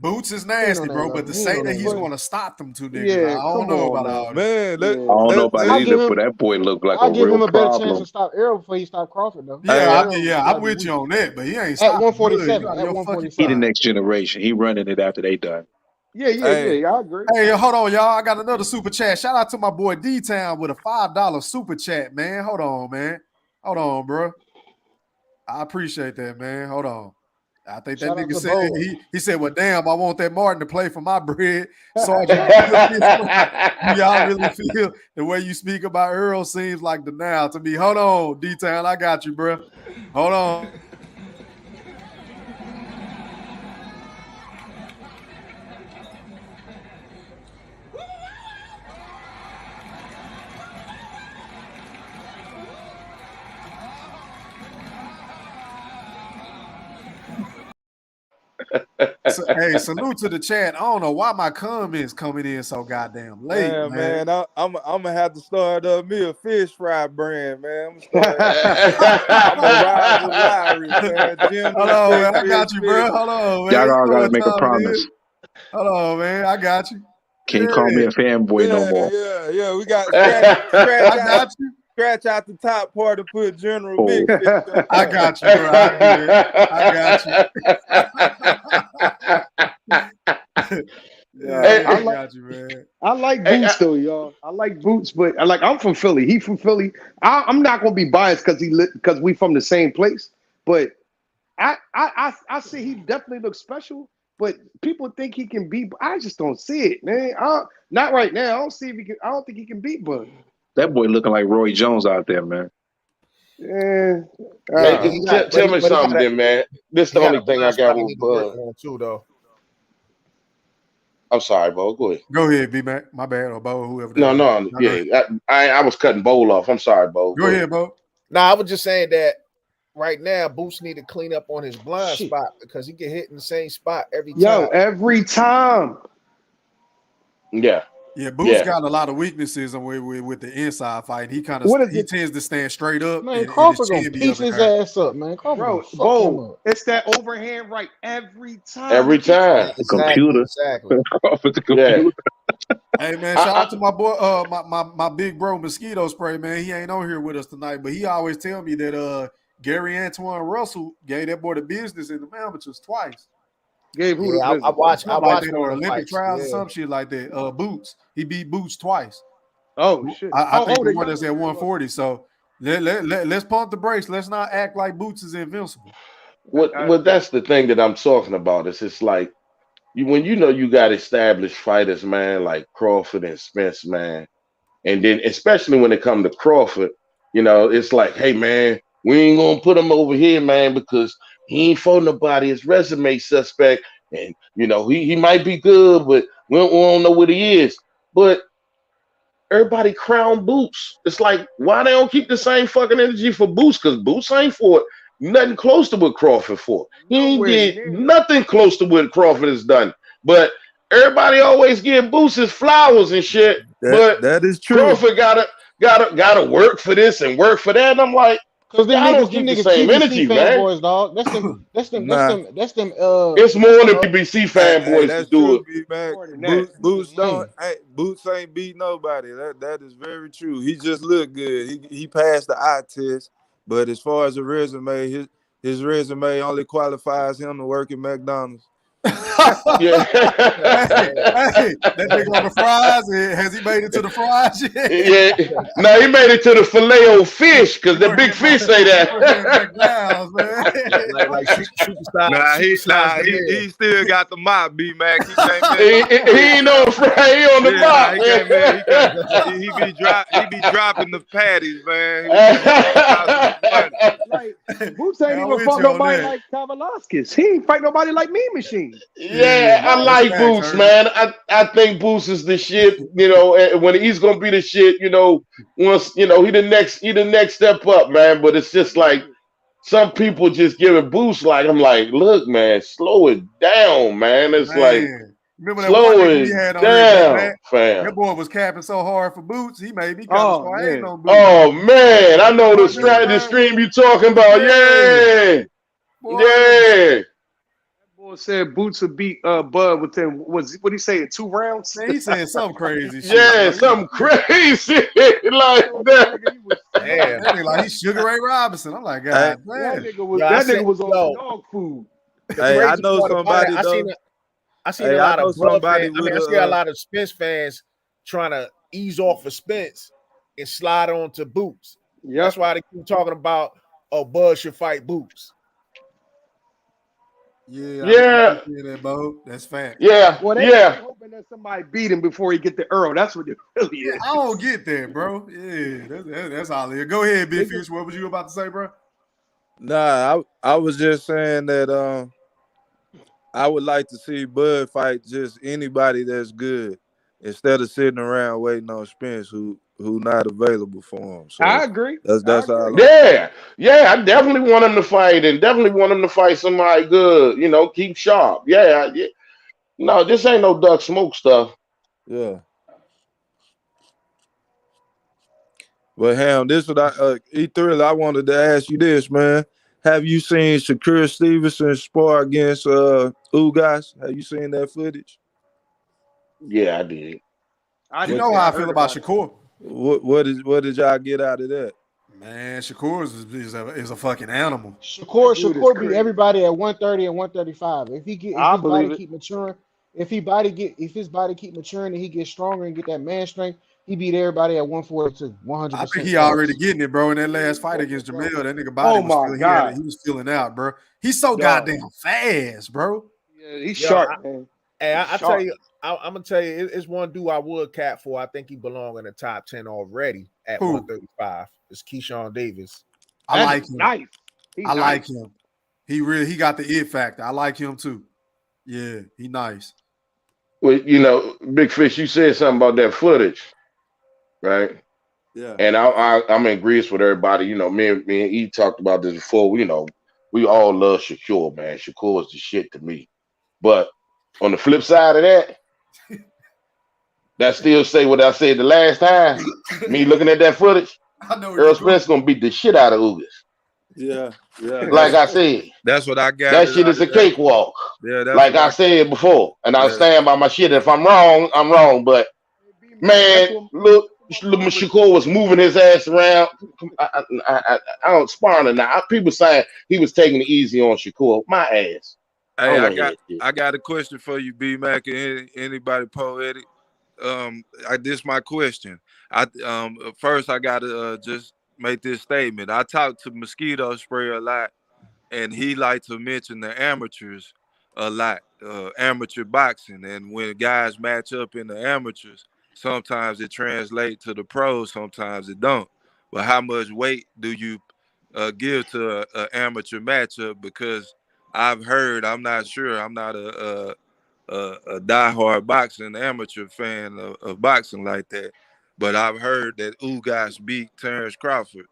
Boots is nasty, bro. But to say that he's going to stop them two niggas, Yeah, I don't know about all that. Man, I don't know about it either, but that boy looked like I'll a give him real a better chance problem. to stop Errol before he stopped Crawford, though. Yeah, I'm with you on that, but he ain't stopping at 147. Bud. At 147. He the next generation. He running it after they done. Yeah, I agree. Hey, hold on, y'all. I got another super chat. Shout out to my boy D-Town with a $5 super chat, man. Hold on, man. Hold on, bro. I appreciate that, man. Hold on. I think that nigga said he said, well, damn, I want that Martin to play for my bread. Sergeant, y'all really feel the way you speak about Earl seems like the now to me. Hold on, D-Town. I got you, bro. Hold on. Hey, salute to the chat. I don't know why my comments coming in so goddamn late, man. I'm gonna have to start me a fish fry brand, man. I'm gonna ride with Larry, man. Hold on, man. I got you, bro. Hold on, man. Y'all gotta make a promise. Hold on, man. I got you. Can't call me a fanboy no more. Yeah. We got scratch out the top part and put General Big. I got you, bro. I got you. Hey, I got you, man. I like Boots though, y'all. I like Boots, but I'm from Philly. He from Philly. I'm not gonna be biased because we from the same place. But I see he definitely looks special. but people think he can beat. I just don't see it, man. Not right now. I don't see if he can. I don't think he can beat Bud. That boy looking like Roy Jones out there, man. Yeah. Tell me something, then, man. This is the only thing I got with Bud. Too, though. I'm sorry, Bo. Go ahead. Go ahead, B-Mac. My bad, or Bo, whoever. I was cutting Bo off. I'm sorry, Bo. Go ahead, Bo. No, I was just saying that right now, Boots need to clean up on his blind spot because he get hit in the same spot every time. Every time. Yeah. Yeah, Boots got a lot of weaknesses with the inside fight. He tends to stand straight up. Man, Crawford gonna piece his ass up, man. Bro, it's that overhand right every time. Every time. Computer. Exactly. Crawford the computer. Hey man, shout out to my boy, my big bro Mosquito Spray, man. He ain't on here with us tonight, but he always tell me that Gary Antoine Russell gave that boy the business in the amateurs twice. Gave who the business? I watched Olympic trials or some shit like that. Boots. He beat Boots twice. Oh shit! I think the one that's at 140. So let's pump the brakes. Let's not act like Boots is invincible. What that's the thing that I'm talking about. Is it's like when you got established fighters, man, like Crawford and Spence, man, and then especially when it comes to Crawford, it's like, hey man, we ain't gonna put him over here, man, because he ain't for nobody. His resume suspect, and he might be good, but we don't know what he is. But everybody crown Boots. It's like, why they don't keep the same fucking energy for Boots? Because Boots ain't for nothing close to what Crawford for. He ain't did nothing close to what Crawford has done. But everybody always give Boots his flowers and shit. But that is true. Crawford gotta work for this and work for that. And I'm like, because them niggas keep the same energy, man. Fanboys, dog. That's them. It's more than BBC fanboys to do it, man. Boots ain't beat nobody. That is very true. He just looked good. He passed the eye test, but as far as the resume, his resume only qualifies him to work at McDonald's. Yeah. hey, that nigga on the fries. Has he made it to the fries yet? Yeah. No, he made it to the Filet-O-Fish because the big fish say that. He still got the mop, B-Mac. He ain't on fry. He on the mop. He be dropping the patties, man. Boots ain't even fought nobody like Kavalaskis. He ain't fight nobody like Mean Machine. Yeah, I like Boots, man. I think Boots is the shit. When he's gonna be the shit. Once he the next step up, man. But it's just like some people just giving Boots I'm like, look, man, slow it down, man. It's like. Remember that slow one it we had on down, fam. That boy was capping so hard for Boots, he made me start hating on Boots. Oh man, I know the stream you talking about. Yeah. That boy said Boots would beat Bud within what he say in 2 rounds? Man, he said something crazy shit. Yeah, something crazy like that. Damn, that nigga like he's Sugar Ray Robinson. I'm like, God, that nigga was on dog food. Hey, I know somebody though. I see a lot of somebody. I see a lot of Spence fans trying to ease off of Spence and slide on to Boots. Yeah, that's why they keep talking about Bud should fight Boots. Yeah, that's fact. Yeah, well, they're hoping that somebody beat him before he get to Errol. That's what it really is. I don't get that, bro. Yeah, that's all it is. Go ahead, Big Fish. What was you about to say, bro? Nah, I was just saying that I would like to see Bud fight just anybody that's good instead of sitting around waiting on Spence who not available for him. So I agree. That's all. Yeah, I definitely want him to fight and definitely want him to fight somebody good. Keep sharp. Yeah. No, this ain't no duck smoke stuff. Yeah. But Ham, this is what I wanted to ask you this, man. Have you seen Shakur Stevenson spar against Ugas? Have you seen that footage? Yeah, I did. You know how I feel about Shakur. What did y'all get out of that? Man, Shakur is a fucking animal. Shakur beat everybody at 130 and 135. If his body keep maturing and he gets stronger and get that man strength, he beat everybody at 142, 100%. I think he already getting it, bro. In that last fight against Jamel, that nigga body he was feeling out, bro. He's so goddamn fast, bro. Yeah, he's Yo, sharp, man. Hey, He's I tell sharp. you, I'm gonna tell you, it's one dude I would cap for. I think he belong in the top 10 already at Who? 135. It's Keyshawn Davis. I That like is him. nice. He's I like nice. him. He got the it factor. I like him too. Yeah, he nice. Well, Big Fish, you said something about that footage, right? Yeah. And I'm in agreement with everybody. Me and E talked about this before. We all love Shakur, man. Shakur is the shit to me. But on the flip side of that still say what I said the last time. Me looking at that footage, I know Earl Spence gonna beat the shit out of Ugas. Yeah. Like I said, That's what I that gathered shit out is of a that. cakewalk. Yeah, that's Like what I I. said before, and I Yeah. stand by my shit. If I'm wrong, I'm wrong. But That's man, what look, my mom was Shakur was moving his ass around. I don't sparring now. People saying he was taking it easy on Shakur. My ass. I Hey, don't want to hear that shit. I got a question for you, B Mac, and anybody poetic. This my question. First I gotta just make this statement. I talk to Mosquito Spray a lot, and he like to mention the amateurs a lot, amateur boxing. And when guys match up in the amateurs, sometimes it translates to the pros, sometimes it don't. But how much weight do you give to an amateur matchup? Because I've heard, I'm not sure, I'm not a diehard boxing amateur fan of boxing like that, but I've heard that Ugas beat Terrence Crawford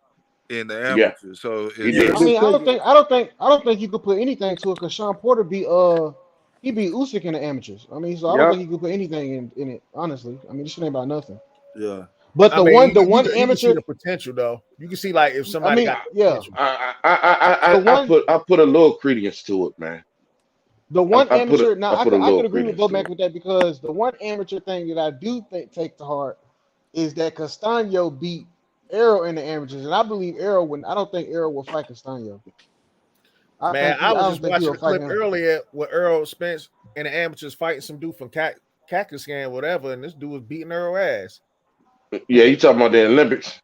in the Yeah, amateurs. So he it did. I Let me mean, tell you, I don't think you could put anything to it because Sean Porter he beat Usyk in the amateurs. I mean, so I don't Yep. think you could put anything in it. Honestly, I mean, this shit ain't about nothing. yeah. But I mean, the you one can see amateur, the potential though. You can see like if I somebody mean, got the yeah, potential. the I one put a little credence to it, man. the one amateur. Now I put a I little could agree with credence to Bomac it. with that because the one amateur thing that I do think take to heart is that Castano beat Errol in the amateurs, and I believe Errol when I don't think Errol will fight Castano. Man, I I was don't just think watching he'll a fight clip him. earlier with Errol Spence and the amateurs fighting some dude from Kakistan, whatever, and this dude was beating Errol ass. Yeah, you talking about the Olympics?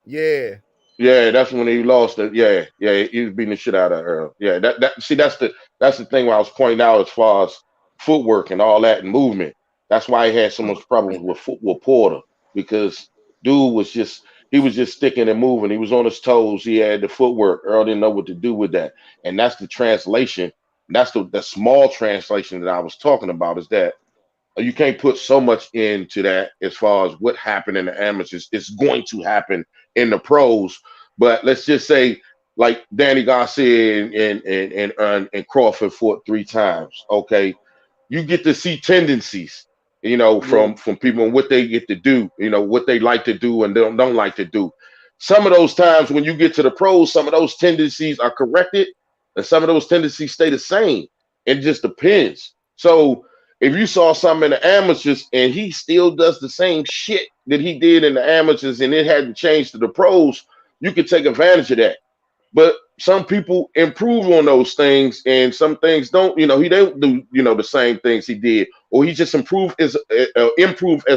Yeah. Yeah, that's when he lost it. Yeah, he was beating the shit out of Earl. Yeah, that's the thing where I was pointing out as far as footwork and all that and movement. That's why he had so much problems with Porter because dude was just sticking and moving. He was on his toes. He had the footwork. Earl didn't know what to do with that, and that's the translation. That's the small translation that I was talking about. Is that you can't put so much into that as far as what happened in the amateurs. It's going to happen in the pros. But let's just say, like Danny Garcia and Crawford fought 3 times. Okay, you get to see tendencies, Yeah. from people and what they get to do, what they like to do and don't like to do. Some of those times when you get to the pros, some of those tendencies are corrected, and some of those tendencies stay the same. It just depends. So if you saw something in the amateurs and he still does the same shit that he did in the amateurs and it hadn't changed to the pros, you could take advantage of that. But some people improve on those things and some things don't. He don't do the same things he did, or he just improve as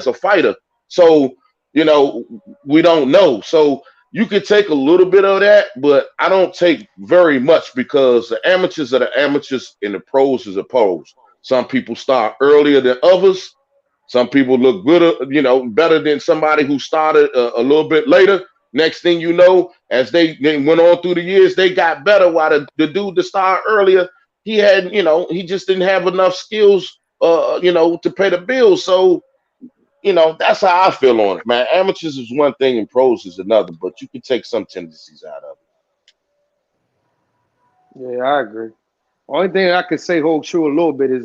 a fighter. So you know we don't know. So you could take a little bit of that, but I don't take very much because the amateurs are the amateurs and the pros is the pros. Some people start earlier than others. Some people look good, better than somebody who started a little bit later. Next thing you know, as they went on through the years, they got better. While the dude that started earlier, he just didn't have enough skills, to pay the bills. So, that's how I feel on it, man. Amateurs is one thing and pros is another, but you can take some tendencies out of Yeah, I agree. Only thing I could say hold true a little bit is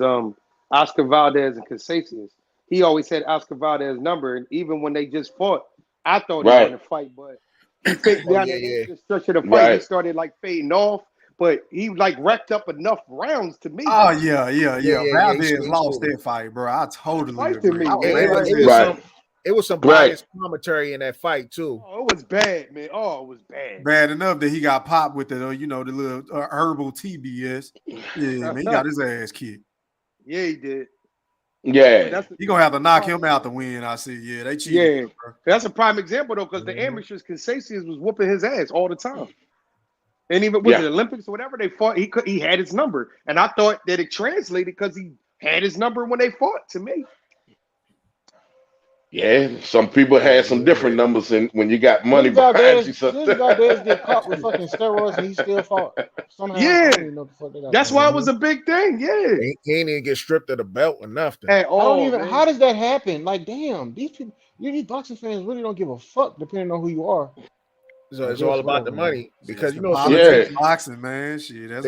Oscar Valdez and Casacius. He always had Oscar Valdez number, and even when they just fought, I it. thought he won Right, the fight, but he faded Oh down yeah, the end yeah. of the stretch of the fight. He right. started like fading off, but he like racked up enough rounds to me. Oh yeah, yeah, Yeah, yeah. yeah, yeah. He Valdez switched lost over. that fight, bro. I Tough totally fight to agree. me, I was man. mad Like, as It was hell. Right, some right. biased commentary in that fight too. oh, it was bad, man. Oh, it was bad. Bad enough that he got popped with the the little herbal TBS. Yeah, man, he got his ass kicked. Yeah, he did. But Yeah, He gonna have to that's the knock prime him out the example. win. I see. Yeah, they cheated Yeah, him, bro. that's a prime example though, because the Mhm. amateurs Casacius was whooping his ass all the time. And even with the Olympics or whatever they fought, he had his number. And I thought that it translated because he had his number when they fought. To me. Yeah, some people had some different numbers, and when you got money behind you, This Valdez get caught with fucking steroids and he still fought. Somehow, yeah, I don't even know what the fuck they got. That's why it was a big thing. Yeah, he ain't even get stripped of the belt or nothing. At all, how does that happen? Like, damn, these people, these boxing fans really don't give a fuck depending on who you are. So it's all about the money because you know, boxing, man. Shit, that's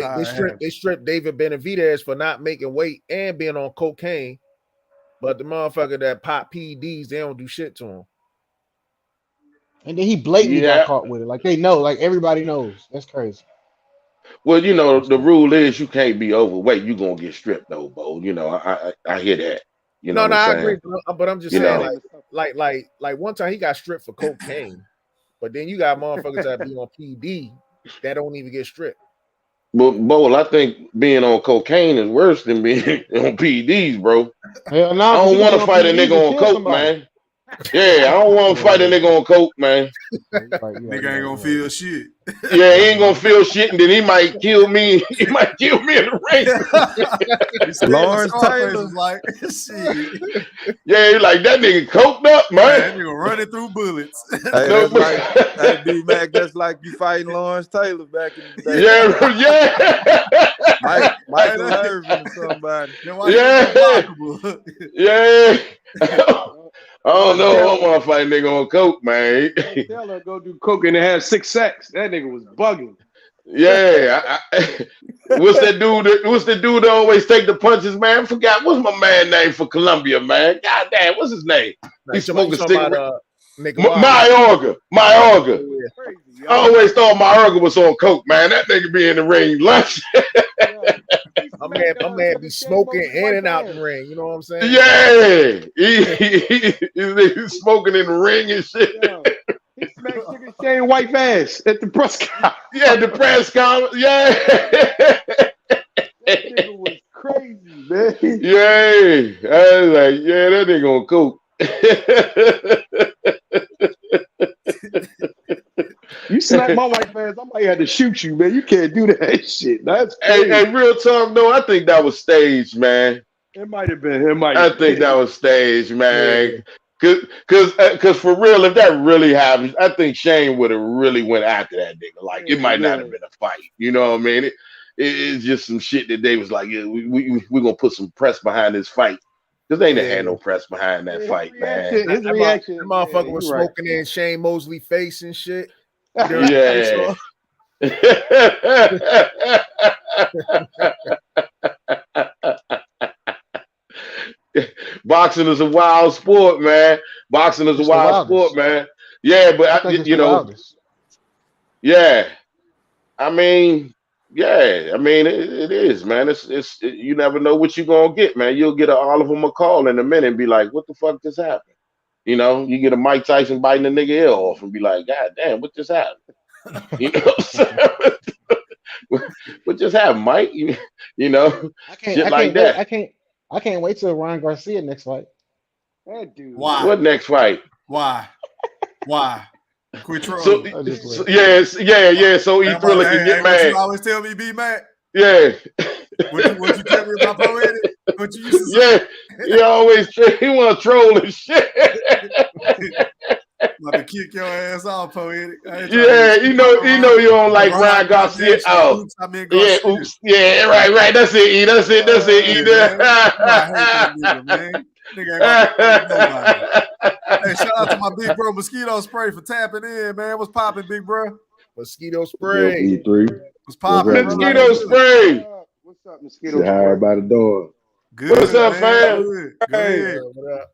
they stripped David Benavidez for not making weight and being on cocaine. But the motherfucker that pop PEDs, they don't do shit to him. And then he blatantly got caught with it. Like they know, like everybody knows. That's crazy. Well, you know, the rule is you can't be overweight. You're gonna get stripped though, Bo. You know, I hear that. You know, I agree. But I'm just saying, like one time he got stripped for cocaine, but then you got motherfuckers that be on PD that don't even get stripped. But Bo, I think being on cocaine is worse than being on PEDs, bro. Hell no, I don't want to fight a nigga on coke, man. Yeah, I don't want to fight a nigga on coke, man. Nigga ain't gonna feel shit. Yeah, he ain't gonna feel shit, and then he might kill me. He might kill me in the ring. Lawrence Taylor was like, shit. Yeah, he like that nigga coked up, man. That nigga running through bullets. Hey, that's like B-Mac, that's like you fighting Lawrence Taylor back in the day. Yeah. Michael Irvin or somebody. Yeah. I don't know. I want to fight a nigga on coke, man. Tell her go do coke and have 6 sacks. That nigga was bugging. Yeah. What's that dude? What's the dude that always take the punches, man? I forgot. What's my man name for Columbia, man? God damn, what's his name? He smoking cigarette. Mayorga. I always thought Mayorga was on coke, man. That nigga be in the ring lunch. My man be smoking in and out the ring. You know what I'm saying? Yeah, he's smoking in the ring and shit. Yeah. He smacked Sugar Shane White ass at the press conference. Yeah, the press conference. Yeah, that nigga was crazy, man. Yeah, I was like, yeah, that nigga on coke. You slapped my white ass, I might have to shoot you, man. You can't do that shit. That's crazy. Hey, real talk, no, I think that was staged, man. It might have been. I think that was staged, man. Cause for real, if that really happens, I think Shane would have really went after that nigga. Like it might not have been a fight. You know what I mean? It's just some shit that they was like, yeah, we're gonna put some press behind this fight. Because they didn't have no press behind that fight, man. His reaction, that motherfucker was smoking in Shane Mosley face and shit. Yeah. Boxing is a wild sport, man. Boxing is a wild sport, man. Yeah, but you know, yeah. I mean, it is, man. It's you never know what you're gonna get, man. You'll get all of them a call in a minute and be like, "What the fuck just happened?" You know, you get a Mike Tyson biting a nigga ear off and be like, "God damn, what just happened?" You know what I'm saying? What just happened, Mike? You know, I can't wait till Ryan Garcia next fight. That dude. Why? What next fight? Why? Quit trolling. So yeah. So he Thriller can get mad. You always tell me, be mad. Yeah. What you tell me about poetic? What you used to say? Yeah. He want to troll and shit. About to kick your ass off, poetic. Yeah, you know you don't like Ryan Garcia. Oh, yeah, oops. Yeah, right. That's it, E. That's it, E. I hate that nigga, man. Nigga ain't about to nobody. Hey, shout out to my big bro Mosquito Spray for tapping in, man. What's popping, big bro? Mosquito Spray. What's popping? Mosquito Spray. What's up, Mosquito? How everybody doing? Good. What's up, fam? Good. What up?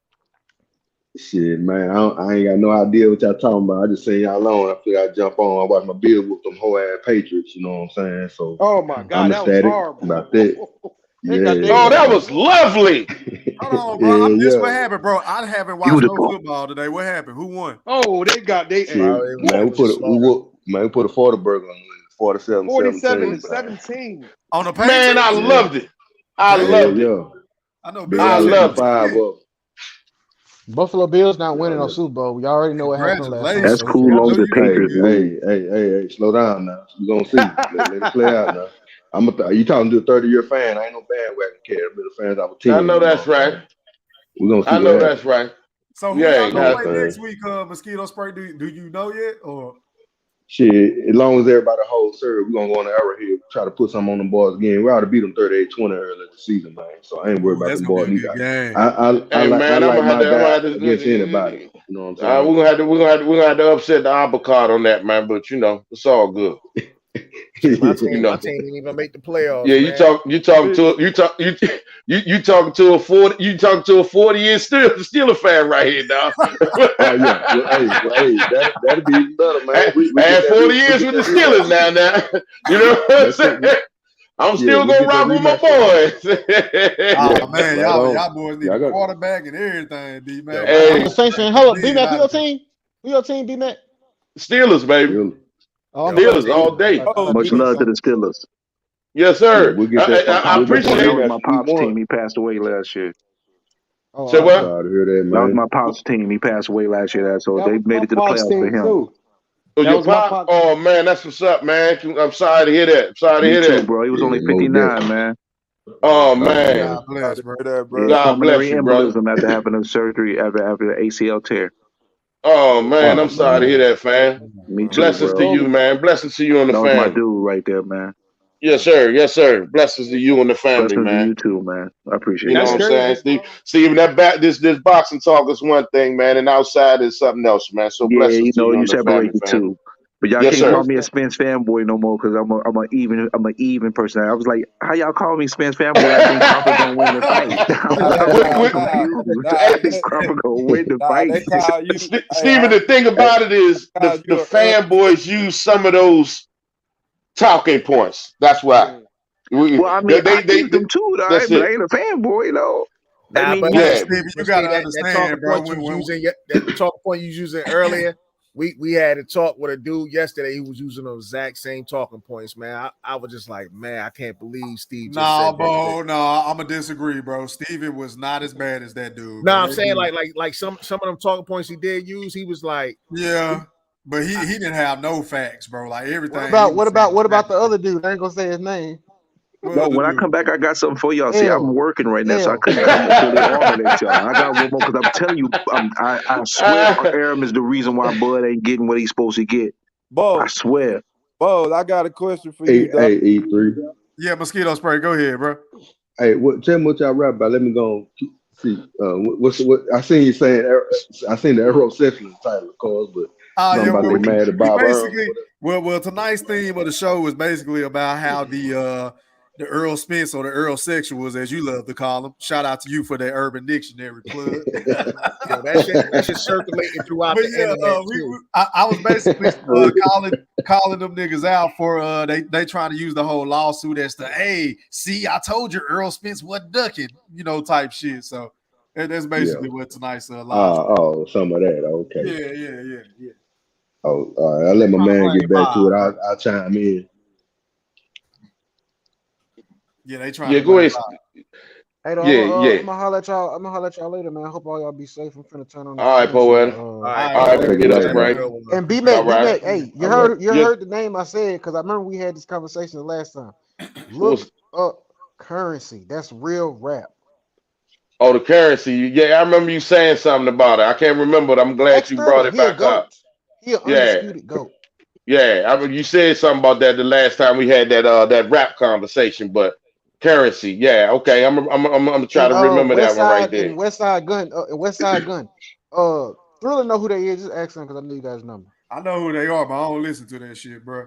Shit, man, I ain't got no idea what y'all talking about. I just seen y'all alone. I figured I'd jump on. I watch my bill with them whole ass Patriots. You know what I'm saying? So, oh my God, I'm that ecstatic was horrible about that. Oh, that was lovely. Hold on, bro. I missed what happened, bro. I haven't watched no football today. What happened? Who won? Oh, they man, we put a 40 burger on 47-17 on the Patriots. Man, I loved it. I loved it. Yeah. I know. I loved 5 up. Buffalo Bills not winning no Super Bowl. We already know what happened last time. That's Congratulations. cool. I Long know as the you know Patriots you lose. Hey, slow down now. We gonna see. Let it play out now. You talking to a 30-year fan? I ain't no bandwagon kid. I've been a fan of 10. I know You know that's what I'm right. saying? We gonna see I what know happens. that's right. So who Yeah, y'all you gonna have play to. next week? Mosquito Spray. Do you know yet? Or Shit, as long as everybody holds serve, we're gonna go on the Arrowhead, try to put something on them boys again. We ought to beat them 38-20 early this season, man. So I ain't worried ooh, about that's them gonna be boys a neither. good game. I Hey like man, I'm my gonna guy have against anybody. to. You know what I'm We're saying? gonna have to upset the apple cart on that, man. But you know, it's all good. Shit, my You team know. didn't even make the playoffs, Yeah, man. you talking to a 40-year Steeler fan right here, dog. Oh yeah. Well, hey, that'll be even better, man. I We get had that 40 years get with the that rematch. Steelers now. You know what I'm That's it. saying? I'm Yeah, still we'll gonna get that rock with my rematch for boys. yeah, Oh man, right on. y'all boys need Yeah, a I got quarterback and everything, D yeah, man. right I'm Hey, a on. Saints fan. Hold up, B Big Mac, who out your of there. team? Who your team, B Mac? Steelers, baby. Really. Oh, I'm Yo, my Steelers crazy. team, all day. I thought Much you said love to the Saints. Steelers. Yes, Yeah, sir. I My we'll get that well, that was appreciate. rematch my week pops team. one. He passed away last year. Oh, Say I'm what? RP. sorry to hear that, That was man. my pops team. He passed away last year. So That they was made my it to the pops playoffs for team him. too. Oh, That your was my pop? pops. Oh man, that's what's up, man. I'm sorry to hear that. I'm sorry to Me hear too, that. bro. He was only Yeah, most 59, definitely. man. Oh Oh man, man. God bless, bro. That, Yeah, bro. God bless pulmonary you, brother. embolism after having a surgery after the ACL tear. Oh man, Oh I'm sorry to hear man. that, fam. Me too, Blessings to bro. you, man. Blessings to you and the That was my family. dude right there, man. Yes, sir. Yes, sir. Blessings to you and the family, Blessings to man. you too, man. I appreciate You know That's what I'm that. saying, crazy, Steve? bro. Steven, this boxing talk is one thing, man, and outside is something else, man. So Yeah, blessings you to know, you you and the separate family, the fam. two. But y'all Yes, can't call sir. me a Most Spence fanboy no more because I'm a even person. I was like, how y'all call me Spence fanboy? I think Crawford gonna win the fight. Nah, I was all With, confused. I hey, think Crawford gonna win the fight. they call you. Hey, Stephen, the thing about it is I call the you a fanboys use some of those talking points. That's why. yeah. Well, I mean, I use them too, all right, That's but I it. ain't a fanboy, you know. I Nah, mean, but Hey, Yeah. Stevie, you Steve, gotta that talking understand, bro. point you was using, that talking point you was using earlier. We had a talk with a dude yesterday. He was using those exact same talking points, man. I was just like, man, I can't believe Steve just Nah, said that bro, shit. no, I'm gonna disagree, bro. Steven was not as bad as that dude, No, bro. I'm That saying dude, like some of them talking points he did use, he was like, yeah, but he didn't have no facts, bro. Like What everything he about was saying was the fabricated. other dude? I ain't gonna say his name. What no, other when I dude? come back, I got something for y'all. See, I'm L. working right now, so I L. couldn't come fully armored at y'all. I got one more because I'm telling you, I swear Aram is the reason why Bud ain't getting what he's supposed to get. I Bo. swear. Bo, I got a question for you, Hey, dog. E3. Yeah, mosquito spray. Go ahead, bro. Hey, tell me what y'all rap about. Let me go see. What I seen you saying? I seen the Errol section title, of course, but Yeah, something about well, they mad at we Bob Earl. basically well tonight's theme of the show was basically about how the Earl Spence or the Earl sexuals, as you love to call them. Shout out to you for that Urban Dictionary plug. yo, that shit circulating throughout But the yeah, internet too. I was basically calling them niggas out for they trying to use the whole lawsuit as to, hey, see, I told you Earl Spence wasn't ducking, type shit. So that's Yeah. basically what tonight's live. Some of that. Okay. Yeah. Oh, all right. I'll let They my trying to man blame get back to Bob, it. bro. I'll chime in. Yeah, they trying Yeah, to go blame ahead. Bob. Hey, though, Yeah. I'm gonna holler at y'all. I'm gonna holler at y'all later, man. I hope all y'all be safe. I'm finna turn on this All right, fantasy. poet. All All right, right, All right, bro. Take mosquito it out, have a man. spray. good one. I And B appreciate All Mac, it. B right. Mac, hey, you All right. heard the name I said because I remember we had this conversation the last time. Look What's up currency. That's real rap. the currency? Yeah, I remember you saying something about it. I can't remember, but I'm glad Ask you brought Thriller. it He a back up. goat. He an Yeah, undisputed goat. yeah. You said something about that the last time we had that rap conversation, but currency. Yeah, okay. I'm gonna try And to remember that one right there. West Side Gun. West Side Gun. Thriller know who they is. Just ask him because I know you guys' number. I know who they are, but I don't listen to that shit, bro.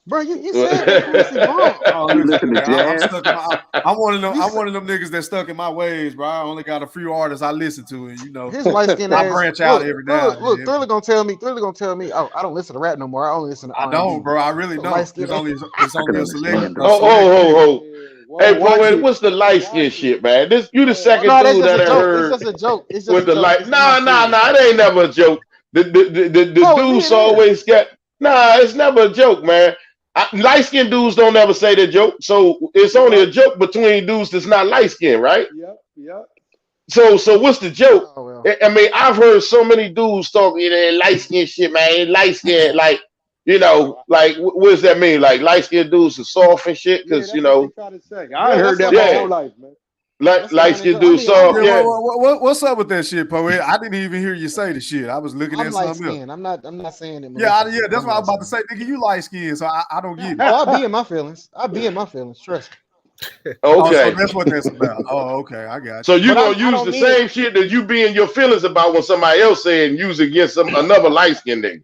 Bro, you said that currency bomb. I don't You listen to listen to that. I'm jazz? stuck in my. I'm one of them. You I'm said one of them niggas that's stuck in my ways, bro. I only got a few artists I listen to, and his light skinned I ass. branch out every now and then. Thriller gonna tell me. Thriller gonna tell me. Oh, I don't listen to rap no more. I only listen to I R&B. don't, bro. I really So light don't. skinned ass. It's I can only understand a that. select few. Ho. Whoa, Hey, watch poet, it. what's the light skin Watch it. shit, man? You the Whoa. Oh second no, that's dude just that a I joke. It's heard just a joke. It's just with a the joke. light. This is not Nah, serious. it ain't never a joke. The Oh, dudes it is. always got. Nah, it's never a joke, man. Light skinned dudes don't ever say the joke, so it's You're only a right. joke between dudes that's not light skinned, right? Yep. So what's the joke? Oh I mean, I've heard so many dudes talk, light skin shit, man. Light skin, like, like what does that mean? Like light skin dudes are soft and shit, because that's what they try to say. I heard that my whole life, man. Light skin dudes soft. What's up with that shit, Poet? I didn't even hear you say the shit. I was looking at something else. I'm not saying it. Yeah, that's what I was about to say. Nigga, you light skin, so I don't get it. Oh, I'll be in my feelings. Trust me. Okay, so that's what that's about. Oh, okay, I got you. So you gonna use the same shit that you be in your feelings about when somebody else saying use against another light skinned nigga.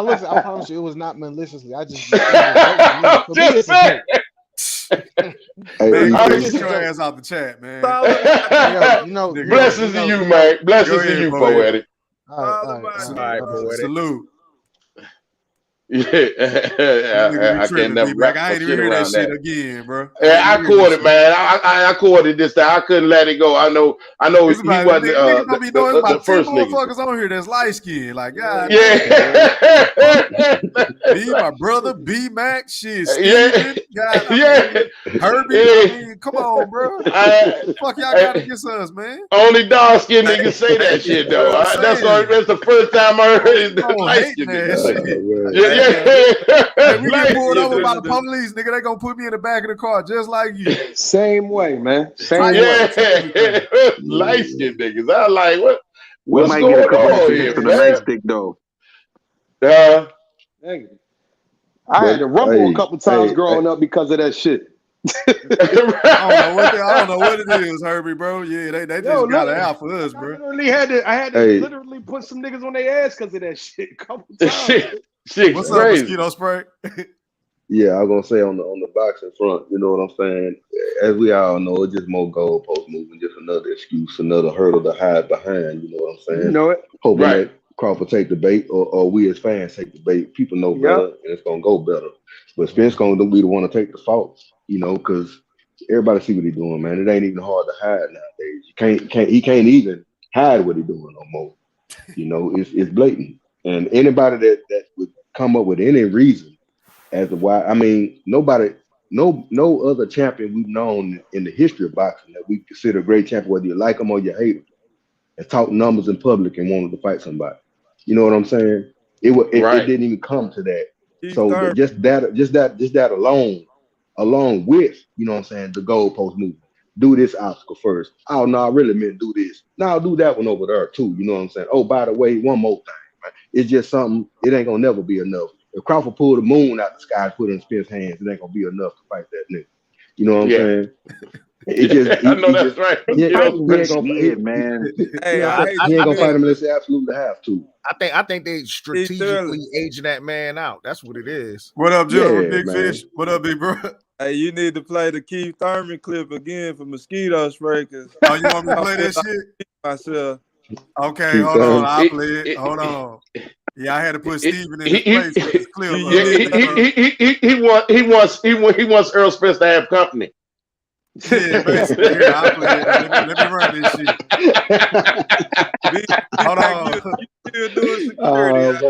Listen, I promise you, it was not maliciously. I just just saying. Man, get your ass out the chat, man. Blessings to you, man. Blessings to you, Poetic. All right, salute. Yeah, I can't never wrap I ain't even hear that shit again, bro. Yeah, I caught it, man. I caught it this time. I couldn't let it go. I know. He wasn't the first nigga. Motherfuckers on here that's light skinned, like God. Yeah. B, my brother, B Mac, shit. Steven, Herbie. I mean, come on, bro. Fuck y'all got against us, man. Only dark skinned niggas say that shit though. That's the first time I heard the light skinned niggas. Hey, we get pulled over by the police, nigga. They gonna put me in the back of the car just like you. Same way, man. Same way. Light skinned niggas. I like what? We might get a couple of tickets for the nightstick though. I had to rumble a couple times growing up because of that shit. I don't know what it is, Herbie, bro. Yeah, they just got it out for us, bro. I had to literally put some niggas on their ass because of that shit a couple times. What's up, mosquito spray? Yeah, I was gonna say on the boxing front, you know what I'm saying? As we all know, it's just more goalpost moving, just another excuse, another hurdle to hide behind, you know what I'm saying? You know it. Hoping that Crawford take the bait or we as fans take the bait. People know better and it's gonna go better. But Spence gonna be the one to take the faults, because everybody see what he's doing, man. It ain't even hard to hide nowadays. He can't even hide what he's doing no more. It's blatant. And anybody that would come up with any reason as to why, I mean, no other champion we've known in the history of boxing that we consider a great champion, whether you like him or you hate him, has talked numbers in public and wanted to fight somebody. You know what I'm saying? It didn't even come to that. So just that along with, you know what I'm saying, the goalpost movement. Do this obstacle first. Oh no, I really meant do this. Now do that one over there too. You know what I'm saying? Oh, by the way, one more thing. Right? It's just something. It ain't gonna never be enough. If Crawford pulled the moon out the sky and put it in Spence's hands, it ain't gonna be enough to fight that nigga. You know what I'm saying? I know that's right. He ain't gonna fight him unless he absolutely have to. I think they strategically aging that man out. That's what it is. What up, General Big Fish? What up, big bro? Hey, you need to play the Keith Thurman clip again for mosquito spray. You want me to play that shit? Myself. Okay, hold on. I'll play it. Hold on. Yeah, I had to put Steven in his place with his clip. He wants Errol Spence to have company. Yeah, basically. Here, I'll play it. Let me run this shit. Hold on. You still doing security?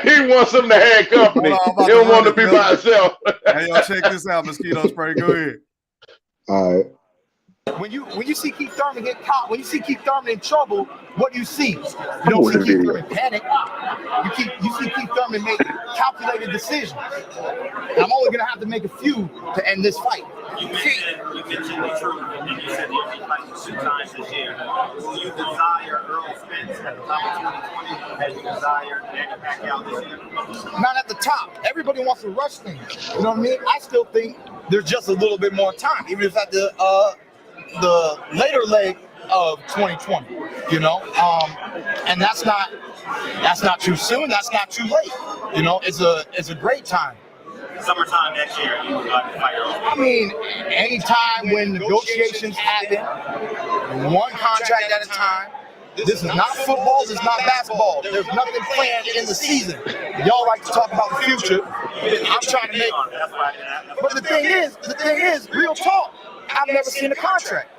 He wants him to have company. He don't want to be by himself. Hey, y'all, check this out, mosquito spray. Go ahead. All right. When you see Keith Thurman get caught, when you see Keith Thurman in trouble, what do you see? You don't see Keith Thurman panic. You see Keith Thurman make calculated decisions. And I'm only gonna have to make a few to end this fight. You mentioned the truth, and you said you'll be fighting 2 times this year. Will you desire Errol Spence at the top of 2020 as you desire Manny Pacquiao this year? Not at the top. Everybody wants to rush things. You know what I mean? I still think there's just a little bit more time, even if at the later leg of 2020, and that's not too soon, that's not too late. It's a great time. Summertime next year, you fight Errol. I mean, anytime when negotiations happen, one contract at a time. This is not football, this is not basketball. There's nothing planned in the season. Y'all like to talk about the future. I'm trying to make. But the thing is, real talk. I've never seen a contract.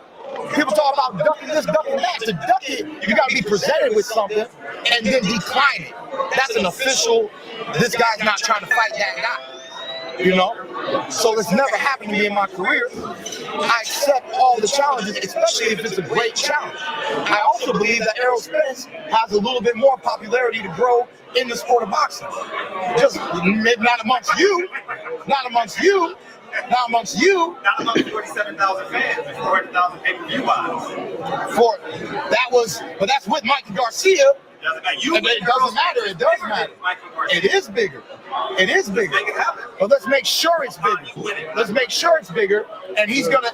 People talk about ducking this, ducking that. To duck it, you got to be presented with something and then decline it. That's an official, this guy's not trying to fight that guy. you know? So it's never happened to me in my career. I accept all the challenges, especially if it's a great challenge. I also believe that Errol Spence has a little bit more popularity to grow in the sport of boxing. Just not amongst you, not amongst you, not amongst you. Not amongst 47,000 fans and 400,000 pay-per-view eyes. But that's with Mikey Garcia. Doesn't matter. It doesn't matter. It does matter. It is bigger. It is bigger. But let's make sure it's bigger. Let's make sure it's bigger. And he's gonna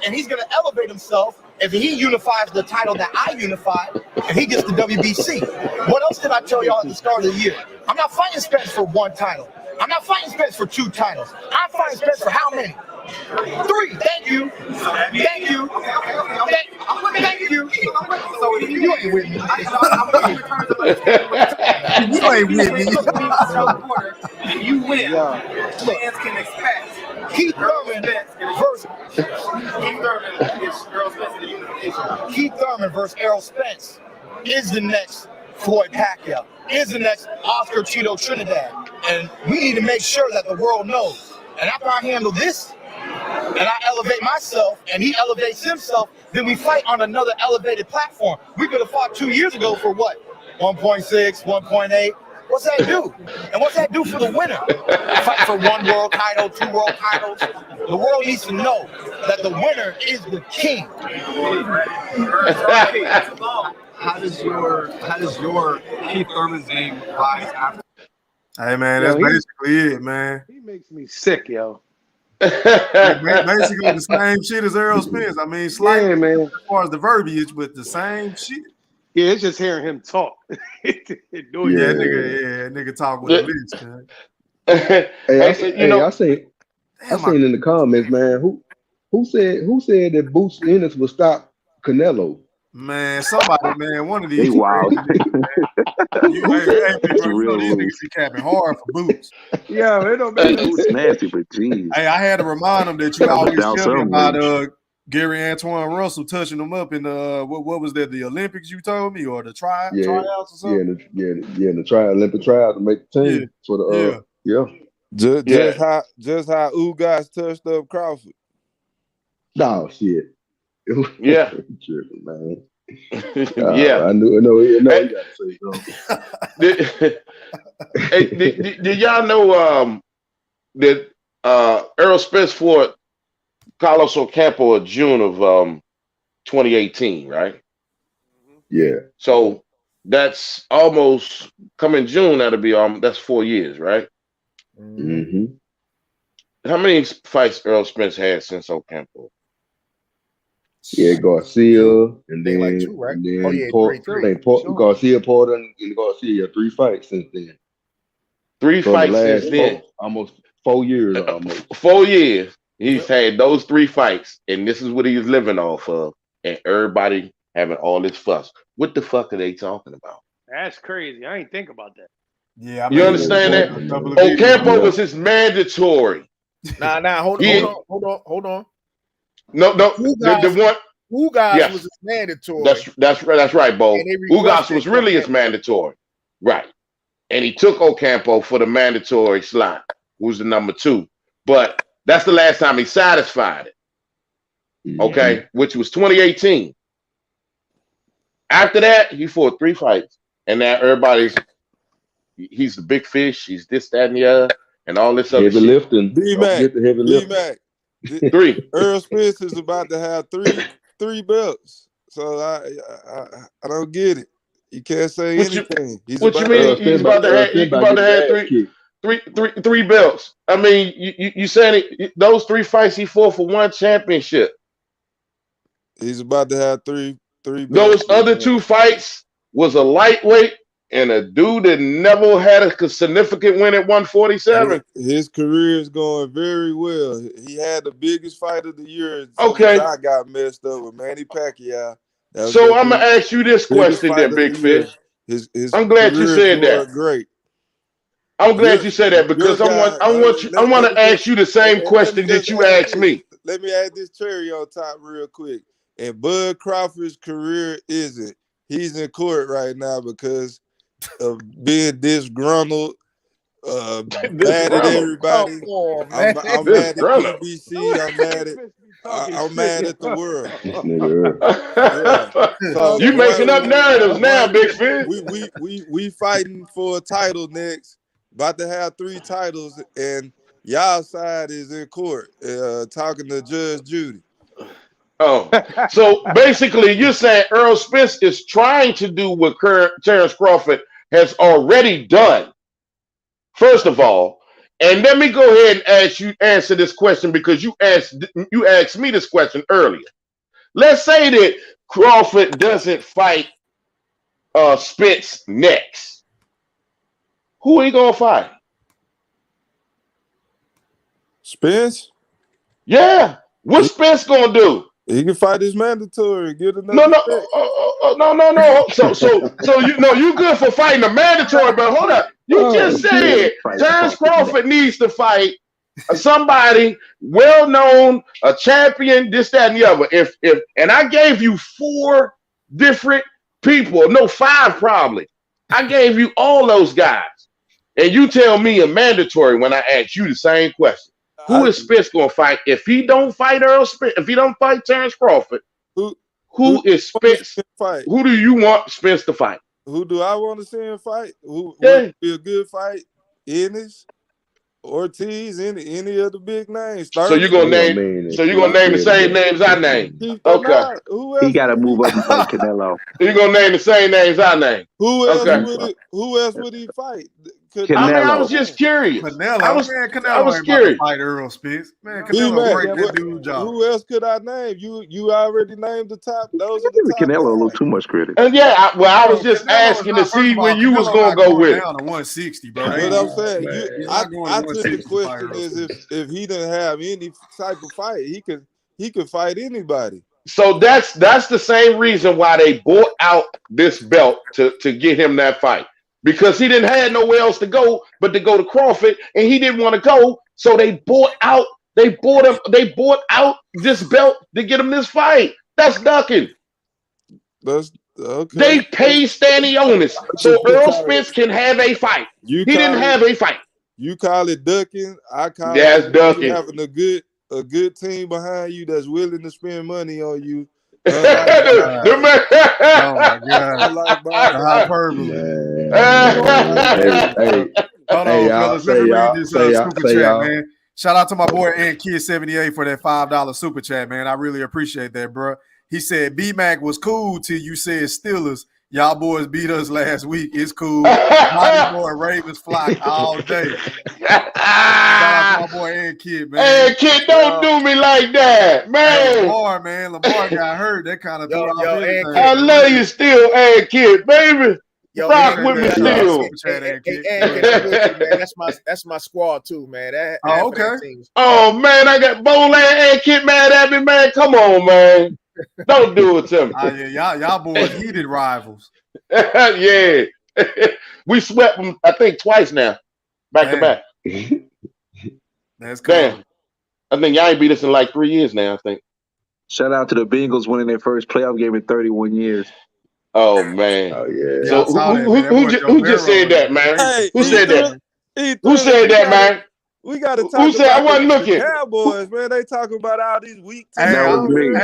elevate himself if he unifies the title that I unified, and he gets the WBC. What else did I tell y'all at the start of the year? I'm not fighting Spence for one title. I'm not fighting Spence for 2 titles. I'm fighting Spence for how many? 3. Thank you. Thank you. Thank you. So if You ain't with me. You ain't with me. And you win. Fans can expect Keith Thurman versus Keith Thurman versus Errol Spence is the next Floyd Pacquiao, is the next Oscar Tito Trinidad. And we need to make sure that the world knows. And after I handle this, and I elevate myself, and he elevates himself, then we fight on another elevated platform. We could have fought 2 years ago for what? 1.6, 1.8. What's that do? And what's that do for the winner? Fight for 1 world title, 2 world titles. The world needs to know that the winner is the king. How does your Keith Thurman's name rise after? Hey man, that's basically it, man. He makes me sick, yo. Basically the same shit as Errol Spence. I mean, slightly man. as far as the verbiage, but the same shit. Yeah, it's just hearing him talk. Nigga talk with a list, man. I seen in the comments, man. Who said that Boots Ennis would stop Canelo? Man, somebody, man, one of these. Wild. These niggas be capping hard for Boots. Yeah, it don't make Boots nasty, but geez. Hey, I had to remind him that you always tell me about Gary Antoine Russell touching him up in the what was that, the Olympics you told me, or the tryouts or something? The Olympic trial to make the team for the Just how Ugas touched up Crawford. No shit. Yeah. Tripping, man. Yeah. I know you gotta say something. Did y'all know that Errol Spence fought Carlos Ocampo in June of 2018, right? Yeah. So that's almost coming June. That'll be that's 4 years, right? Mm-hmm. How many fights Errol Spence had since Ocampo? Yeah, Garcia, and then like 2, right? And then Garcia, Porter, and Garcia. 3 fights since then. 3 fights since then. Almost 4 years. Almost 4 years. He's had those 3 fights, and this is what he's living off of. And everybody having all this fuss. What the fuck are they talking about? That's crazy. I ain't think about that. Yeah, you understand that? Ocampo was his mandatory. Nah. Hold on. No. The one. Ugas was his mandatory. That's right, Bo. Ugas was really his mandatory, right? And he took Ocampo for the mandatory slot, who's the number 2. But that's the last time he satisfied it. Okay, which was 2018. After that, he fought 3 fights, and now he's the big fish. He's this, that, and the other, and all this other heavy shit. lifting. B-Mac. 3. Earl Spence is about to have three belts, so I don't get it. You can't say anything. What you mean? He's about to have 3 belts. I mean, you saying those 3 fights he fought for 1 championship. He's about to have three belts. Those other 2 fights was a lightweight and a dude that never had a significant win at 147. His career is going very well. He had the biggest fight of the year. Okay. I got messed up with Manny Pacquiao. So I'm gonna ask you this question, then, Big Fish. I'm glad you said that. Great. I'm glad you said that because I want to ask you the same question that you asked me. Let me add this cherry on top real quick. And Bud Crawford's career isn't. He's in court right now because of being disgruntled Mad at everybody. Come on, man. I'm This mad at brother. PBC. I'm mad at the world. This nigga Errol. Yeah. So You making up narratives now, Big Fish. we fighting for a title next. About to have 3 titles, and y'all side is in court talking to Judge Judy. Oh, so basically, you're saying Errol Spence is trying to do what Terrence Crawford has already done. First of all, and let me go ahead and answer this question because you asked me this question earlier. Let's say that Crawford doesn't fight Spence next. Who are you gonna fight? Spence? Yeah. What's Spence gonna do? He can fight his mandatory. Get another. No. So you good for fighting a mandatory, but hold up. You just said Terrence Crawford needs to fight somebody well known, a champion, this, that, and the other. If and I gave you 4 different people, no 5 probably. I gave you all those guys. And you tell me a mandatory when I ask you the same question. Who is Spence gonna fight? If he don't fight Errol Spence, if he don't fight Terrence Crawford, who is Spence? Fight? Who do you want Spence to fight? Who do I want to see him fight? Who would be a good fight? Ennis, Ortiz, any of the big names. So you're gonna name the same names I named. Okay. He got to move up and fight Canelo. You're gonna name the same names I named. Who else would he fight? I was just curious. I was curious. Fight Errol Spence. Man, Canelo break that dude job. Who else could I name? You already named the top. Those are the top. Canelo a little too much credit. And yeah, I was just asking to see where you was gonna go with it. Down to 160, bro. What I'm saying, I took the question is if he didn't have any type of fight, he could fight anybody. So that's the same reason why they bought out this belt to get him that fight. Because he didn't have nowhere else to go but to go to Crawford, and he didn't want to go, so they bought out this belt to get him this fight. That's ducking. That's okay. They paid Stanionis so Errol Spence can have a fight. He didn't have a fight. You call it ducking. I call it ducking. Having a good team behind you that's willing to spend money on you. Oh my God! Hyperbole. Hold on, fellas. Let me read this super chat, man. Shout out to my boy Kid78 for that $5 super chat, man. I really appreciate that, bro. He said B-Mac was cool till you said Steelers. Y'all boys beat us last week. It's cool. My boy Ravens flock all day. Shout out to my boy and Kid, man. Hey, Kid, don't do me like that, man. Lamar got hurt. That kind of threw off everything. I love you still, hey, Kid, baby. Rock with me still. That's my squad too, man. Okay. Oh man, I got Bowling and Kid mad at me, man. Come on, man. Don't do it to me. Y'all boys heated rivals. Yeah. We swept them, I think, twice now. Back to back. That's cool. Damn. I think y'all ain't beat us in like 3 years now, I think. Shout out to the Bengals winning their first playoff game in 31 years. Oh man. Oh yeah. So who just said that, man? Hey, who said that? Who said that, man? We got to talk Who said about I wasn't looking? Cowboys, man. They talking about all these weak teams. That was me.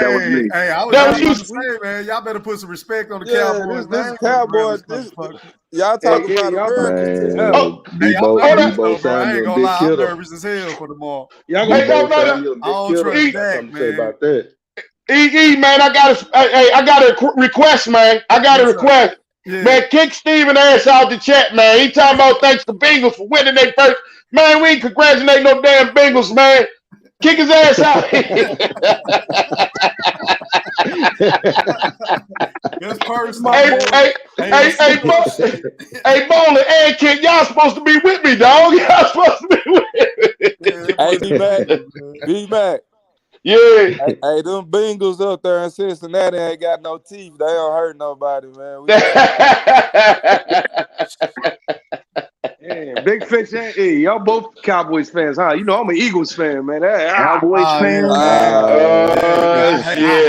I was just saying, man. Y'all better put some respect on the Cowboys. This Cowboys. Y'all talking about Americans. I ain't gonna lie. I'm nervous as hell for tomorrow. Y'all gonna I don't trust Dak, man. About that. Man, I got a request, man. I got a request. Yeah. Man, kick Steven ass out the chat, man. He talking about thanks to Bengals for winning their first. Man, we ain't congratulate no damn Bengals, man. Kick his ass out. That's personal. Hey, Bowling and Kid, y'all supposed to be with me, dog. Y'all supposed to be with me. Hey, B-Mac. Yeah. Hey, them Bengals up there in Cincinnati ain't got no teeth. They don't hurt nobody, man. Yeah, Big Fish, hey, y'all both Cowboys fans, huh? You know I'm an Eagles fan, man. Cowboys fan.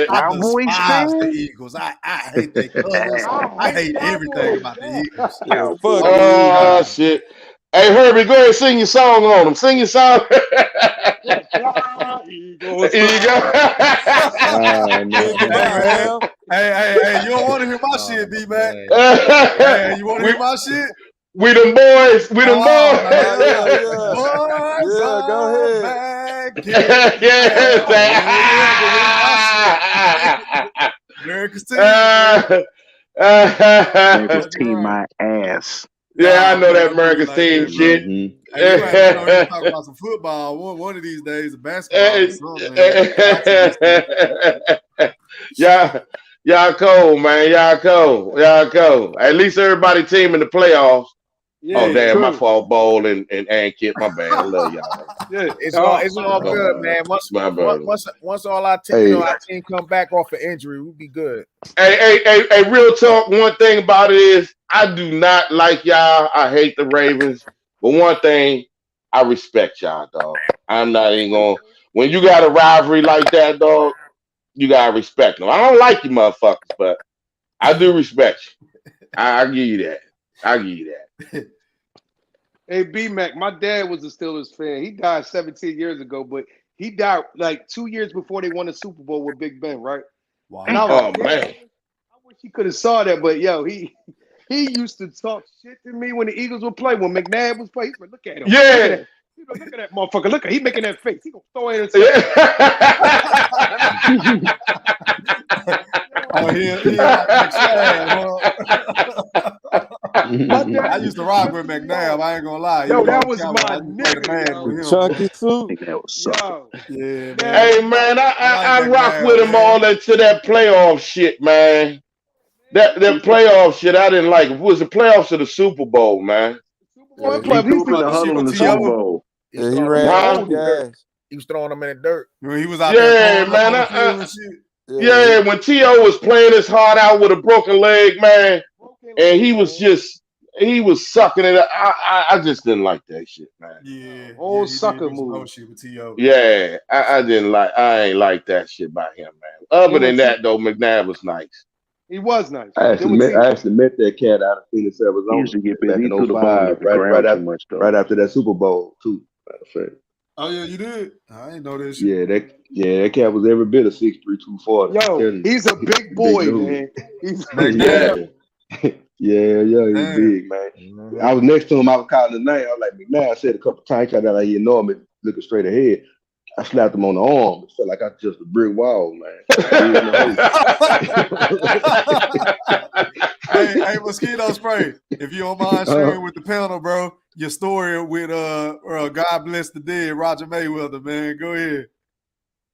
Cowboys fan. The Eagles. I hate their colors. I hate everything about the Eagles. Oh shit. Hey, Herbie, go ahead and sing your song on him. Sing your song. Eagles Here you fly. Ah, Hey, no. goodbye, man. Al. Hey, you don't want to hear my Oh, shit, B-Mac. man. Hey, you want to we, hear my shit? we them boys. We them Oh, boys. Yeah. boys Yeah, go are ahead. back. Get Yes. back. America's team, man. America's Fucking team, right. my ass. Yeah, I Nah, know man, that don't do me America's like team that, bro. shit. Mm-hmm. Hey, you gonna have to get on here and talk about some football one of these days, or basketball or something, man. Boxing this shit. Y'all cold, man. Y'all cold. At least everybody team in the playoffs. Yeah, Oh Yeah. damn, my true. fault, Bowl and Kit. My bad. I love y'all. Yeah. It's Oh, all My good, bad. man. My bad. Once all our Hey, our team come back off of injury, we'll be good. Hey, real talk. One thing about it is I do not like y'all. I hate the Ravens. But one thing, I respect y'all, dog. I'm not even going when you got a rivalry like that, dog, you gotta respect them. I don't like you motherfuckers, but I do respect you. I give you that. I give you that. hey, B-Mac, my dad was a Steelers fan. He died 17 years ago, but he died like 2 years before they won the Super Bowl with Big Ben, right? And I Wow. was Oh like, damn, man. I wish he could have saw that. But yo, he used to talk shit to me when the Eagles would play, when McNabb was playing. Look at him. Look at Yeah. that. Look at that motherfucker. Look at he making that face. He gonna throw it in. Yeah. Oh, he like McShab, huh? My dad I used to rock pissed with me McNabb. off. I ain't gonna lie. Yo, Even though that I'm was Cowboy, I my used to play the nigga, man yo. with him, Chunky bro. suit. Nigga, that was sucker. Yo, Yeah, man, Hey man. man, I like I rock with McNabb, him man. all into that playoff shit, man. That he playoff shit I didn't like. It was the playoffs of the Super Bowl, man. Super Bowl Yeah, and He play. he, He threw used up in to the Talking he shit huddle used in with the to Super talk. T.O. Bowl. He was yeah, he throwing them ran in the out Huh? the dirt. gas. He was throwing them in the dirt. When he was out there Yeah, throwing up man. on the field and shit. Yeah, Yeah, when T.O. was playing his heart out with a broken leg, man, Broken and he leg, was man. just he was sucking it. I just didn't like that shit, man. Yeah, Whole he did sucker do some whole move. shit with T.O. Yeah, I didn't like. I ain't like that shit by him, man. Other Then when than that, though, McNabb was nice. he was nice. I Then actually when met I actually met that cat out of Phoenix, He Arizona used to get busy. back He in threw the ball '05, at the ground too much, though. right after that Super Bowl too. Matter of fact. Oh yeah, you did. I ain't know that shit. That cat was every bit of 6'3", 240. I'm yo, telling he's a you. big Big boy, dude. man. He's McNabb. Yeah. Yeah, he was Damn. big, man. I was next to him, I was calling his name. I was like, McNabb. I said a couple times, I got like he know me looking straight ahead. I slapped him on the arm. It felt like I just a brick wall, man. Hey, mosquito spray. If you don't mind sharing Uh, with the panel, bro, your story with God Bless the Dead, Roger Mayweather, man. Go ahead.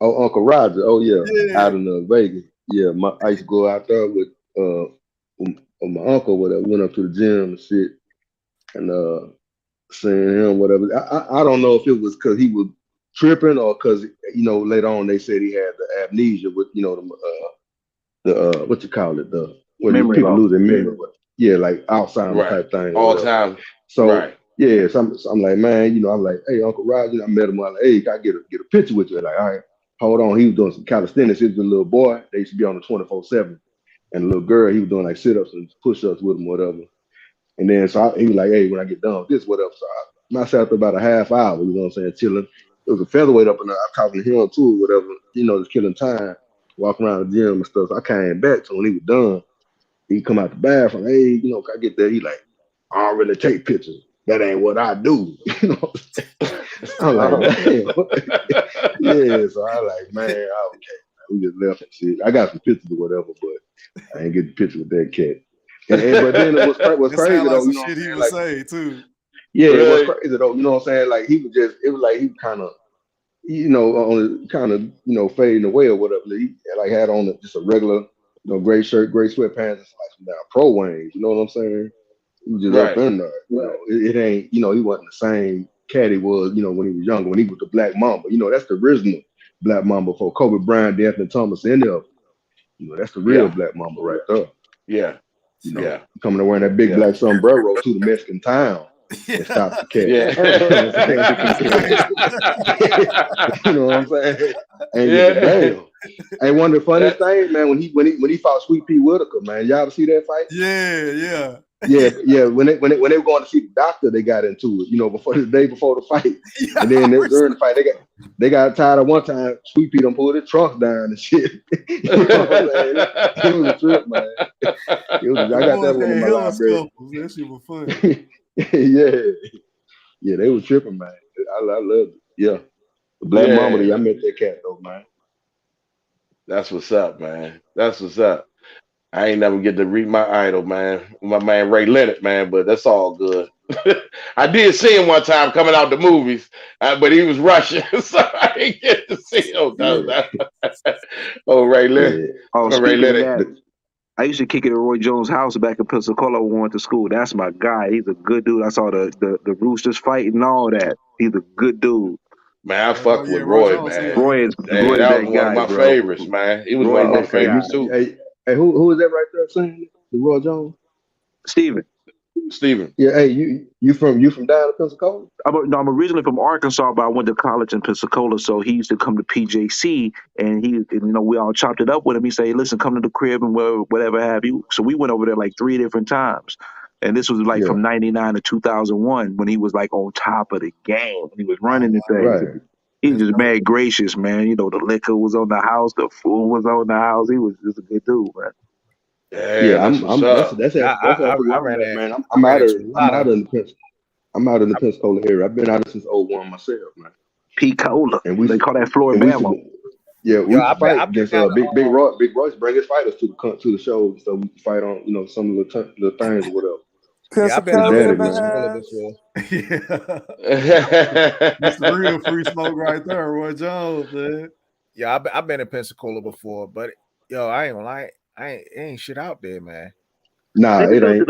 Oh, Uncle Roger. Oh yeah, Yeah. out in Vegas. Yeah, I used to go out there with my uncle. Whatever, went up to the gym and shit, and seeing him. Whatever. I don't know if it was because he was tripping or because later on they said he had the amnesia with the what you call it, the when Memory people loss. lose their memory. Yeah, like Alzheimer's Right. type thing. Or All whatever. time. So Right. yeah, so I'm like, man, I'm like, hey, Uncle Roger. I met him. I'm like, hey, can I get a picture with you? Like, all right, hold on. He was doing some calisthenics. He was a little boy. They used to be on the 24/7, and the little girl, he was doing like sit ups and push ups with him, whatever. And then he was like, hey, when I get done with this, whatever. So I sat there about a half hour. You know what I'm saying, chilling. It was a featherweight up in there. I was talking to him too, whatever. Just killing time, walking around the gym and stuff. So I came back. So when he was done, he come out the bathroom. Hey, can I get that? He like, I don't really take pictures. That ain't what I do. I'm like, damn. Yeah, so I like, man, okay. We just left and shit. I got some pictures or whatever, but I ain't get the picture with that cat. But then it was It crazy sound like though, some you know what I'm shit he saying? would Like, say too. yeah, it was Right. crazy though, you know what I'm saying? Like it was like he kind of, on kind of, fading away or whatever. He like had on just a regular, gray shirt, gray sweatpants, and like some down pro wings. You know what I'm saying? He was just up Right. in there. It ain't, he wasn't the same cat he was, when he was younger, when he was the Black Mamba. That's the original Black Mamba for Kobe Bryant, Anthony Thomas, any of them. That's the real Yeah. Black Mamba right there. Yeah. Yeah. Coming and wearing that big Yeah. black sombrero to the Mexican town. and stops the cat. Yeah. You know what I'm saying? Ain't give a damn. Ain't one of the funniest things, man, when he fought Sweet Pea Whitaker, man. Y'all ever see that fight? Yeah. Yeah. When they were going to see the doctor, they got into it, before the day before the fight. And then during the fight, they got tired of one time. Sweet Pea done pulled his trunk down and shit. You know what I'm saying? It was a trip, man. I got that one in my library. That shit was funny. Yeah, they was tripping, man. I loved it. Yeah. The Black Mama, I met that cat though, man. That's what's up, man. That's what's up. I ain't never get to read my idol, man. My man Ray Leonard, man, but that's all good. I did see him one time coming out the movies, but he was Russian, so I didn't get to see him. Ray Leonard. Oh, Ray Leonard. I used to kick it at Roy Jones' house back in Pensacola when we went to school. That's my guy. He's a good dude. I saw the Roosters fight and all that. He's a good dude. Man, I fuck with Roy, man. Roy is that was one of my favorites, man. He was one of my favorites too. Hey, who is that right there saying the Roy Jones? Steven. Yeah, hey, you from down in Pensacola? I'm originally from Arkansas, but I went to college in Pensacola. So he used to come to PJC, and we all chopped it up with him. He said, hey, "Listen, come to the crib and whatever have you." So we went over there like 3 different times, and this was like from '99 to 2001 when he was like on top of the game. When he was running the thing. Right. He was just mad gracious, man. The liquor was on the house, the food was on the house. He was just a good dude, man. Yeah, that's I ran that, man. I'm out in the Pensacola area. I've been out since 01 myself, man. P-Cola. And they call that Floribama. We fight against Big Roy. Big Royce bring his fighters to the shows, so we fight on some of the things or whatever. I've been in Pensacola before. That's the real free smoke right there, Roy Jones, man. Yeah, I've been in Pensacola before, but I ain't gonna lie, it ain't shit out there, man. Nah, it ain't.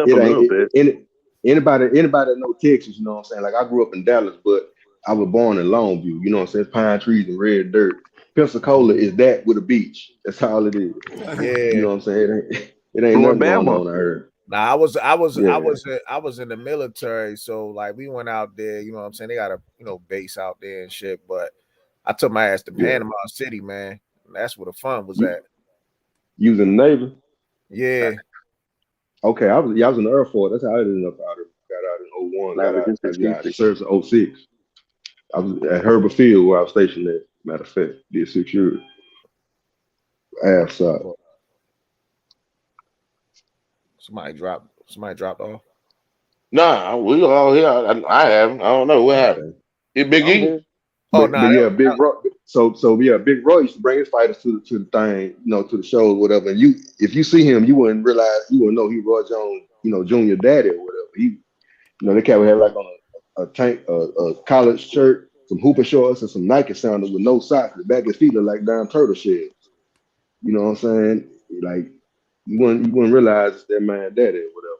Anybody that know Texas, you know what I'm saying? Like, I grew up in Dallas, but I was born in Longview, you know what I'm saying? Pine trees and red dirt. Pensacola is that with a beach. That's all it is. Yeah. You know what I'm saying? It ain't nothing going on, I heard. Nah, I was in the military, so like we went out there, you know what I'm saying? They got a base out there and shit, but I took my ass to Panama City, man. That's where the fun was at. You was in the Navy? Yeah. Okay, I was in the Air Force. That's how I ended up out of got out in 01. Got out service in 06. I was at Herbert Field where I was stationed at. Matter of fact, did 6 years. Ass up. Somebody dropped off. Nah, we all here. I haven't. I don't know what happened. Big E. Big Roy. So Big Roy used to bring his fighters to the thing, to the shows, whatever. And if you see him, you wouldn't know he Roy Jones, Junior Daddy or whatever. He, they cat would have like on a collared shirt, some hooping shorts, and some Nike sandals with no socks. The back of his feet look like damn turtle shells. You know what I'm saying? Like you wouldn't realize it's that man daddy or whatever.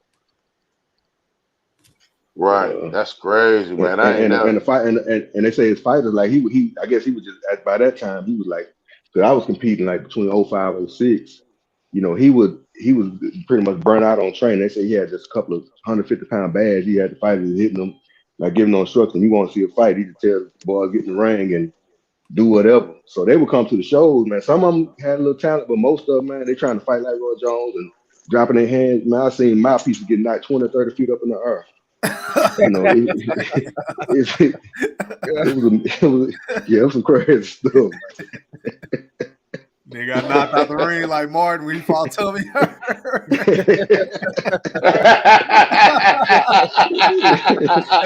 Right, that's crazy, man. And the fight, and they say his fighters like he I guess he was just by that time he was like, because I was competing like between 05 and 06. He was pretty much burnt out on training. They say he had just a couple of 150-pound bags. He had the fighters hitting him, like giving no instructions. You want to see a fight, he just tell the boys get in the ring and do whatever. So they would come to the shows, man. Some of them had a little talent, but most of them, man, they trying to fight like Roy Jones and dropping their hands. Man, I seen mouthpieces getting knocked 20 or 30 feet up in the air. It was some crazy stuff. They got knocked out the ring like Martin when he fought Tommy. That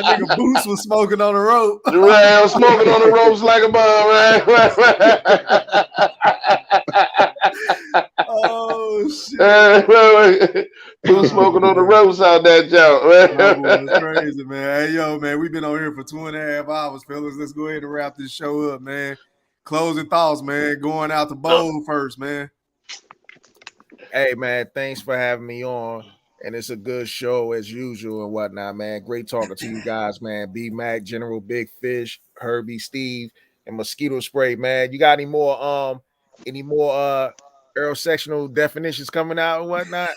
nigga Boots was smoking on the rope. Right, I was smoking on the ropes like a bum, right? Oh shit! He was smoking on the ropes out that joint, man. That was crazy, man. Hey, yo, man, we've been on here for 2.5 hours, fellas. Let's go ahead and wrap this show up, man. Closing thoughts, man. Going out to bowl first, man. Hey, man, thanks for having me on. And it's a good show as usual and whatnot, man. Great talking to you guys, man. B Mac, General Big Fish, Herbie, Steve, and Mosquito Spray, man. You got any more Errol sectional definitions coming out and whatnot.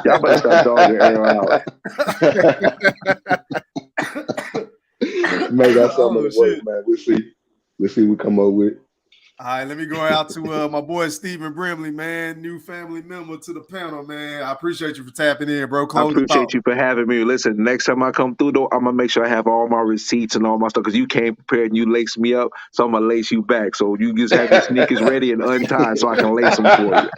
Y'all better start dogging Errol out. Make got something Oh, to work, shit. man. We'll see what we come up with. All right, let me go out to my boy Stephen Brimley, man, new family member to the panel, man. I appreciate you for tapping in, bro. I Close the appreciate thought. you for having me. Listen, next time I come through, though, I'm gonna make sure I have all my receipts and all my stuff because you came prepared and you laced me up, so I'm gonna lace you back. So you just have your sneakers ready and untied so I can lace them for you. Already,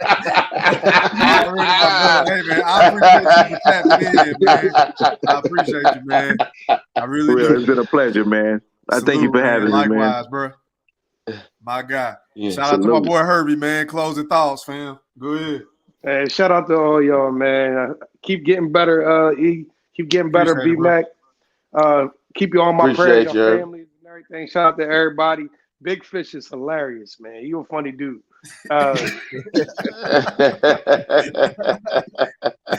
my brother. Hey, man, I appreciate you for tapping in, man. I appreciate you, man. I really Real, do. it's been a pleasure, man. I thank you Salute, for man. having me, man. Likewise, bro. My guy. Yeah, Shout out to my salute. boy Herbie, man. Closing thoughts, fam. Go ahead. Hey, shout out to all y'all, man. Keep getting better, E. Keep getting better, Appreciate it, bro. B-Mac. Keep you on my prayers, Appreciate your you. families and everything. Shout out to everybody. Big Fish is hilarious, man. You a funny dude.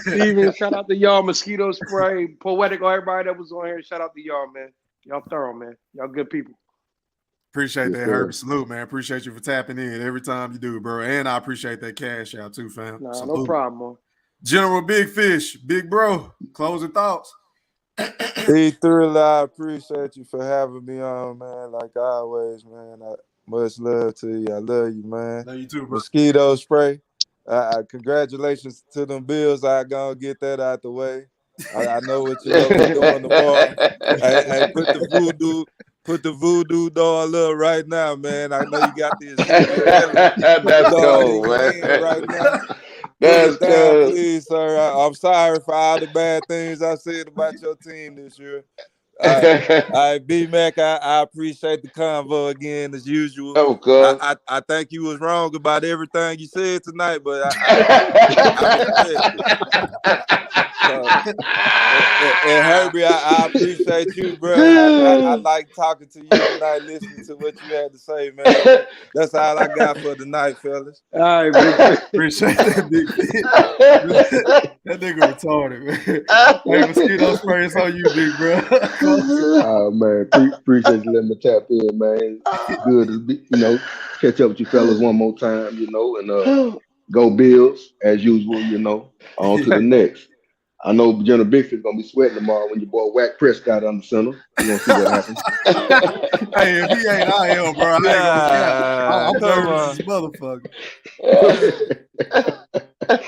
Steven, shout out to y'all. Mosquito Spray, Poetic, all everybody that was on here. Shout out to y'all, man. Y'all thorough, man. Y'all good people. Appreciate Yes, that, sir. Herbie. Salute, man. Appreciate you for tapping in every time you do, bro. And I appreciate that cash out too, fam. Nah, Salute. no problem, man. General Big Fish, big bro. Closing thoughts. Thriller, I appreciate you for having me on, man. Like always, man. Much love to you. I love you, man. Love you too, bro. Mosquito spray. Congratulations to them Bills. I gonna get that out the way. I know what you're gonna be doing tomorrow. Hey, put the voodoo doll up right now, man. I know you got the Ezekiel Elliott That's doll in cold, your man. hand right now. That's Put it down, cold. please, sir. I'm sorry for all the bad things I said about your team this year. All right, B-Mac, I appreciate the convo again as usual. Oh, God. I think you was wrong about everything you said tonight, but I respect it. And Herbie, I appreciate you, bro. I like talking to you tonight, listening to what you had to say, man. That's all I got for tonight, fellas. All right, Big Fish. Appreciate that, Big Fish. That nigga retarded, man. Hey, Mosquito Spray, it's on you, big bro. Man, appreciate you letting me tap in, man. Good to be, catch up with you fellas one more time, and go Bills as usual, on to the next. I know General Bigford's gonna be sweating tomorrow when your boy Wack Prescott under center. We're gonna see what happens. Hey, if he ain't, I am, bro. I ain't gonna count. I'm nervous as a motherfucker.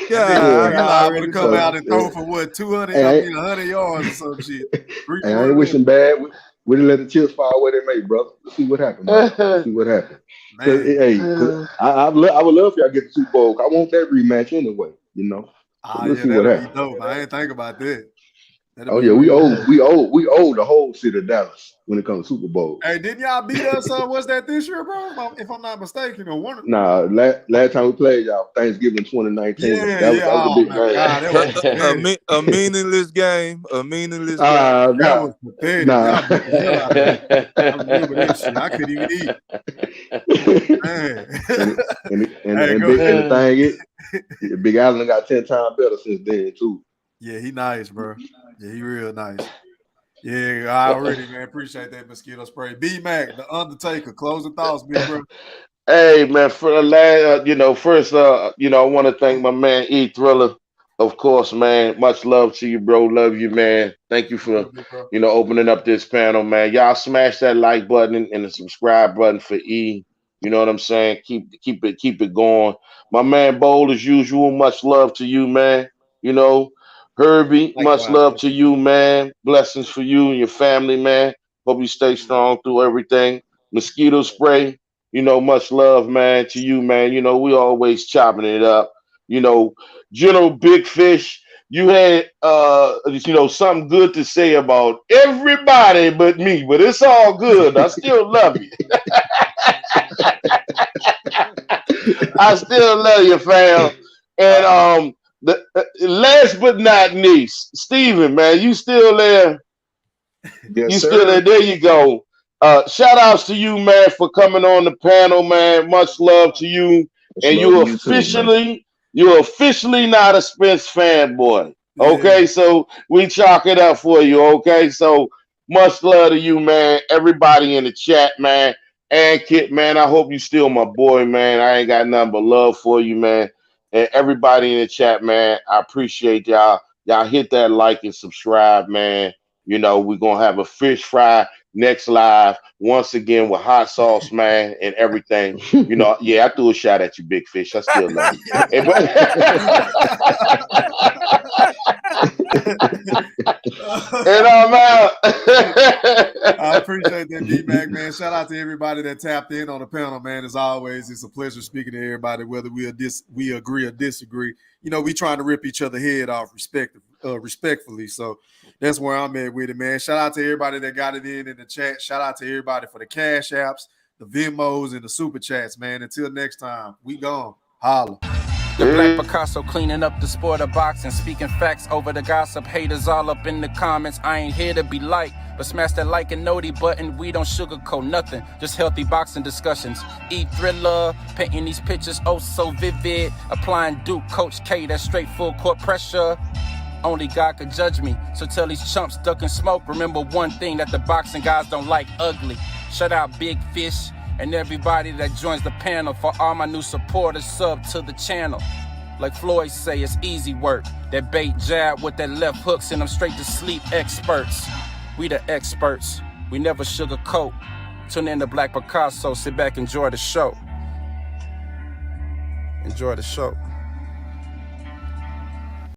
He liable to come out and throw for what, 100 yards or some shit. Hey, I ain't wishing bad. We didn't let the chips fall where they may, brother. Let's see what happens. See what happens. I would love for y'all to get the Super Bowl. I want that rematch anyway. Let's see what happens. Dope. I ain't think about that. Oh yeah, we owe the whole city of Dallas when it comes to Super Bowl. Hey, didn't y'all beat us? Was that this year, bro? If I'm not mistaken, or one. Nah, last time we played y'all Thanksgiving 2019. That was a big game. God, that was a meaningless game. A meaningless game. That was pathetic. I remember that shit. I couldn't even eat. Man. The thing is, Big Allen got 10 times better since then too. Yeah, he nice, bro. Yeah, he real nice. Yeah, I already, man. Appreciate that Mosquito Spray. B-Mac, the Undertaker. Closing thoughts, big bro. Hey, man, for the last, first, I want to thank my man E Thriller, of course, man. Much love to you, bro. Love you, man. Thank you for, opening up this panel, man. Y'all smash that like button and the subscribe button for E. You know what I'm saying? Keep it going. My man Bowl, as usual, much love to you, man. Herbie, much love to you, man. Blessings for you and your family, man. Hope you stay strong through everything. Mosquito Spray, much love, man, to you, man. We always chopping it up. General Big Fish, you had, something good to say about everybody but me, but it's all good. I still love you. I still love you, fam. And last but not least, Steven, man, you still there? Yes, you sir. still there? There you go. Shout outs to you, man, for coming on the panel, man. Much love to you. And you're officially not a Spence fanboy. Okay, so we chalk it up for you. Okay, so much love to you, man. Everybody in the chat, man. And Kit, man, I hope you still my boy, man. I ain't got nothing but love for you, man. And everybody in the chat, man, I appreciate y'all. Y'all hit that like and subscribe, man. You know, we're gonna have a fish fry next live once again with hot sauce, man, and everything. You know, yeah, I threw a shot at you, big fish. I still love you. And I'm out. I appreciate that, D-Mac, man. Shout out to everybody that tapped in on the panel, man. As always, it's a pleasure speaking to everybody, whether we agree or disagree. You know, we trying to rip each other head off respectfully. So that's where I'm at with it, man. Shout out to everybody that got it in the chat. Shout out to everybody for the cash apps, the Venmos, and the super chats, man. Until next time, we gone. Holla. The Black Picasso cleaning up the sport of boxing, speaking facts over the gossip. Haters all up in the comments. I ain't here to be liked, but smash that like and noti button. We don't sugarcoat nothing, just healthy boxing discussions. Thriller, painting these pictures oh so vivid. Applying Duke, Coach K, that straight full court pressure. Only God could judge me, so tell these chumps ducking smoke. Remember one thing that the boxing guys don't like: ugly. Shout out Big Fish and everybody that joins the panel. For all my new supporters, sub to the channel. Like Floyd say, it's easy work. That bait jab with that left hook send them straight to sleep. Experts, we the experts. We never sugarcoat. Tune in to Black Picasso. Sit back, enjoy the show. Enjoy the show.